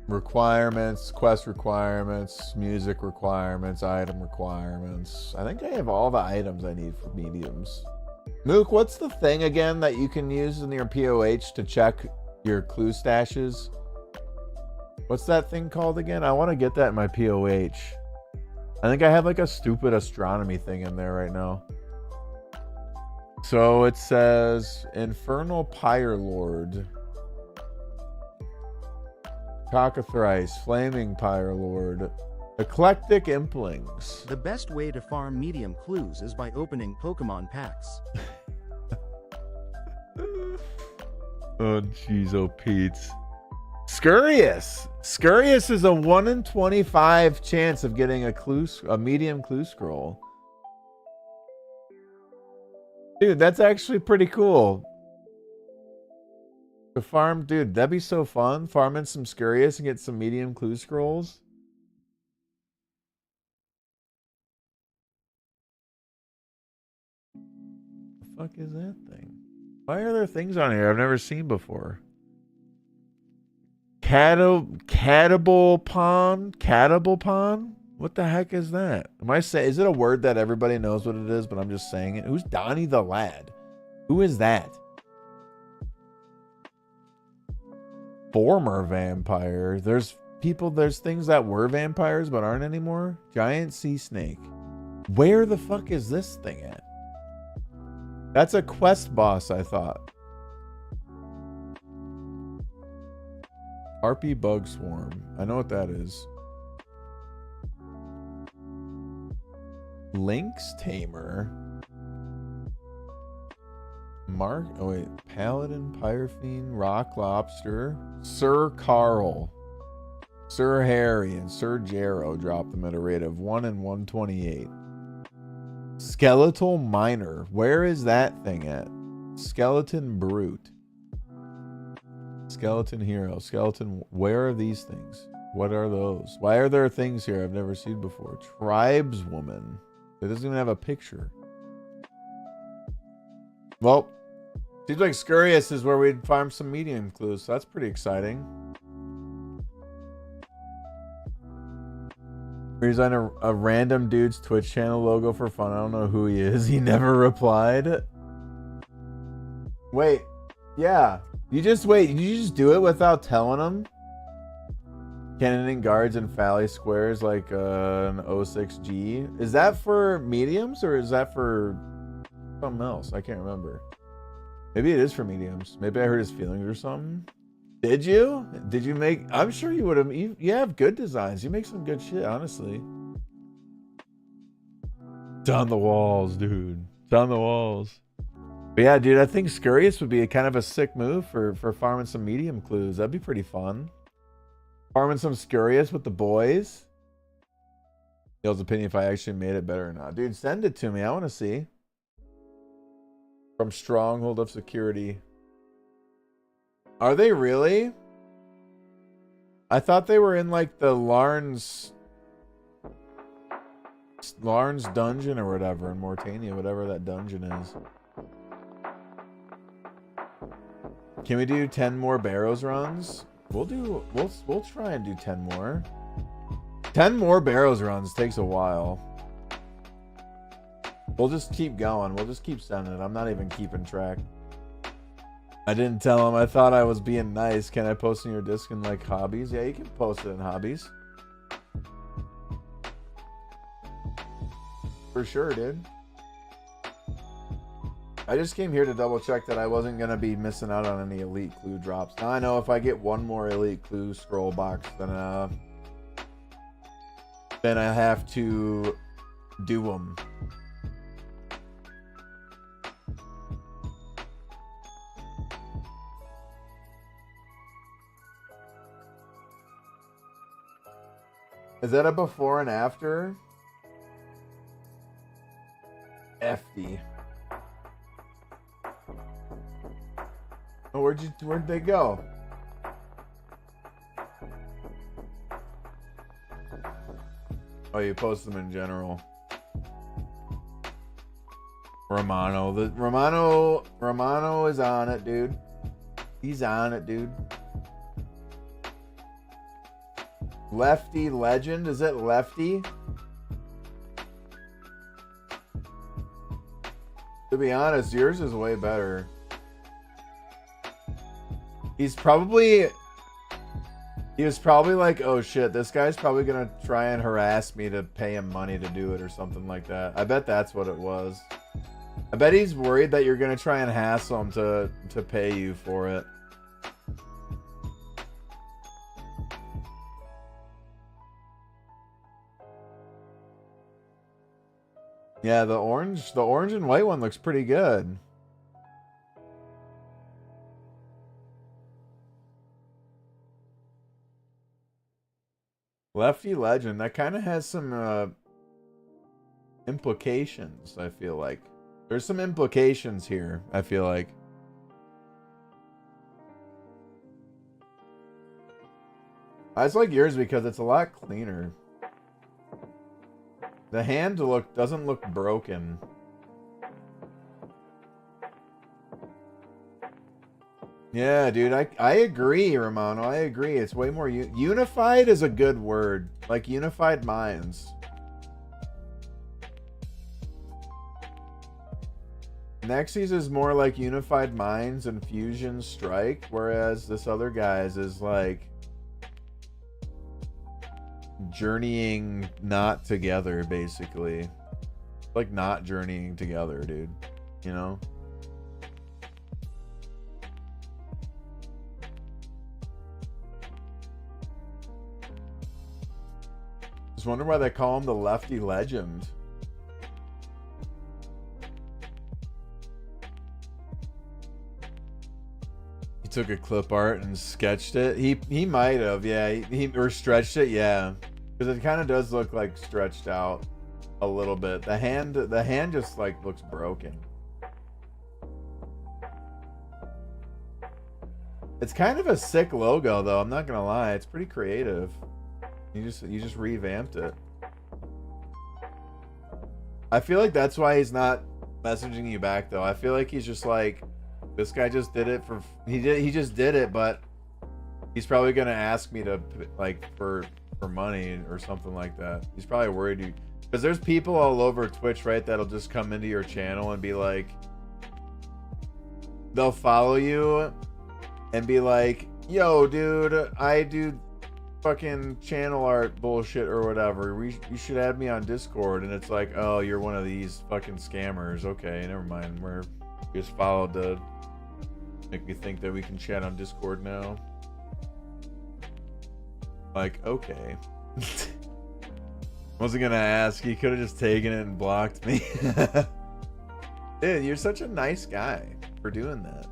Requirements, quest requirements, music requirements, item requirements. I think I have all the items I need for mediums. Mook, what's the thing again that you can use in your POH to check your clue stashes? What's that thing called again? I want to get that in my POH. I think I have like a stupid astronomy thing in there right now. So it says Infernal Pyre Lord, Cockatrice, Flaming Pyre Lord, Eclectic Implings. The best way to farm medium clues is by opening Pokemon packs. Oh, jeez, oh, Pete's. Scurious. Scurious is a 1 in 25 chance of getting a medium clue scroll. Dude, that's actually pretty cool. To farm, dude, that'd be so fun. Farming some Scurious and get some medium clue scrolls. The fuck is that thing? Why are there things on here I've never seen before? Catable pond? What the heck is that? Am I saying, is it a word that everybody knows what it is, but I'm just saying it? Who's Donnie the Lad? Who is that? Former vampire. There's things that were vampires but aren't anymore. Giant sea snake. Where the fuck is this thing at? That's a quest boss, I thought. Harpy bug swarm. I know what that is. Lynx tamer. Paladin, Pyrophene, Rock Lobster, Sir Carl, Sir Harry, and Sir Jarrow dropped them at a rate of 1 in 128. Skeletal Miner. Where is that thing at? Skeleton Brute. Skeleton Hero. Skeleton. Where are these things? What are those? Why are there things here I've never seen before? Tribeswoman. It doesn't even have a picture. Well, seems like Scurious is where we'd farm some medium clues, so that's pretty exciting. Redesign a random dude's Twitch channel logo for fun. I don't know who he is. He never replied. Wait. Yeah. You just wait. Did you just do it without telling him? Cannoning guards and Fally squares like an 06G. Is that for mediums or is that for something else? I can't remember. Maybe it is for mediums. Maybe I hurt his feelings or something. Did you? Did you make... I'm sure you would have... You have good designs. You make some good shit, honestly. It's on the walls, dude. It's on the walls. But yeah, dude, I think Scurious would be a kind of a sick move for farming some medium clues. That'd be pretty fun. Farming some Scurious with the boys. Neil's opinion if I actually made it better or not. Dude, send it to me. I want to see. From Stronghold of Security. Are they really? I thought they were in like the Larn's dungeon or whatever in Mortania, whatever that dungeon is. Can we do 10 more Barrows runs? We'll try and do 10 more. 10 more Barrows runs takes a while. We'll just keep going. We'll just keep sending it. I'm not even keeping track. I didn't tell him. I thought I was being nice. Can I post in your disc in like hobbies? Yeah, you can post it in hobbies. For sure, dude. I just came here to double check that I wasn't going to be missing out on any elite clue drops. Now I know if I get one more elite clue scroll box, then I have to do them. Is that a before and after? FD. Oh, where'd they go? Oh, you post them in general. Romano is on it, dude. He's on it, dude. Lefty Legend? Is it Lefty? To be honest, yours is way better. He was probably like, oh shit, this guy's probably gonna try and harass me to pay him money to do it or something like that. I bet that's what it was. I bet he's worried that you're gonna try and hassle him to pay you for it. Yeah, the orange and white one looks pretty good. Lefty Legend, that kind of has some implications, I feel like. There's some implications here, I feel like. I just like yours because it's a lot cleaner. The hand doesn't look broken. Yeah, dude, I agree, Romano. I agree. It's way more unified is a good word. Like unified minds. Nexi's is more like unified minds and fusion strike, whereas this other guy's is like journeying not together, basically. Like not journeying together, dude. You know? Just wonder why they call him the Lefty Legend. He took a clip art and sketched it. He might have, yeah. He or stretched it, yeah. Because it kind of does look like stretched out a little bit. The hand just like looks broken. It's kind of a sick logo though, I'm not gonna lie. It's pretty creative. You just revamped it. I feel like that's why he's not messaging you back though. I feel like he's just like, this guy just did it for he just did it, but he's probably gonna ask me to like for money or something like that. He's probably worried you, because there's people all over Twitch, right, that'll just come into your channel and be like, they'll follow you and be like, yo dude, I do fucking channel art bullshit or whatever, you should add me on Discord. And it's like, oh, you're one of these fucking scammers. Okay, never mind. We just followed to make me think that we can chat on Discord now. Like, okay. Wasn't gonna ask. You could have just taken it and blocked me. Dude, you're such a nice guy for doing that.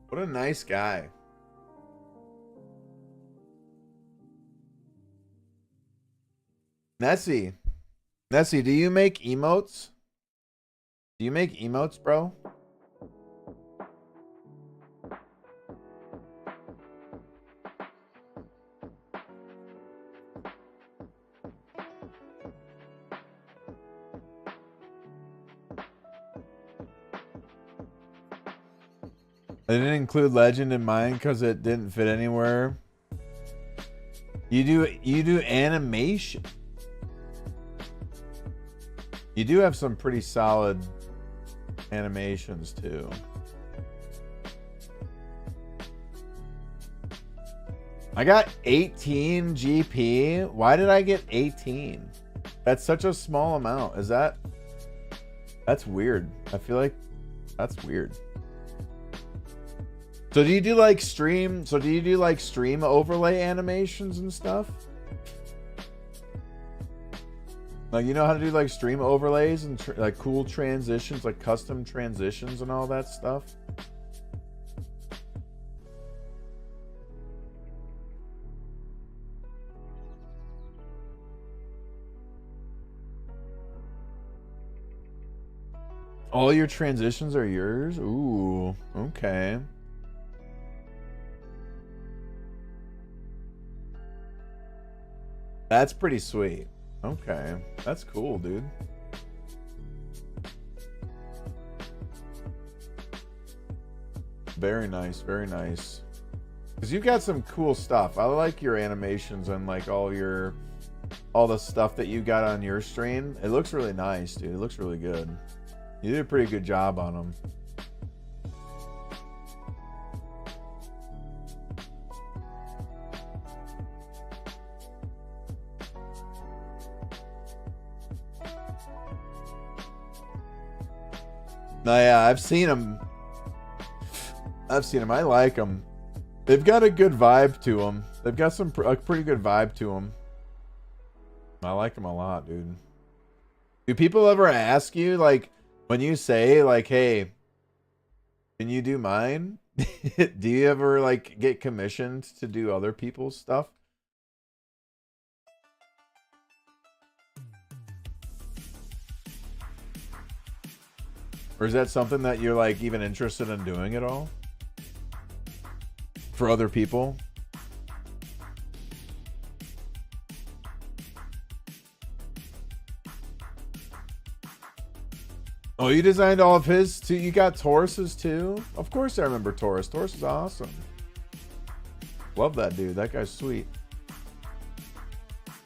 What a nice guy. Nessie, do you make emotes? Do you make emotes, bro? I didn't include legend in mine because it didn't fit anywhere. You do animation. You do have some pretty solid animations too. I got 18 GP. Why did I get 18? That's such a small amount. That's weird. I feel like that's weird. So do you do like stream overlay animations and stuff? Like, you know how to do like stream overlays and like cool transitions, like custom transitions and all that stuff? All your transitions are yours? Ooh, okay. That's pretty sweet. Okay, that's cool, dude. Very nice, very nice. Because you've got some cool stuff. I like your animations and like all the stuff that you got on your stream. It looks really nice, dude. It looks really good. You did a pretty good job on them. No, yeah, I've seen them. I like them. They've got a good vibe to them. They've got a pretty good vibe to them. I like them a lot, dude. Do people ever ask you, like, when you say, like, hey, can you do mine? Do you ever, like, get commissioned to do other people's stuff? Or is that something that you're like even interested in doing at all? for other people. Oh, you designed all of his too? You got Taurus's too? Of course I remember Taurus. Taurus is awesome. Love that dude. That guy's sweet.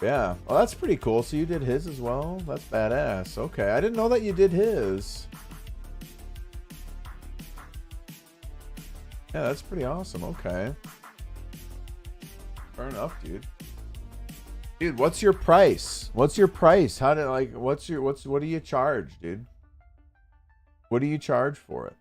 Yeah. Well, that's pretty cool. So you did his as well? That's badass. Okay. I didn't know that you did his. Yeah, that's pretty awesome. Okay. Fair enough, dude. Dude, what's your price? What's your price? How did like what do you charge, dude? What do you charge for it?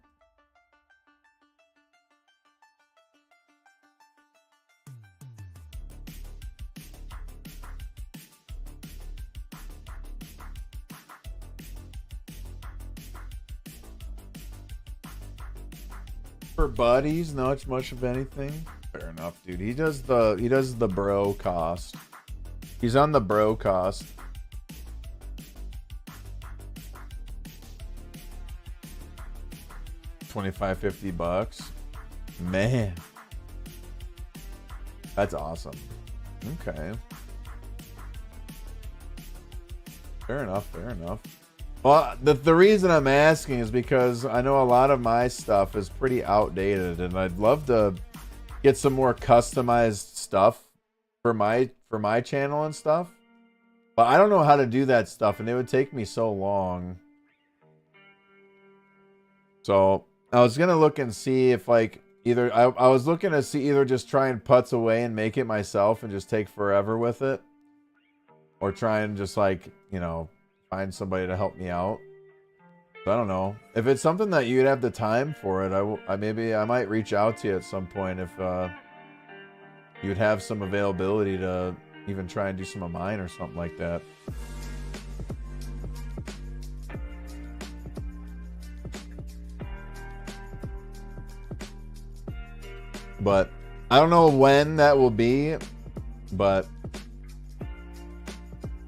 For buddies, not much of anything. Fair enough, dude. He does the bro cost. He's on the bro cost. 25-50 bucks. Man. That's awesome. Okay. Fair enough, fair enough. Well, the reason I'm asking is because I know a lot of my stuff is pretty outdated, and I'd love to get some more customized stuff for my channel and stuff. But I don't know how to do that stuff, and it would take me so long. So I was gonna look and see if like either I was looking to see either just try and putz away and make it myself and just take forever with it, or try and just like, you know, find somebody to help me out. So I don't know if it's something that you'd have the time for it. I might reach out to you at some point if you'd have some availability to even try and do some of mine or something like that. But I don't know when that will be, but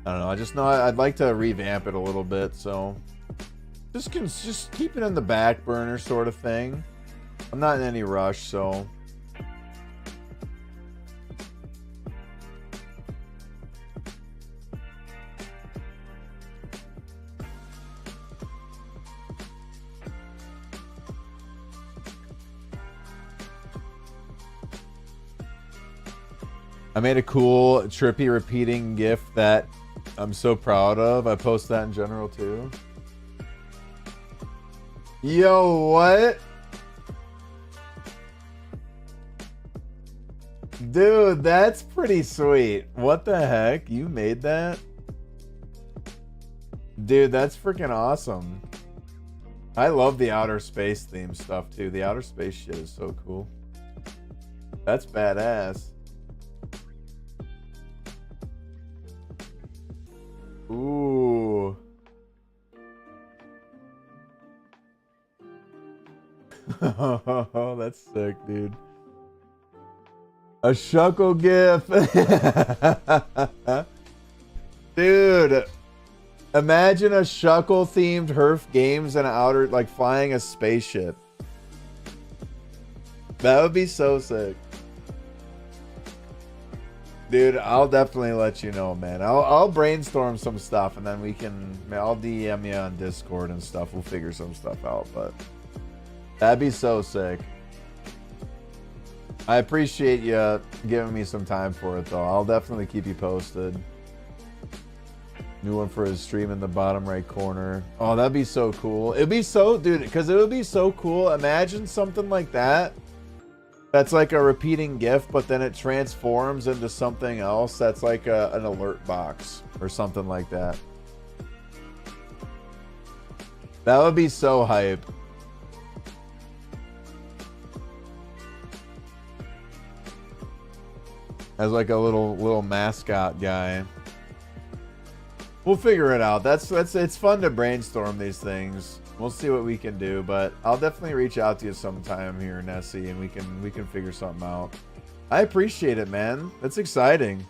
I don't know. I just know I'd like to revamp it a little bit, so just keep it in the back burner sort of thing. I'm not in any rush, so I made a cool, trippy, repeating GIF that I'm so proud of. I post that in general too. Yo, what? Dude, that's pretty sweet. What the heck? You made that? Dude, that's freaking awesome. I love the outer space theme stuff too. The outer space shit is so cool. That's badass. Ooh. Oh, that's sick, dude. A Shuckle GIF. Dude, imagine a Shuckle themed Herf Games and outer, like flying a spaceship. That would be so sick. Dude, I'll definitely let you know, man. I'll brainstorm some stuff, and then I'll DM you on Discord and stuff. We'll figure some stuff out, but that'd be so sick. I appreciate you giving me some time for it, though. I'll definitely keep you posted. New one for his stream in the bottom right corner. Oh, that'd be so cool. It'd be so, dude, because it would be so cool. Imagine something like that. That's like a repeating GIF, but then it transforms into something else that's like an alert box or something like that. That would be so hype. As like a little mascot guy. We'll figure it out. It's fun to brainstorm these things. We'll see what we can do, but I'll definitely reach out to you sometime here, Nessie, and we can figure something out. I appreciate it, man. That's exciting.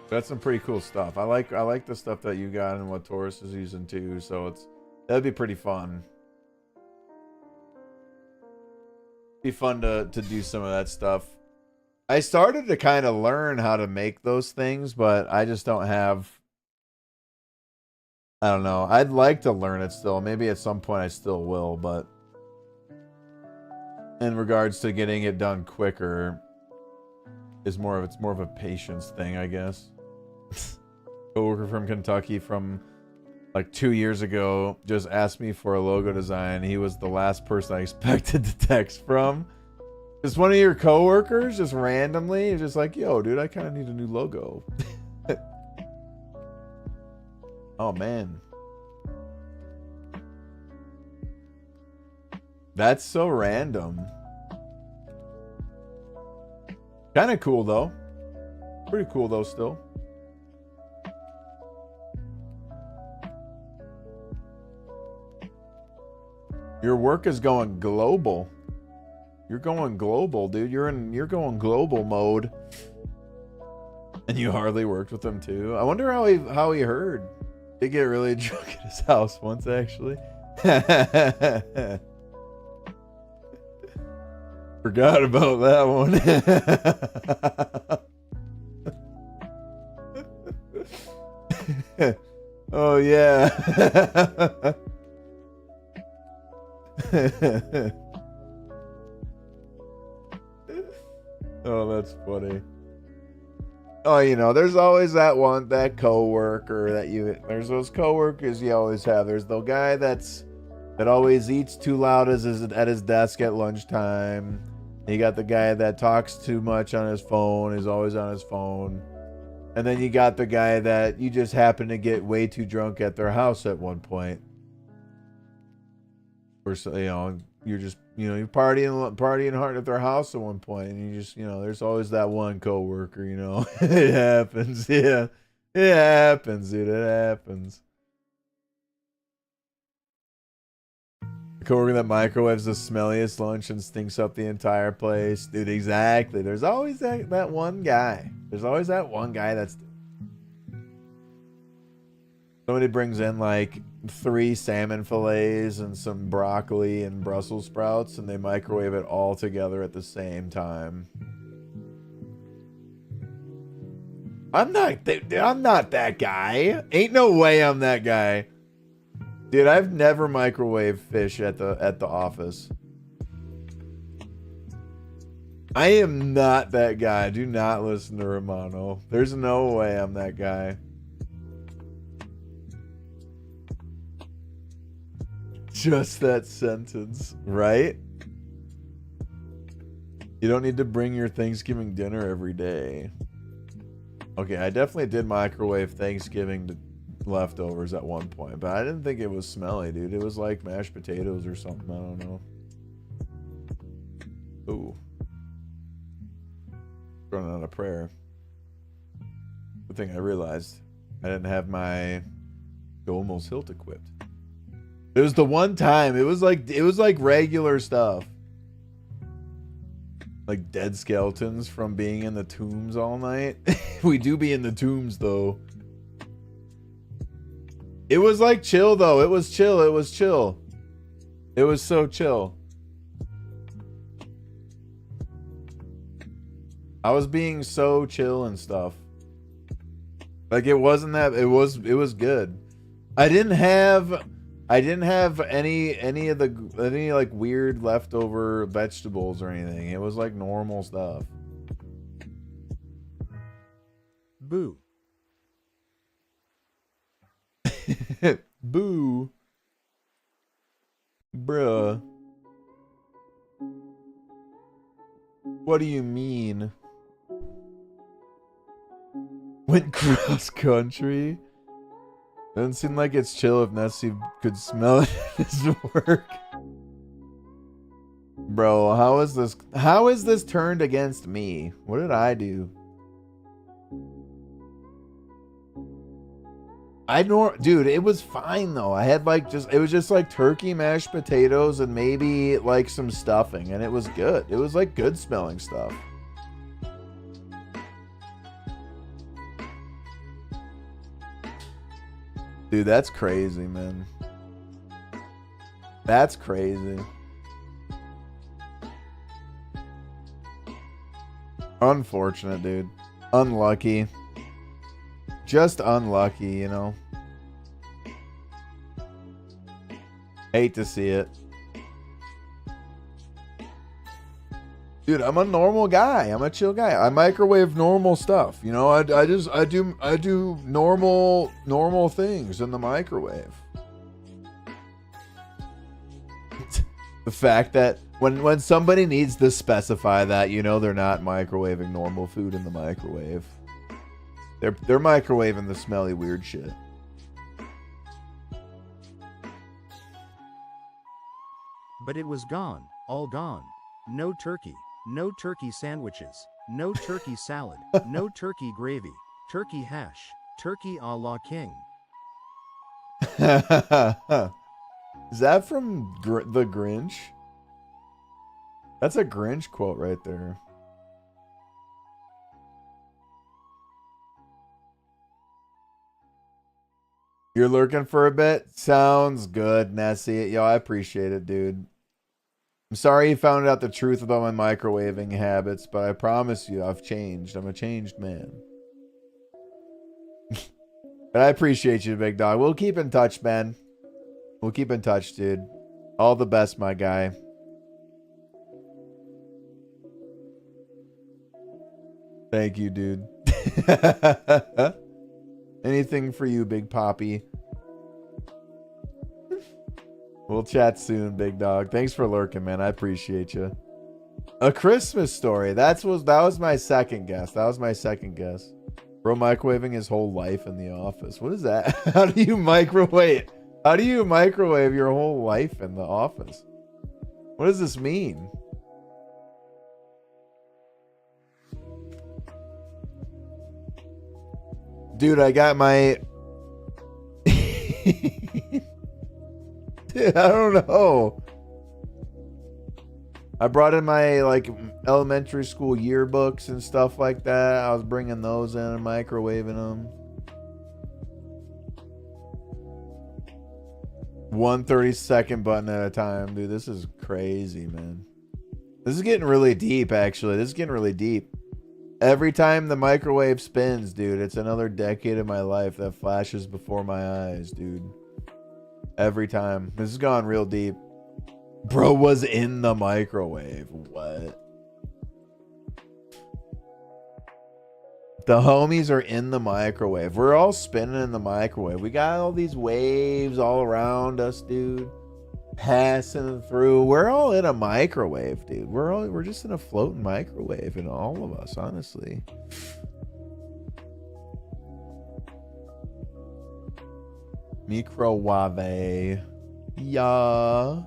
That's some pretty cool stuff. I like the stuff that you got and what Taurus is using too. So That'd be pretty fun. Be fun to do some of that stuff. I started to kind of learn how to make those things, but I just don't have. I don't know. I'd like to learn it still. Maybe at some point I still will, but in regards to getting it done quicker, it's more of a patience thing, I guess. Coworker from Kentucky from like 2 years ago just asked me for a logo design. He was the last person I expected to text from. Just one of your coworkers just randomly is just like, yo, dude, I kind of need a new logo. Oh, man. That's so random. Kind of cool, though. Pretty cool, though, still. Your work is going global. You're going global, dude. You're going global mode. And you hardly worked with him, too. I wonder how he heard. Did get really drunk at his house once, actually. Forgot about that one. Oh, yeah. Oh, that's funny. Oh, you know, there's always that coworker there's those coworkers you always have. There's the guy that always eats too loud at his desk at lunchtime. You got the guy that talks too much on his phone, is always on his phone. And then you got the guy that you just happen to get way too drunk at their house at one point. Or so, you know, you're just, you know, you're partying hard at their house at one point, and you just, you know, there's always that one coworker, you know. It happens, yeah. It happens, dude. It happens. The coworker that microwaves the smelliest lunch and stinks up the entire place. Dude, exactly. There's always that one guy. There's always that one guy that's... Somebody brings in like 3 salmon fillets and some broccoli and Brussels sprouts, and they microwave it all together at the same time. I'm not that guy. Ain't no way I'm that guy. Dude, I've never microwaved fish at the office. I am not that guy. Do not listen to Romano. There's no way I'm that guy. Just that sentence, right? You don't need to bring your Thanksgiving dinner every day. Okay, I definitely did microwave Thanksgiving leftovers at one point, but I didn't think it was smelly, dude. It was like mashed potatoes or something. I don't know. Ooh. Running out of prayer. Good thing I realized I didn't have my Gomel's hilt equipped. It was the one time. It was like regular stuff. Like dead skeletons from being in the tombs all night. We do be in the tombs though. It was like chill though. It was chill. It was chill. It was so chill. I was being so chill and stuff. Like it wasn't that it was good. I didn't have any like weird leftover vegetables or anything. It was like normal stuff. Boo. Boo. Bruh. What do you mean? Went cross country? Doesn't seem like it's chill if Nessie could smell it in his work. Bro, how is this turned against me? What did I do? Dude, it was fine though. I had it was just like turkey, mashed potatoes, and maybe like some stuffing, and it was good. It was like good smelling stuff. Dude, that's crazy, man. That's crazy. Unfortunate, dude. Unlucky. Just unlucky, you know. Hate to see it. Dude, I'm a normal guy. I'm a chill guy. I microwave normal stuff. You know, I do normal things in the microwave. The fact that when somebody needs to specify that, you know, they're not microwaving normal food in the microwave. They're microwaving the smelly weird shit. But it was gone, all gone. No turkey, no turkey sandwiches, no turkey salad, no turkey gravy, turkey hash, turkey a la king. Is that from the Grinch? That's a Grinch quote right there. You're lurking for a bit? Sounds good, Nessie. Yo, I appreciate it, dude. I'm sorry you found out the truth about my microwaving habits, but I promise you I've changed. I'm a changed man. But I appreciate you, big dog. We'll keep in touch, man. We'll keep in touch, dude. All the best, my guy. Thank you, dude. Anything for you, Big Poppy. We'll chat soon, big dog. Thanks for lurking, man. I appreciate you. A Christmas Story. That was my second guess. That was my second guess. Bro microwaving his whole life in the office. What is that? How do you microwave? How do you microwave your whole life in the office? What does this mean? Dude, I got my... Dude, I don't know. I brought in my like elementary school yearbooks and stuff like that. I was bringing those in and microwaving them. 1/32 button at a time. Dude, this is crazy, man. This is getting really deep, actually. This is getting really deep. Every time the microwave spins, dude, it's another decade of my life that flashes before my eyes, dude. Every time. This has gone real deep. Bro was in the microwave. What? The homies are in the microwave. We're all spinning in the microwave. We got all these waves all around us, dude. Passing through. We're all in a microwave, dude. We're just in a floating microwave, and all of us, honestly. Microwave. Yeah.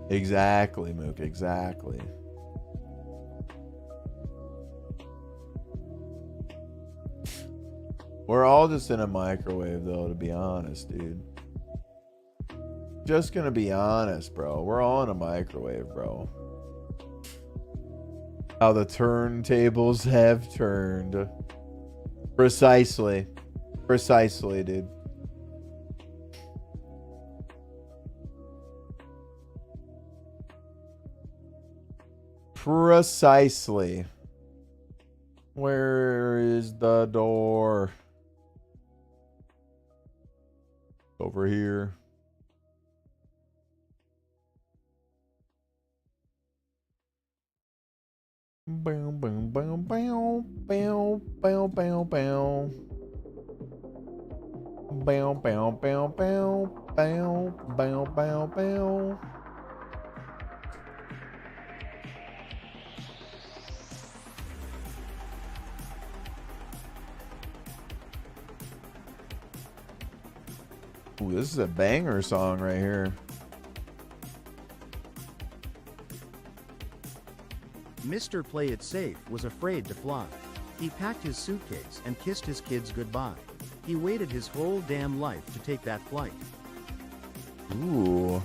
Exactly, Mook. Exactly. We're all just in a microwave, though, to be honest, dude. Just gonna be honest, bro. We're all in a microwave, bro. How the turntables have turned. Precisely. Precisely, dude. Precisely. Where is the door? Over here. Bow, bow, bow, bow, bow, bow, bow, bow. Bow, bow, bow, bow, bow, bow, bow, bow. Ooh, this is a banger song right here. Mr. Play It Safe was afraid to fly. He packed his suitcase and kissed his kids goodbye. He waited his whole damn life to take that flight. Ooh.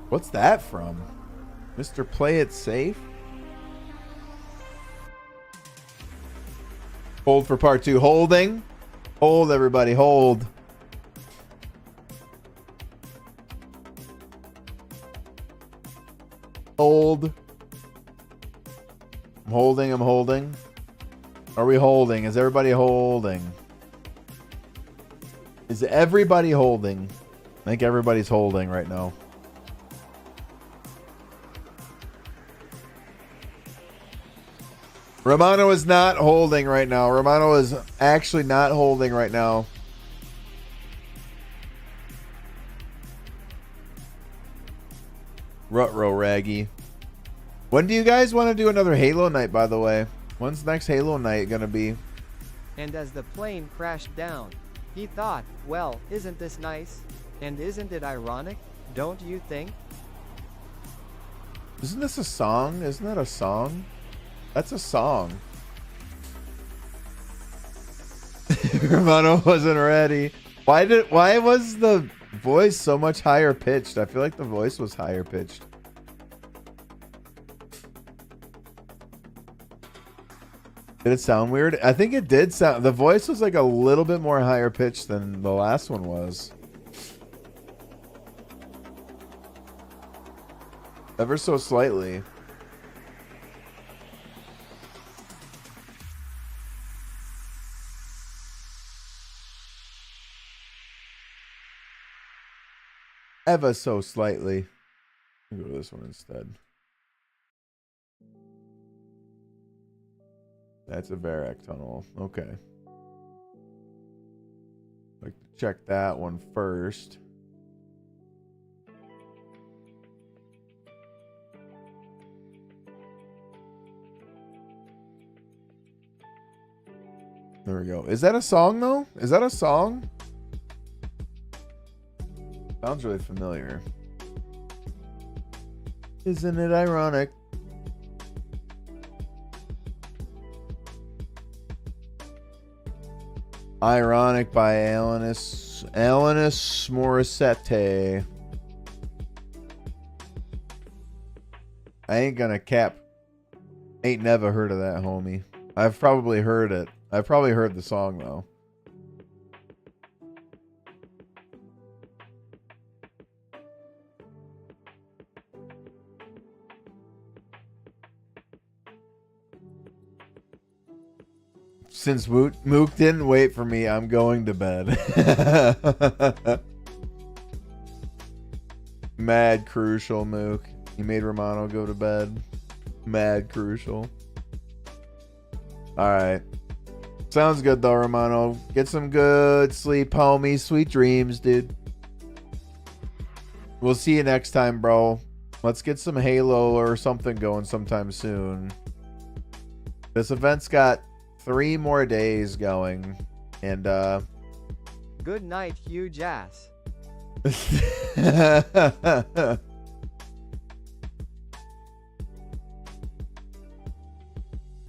What's that from? Mr. Play It Safe? Hold for part 2. Holding. Hold, everybody. Hold. Hold. I'm holding. I'm holding. Are we holding? Is everybody holding? Is everybody holding? I think everybody's holding right now. Romano is not holding right now. Romano is actually not holding right now. Rutro Raggy. When do you guys want to do another Halo night, by the way? When's next Halo night gonna be? And as the plane crashed down, he thought, well, isn't this nice? And isn't it ironic? Don't you think? Isn't this a song? Isn't that a song? That's a song. Romano wasn't ready. Why was the voice so much higher pitched? I feel like the voice was higher pitched. Did it sound weird? I think it did sound. The voice was like a little bit more higher pitched than the last one was. Ever so slightly. Ever so slightly. I'll go to this one instead. That's a Varak tunnel. Okay. Like to check that one first. There we go. Is that a song though? Is that a song? Sounds really familiar. Isn't it ironic? Ironic by Alanis Morissette. I ain't gonna cap. Ain't never heard of that, homie. I've probably heard it. I've probably heard the song though. Since Mook didn't wait for me, I'm going to bed. Mad crucial, Mook. You made Romano go to bed. Mad crucial. Alright. Sounds good though, Romano. Get some good sleep, homie. Sweet dreams, dude. We'll see you next time, bro. Let's get some Halo or something going sometime soon. This event's got 3 more days going, and Good night, Hugh Jass.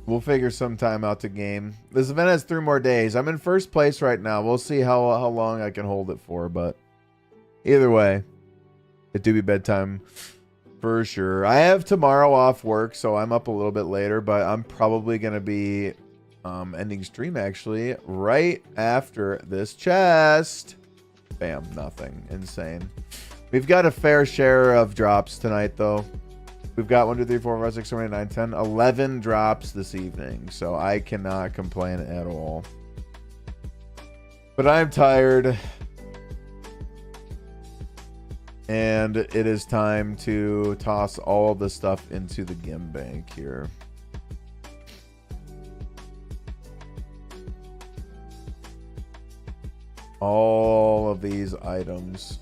We'll figure some time out to game. This event has 3 more days. I'm in first place right now. We'll see how long I can hold it for, but either way, it do be bedtime for sure. I have tomorrow off work, so I'm up a little bit later, but I'm probably gonna be ending stream actually right after this chest. Bam, nothing. Insane. We've got a fair share of drops tonight though. We've got 1, 2, 3, 4, 5, 6, 7, 8, 9, 10, 11 drops this evening, so I cannot complain at all. But I'm tired, and it is time to toss all the stuff into the GIM bank here. All of these items.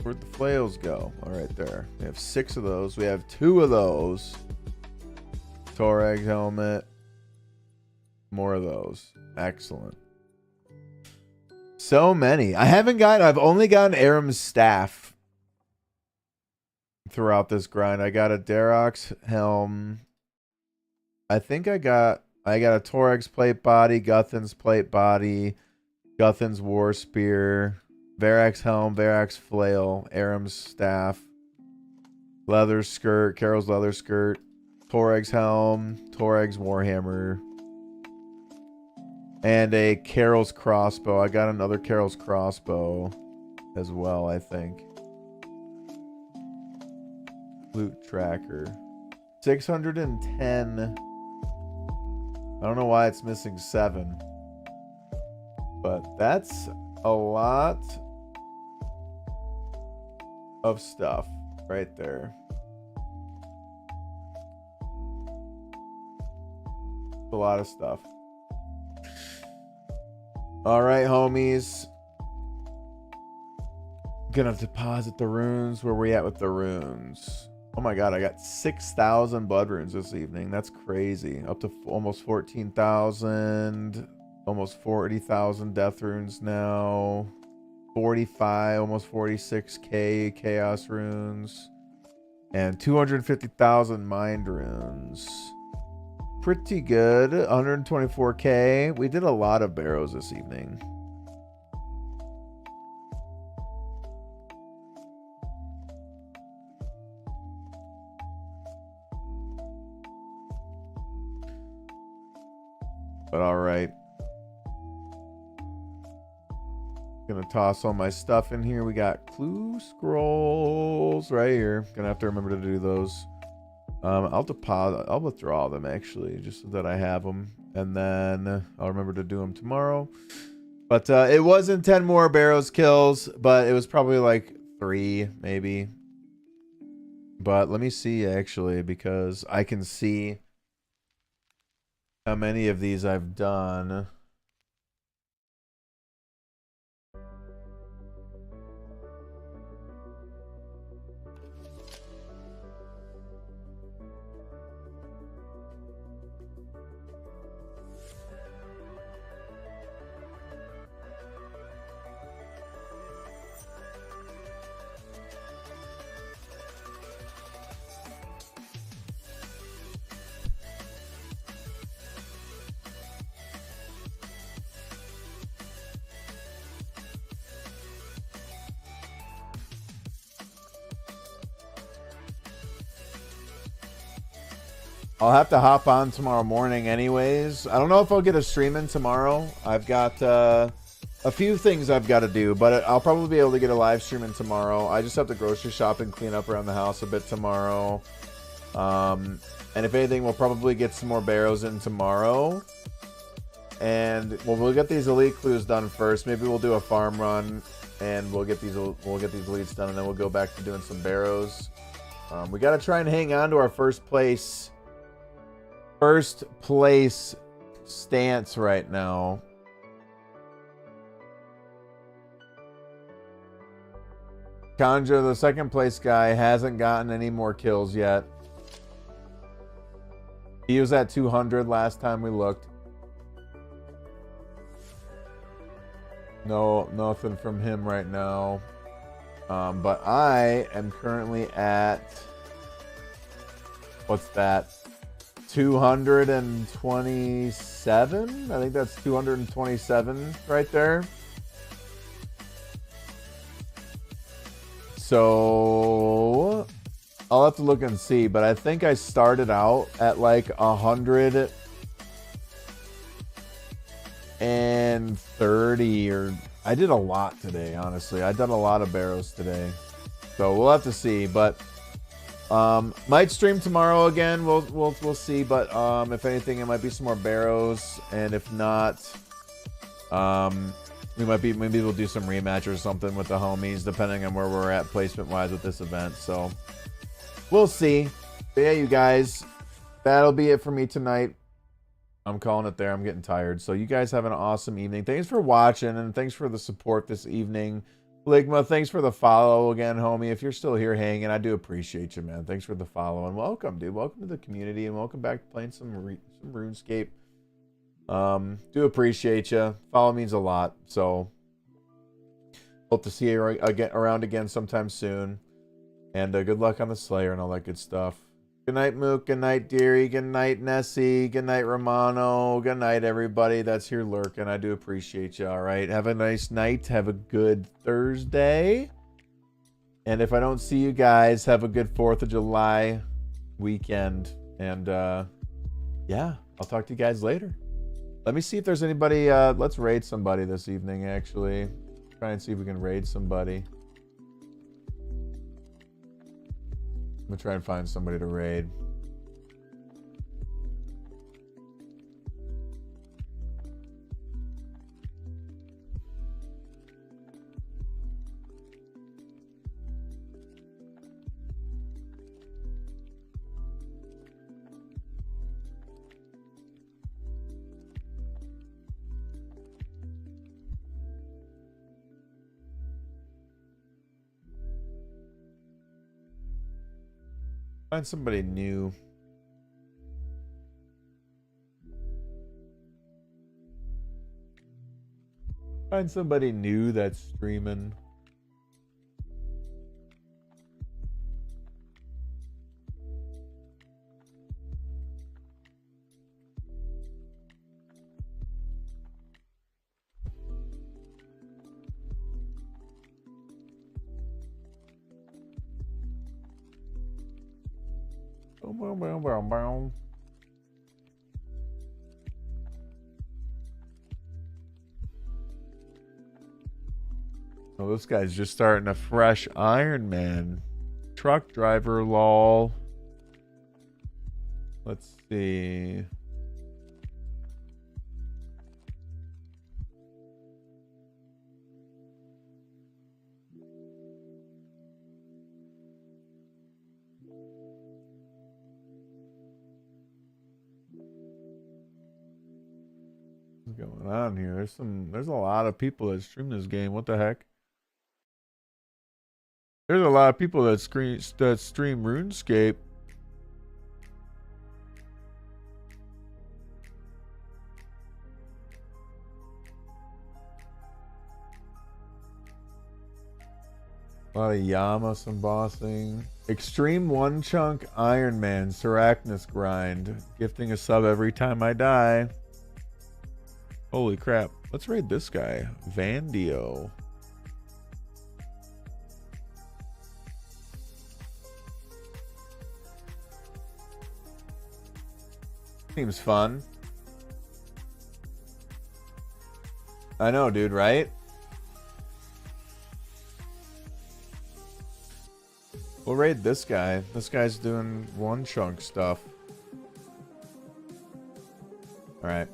Where'd the flails go? All right, there. We have 6 of those. We have 2 of those. Torag helmet. More of those. Excellent. So many. I've only gotten Aram's staff throughout this grind. I got a Darok's helm. I think I got a Torag's plate body, Guthin's plate body, Guthin's war spear, Varak's helm, Varak's flail, Aram's staff, leather skirt, Carol's leather skirt. Torag's helm, Torag's warhammer, and a Carol's crossbow. I got another Carol's crossbow as well, I think. Loot tracker. 610. I don't know why it's missing 7. But that's a lot of stuff right there. A lot of stuff. All right, homies. Gonna deposit the runes. Where we at with the runes? Oh my god, I got 6,000 blood runes this evening. That's crazy. Up to almost 14,000. Almost 40,000 death runes now. 45, almost 46k chaos runes. And 250,000 mind runes. Pretty good. 124k. We did a lot of Barrows this evening. But all right. Gonna toss all my stuff in here. We got clue scrolls right here. Gonna have to remember to do those. I'll withdraw them actually, just so that I have them, and then I'll remember to do them tomorrow. But it wasn't 10 more Barrows kills, but it was probably like 3 maybe. But let me see actually, because I can see how many of these I've done. I'll have to hop on tomorrow morning anyways. I don't know if I'll get a stream in tomorrow. I've got a few things I've got to do, but I'll probably be able to get a live stream in tomorrow. I just have to grocery shop and clean up around the house a bit tomorrow. And if anything, we'll probably get some more Barrows in tomorrow. And well, we'll get these elite clues done first. Maybe we'll do a farm run and we'll get these elites done, and then we'll go back to doing some Barrows. We got to try and hang on to our first place stance right now. Conjure, the second place guy, hasn't gotten any more kills yet. He was at 200 last time we looked. No, nothing from him right now. But I am currently at, what's that? 227. I think that's 227 right there. So I'll have to look and see, but I think I started out at like 130, or I did a lot today, honestly. I've done a lot of Barrows today. So we'll have to see, but might stream tomorrow again. We'll see, but if anything, it might be some more Barrows, and if not, maybe we'll do some rematch or something with the homies, depending on where we're at placement wise with this event. So we'll see. But yeah, you guys, that'll be it for me tonight. I'm calling it there. I'm getting tired. So you guys have an awesome evening. Thanks for watching, and thanks for the support this evening. Ligma, thanks for the follow again, homie. If you're still here hanging, I do appreciate you, man. Thanks for the follow, and welcome, dude. Welcome to the community, and welcome back to playing some RuneScape. Do appreciate you. Follow means a lot, so hope to see you around again sometime soon. And good luck on the Slayer and all that good stuff. Good night, Mook. Good night, Deary. Good night, Nessie. Good night, Romano. Good night, everybody that's here lurking. I do appreciate you. All right. Have a nice night. Have a good Thursday. And if I don't see you guys, have a good 4th of July weekend. And yeah, I'll talk to you guys later. Let me see if there's anybody. Let's raid somebody this evening, actually. Try and see if we can raid somebody. I'm gonna try and find somebody to raid. Find somebody new. Find somebody new that's streaming. Oh, this guy's just starting a fresh Iron Man. Truck driver, lol. Let's see. What's going on here? There's a lot of people that stream this game. What the heck? There's a lot of people that stream RuneScape. A lot of Yamas embossing. Extreme one chunk Iron Man Sarachnis grind. Gifting a sub every time I die. Holy crap. Let's raid this guy. Vandio. Seems fun. I know, dude, right? We'll raid this guy. This guy's doing one chunk stuff. Alright.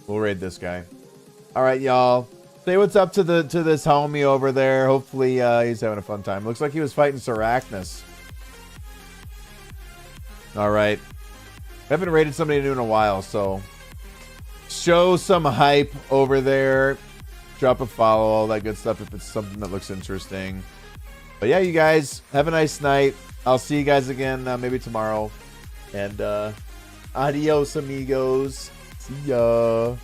We'll raid this guy. Alright, y'all. Say what's up to this homie over there. Hopefully he's having a fun time. Looks like he was fighting Sarachnis. Alright. I haven't raided somebody new in a while, so show some hype over there. Drop a follow, all that good stuff if it's something that looks interesting. But yeah, you guys, have a nice night. I'll see you guys again maybe tomorrow. And adios, amigos. See ya.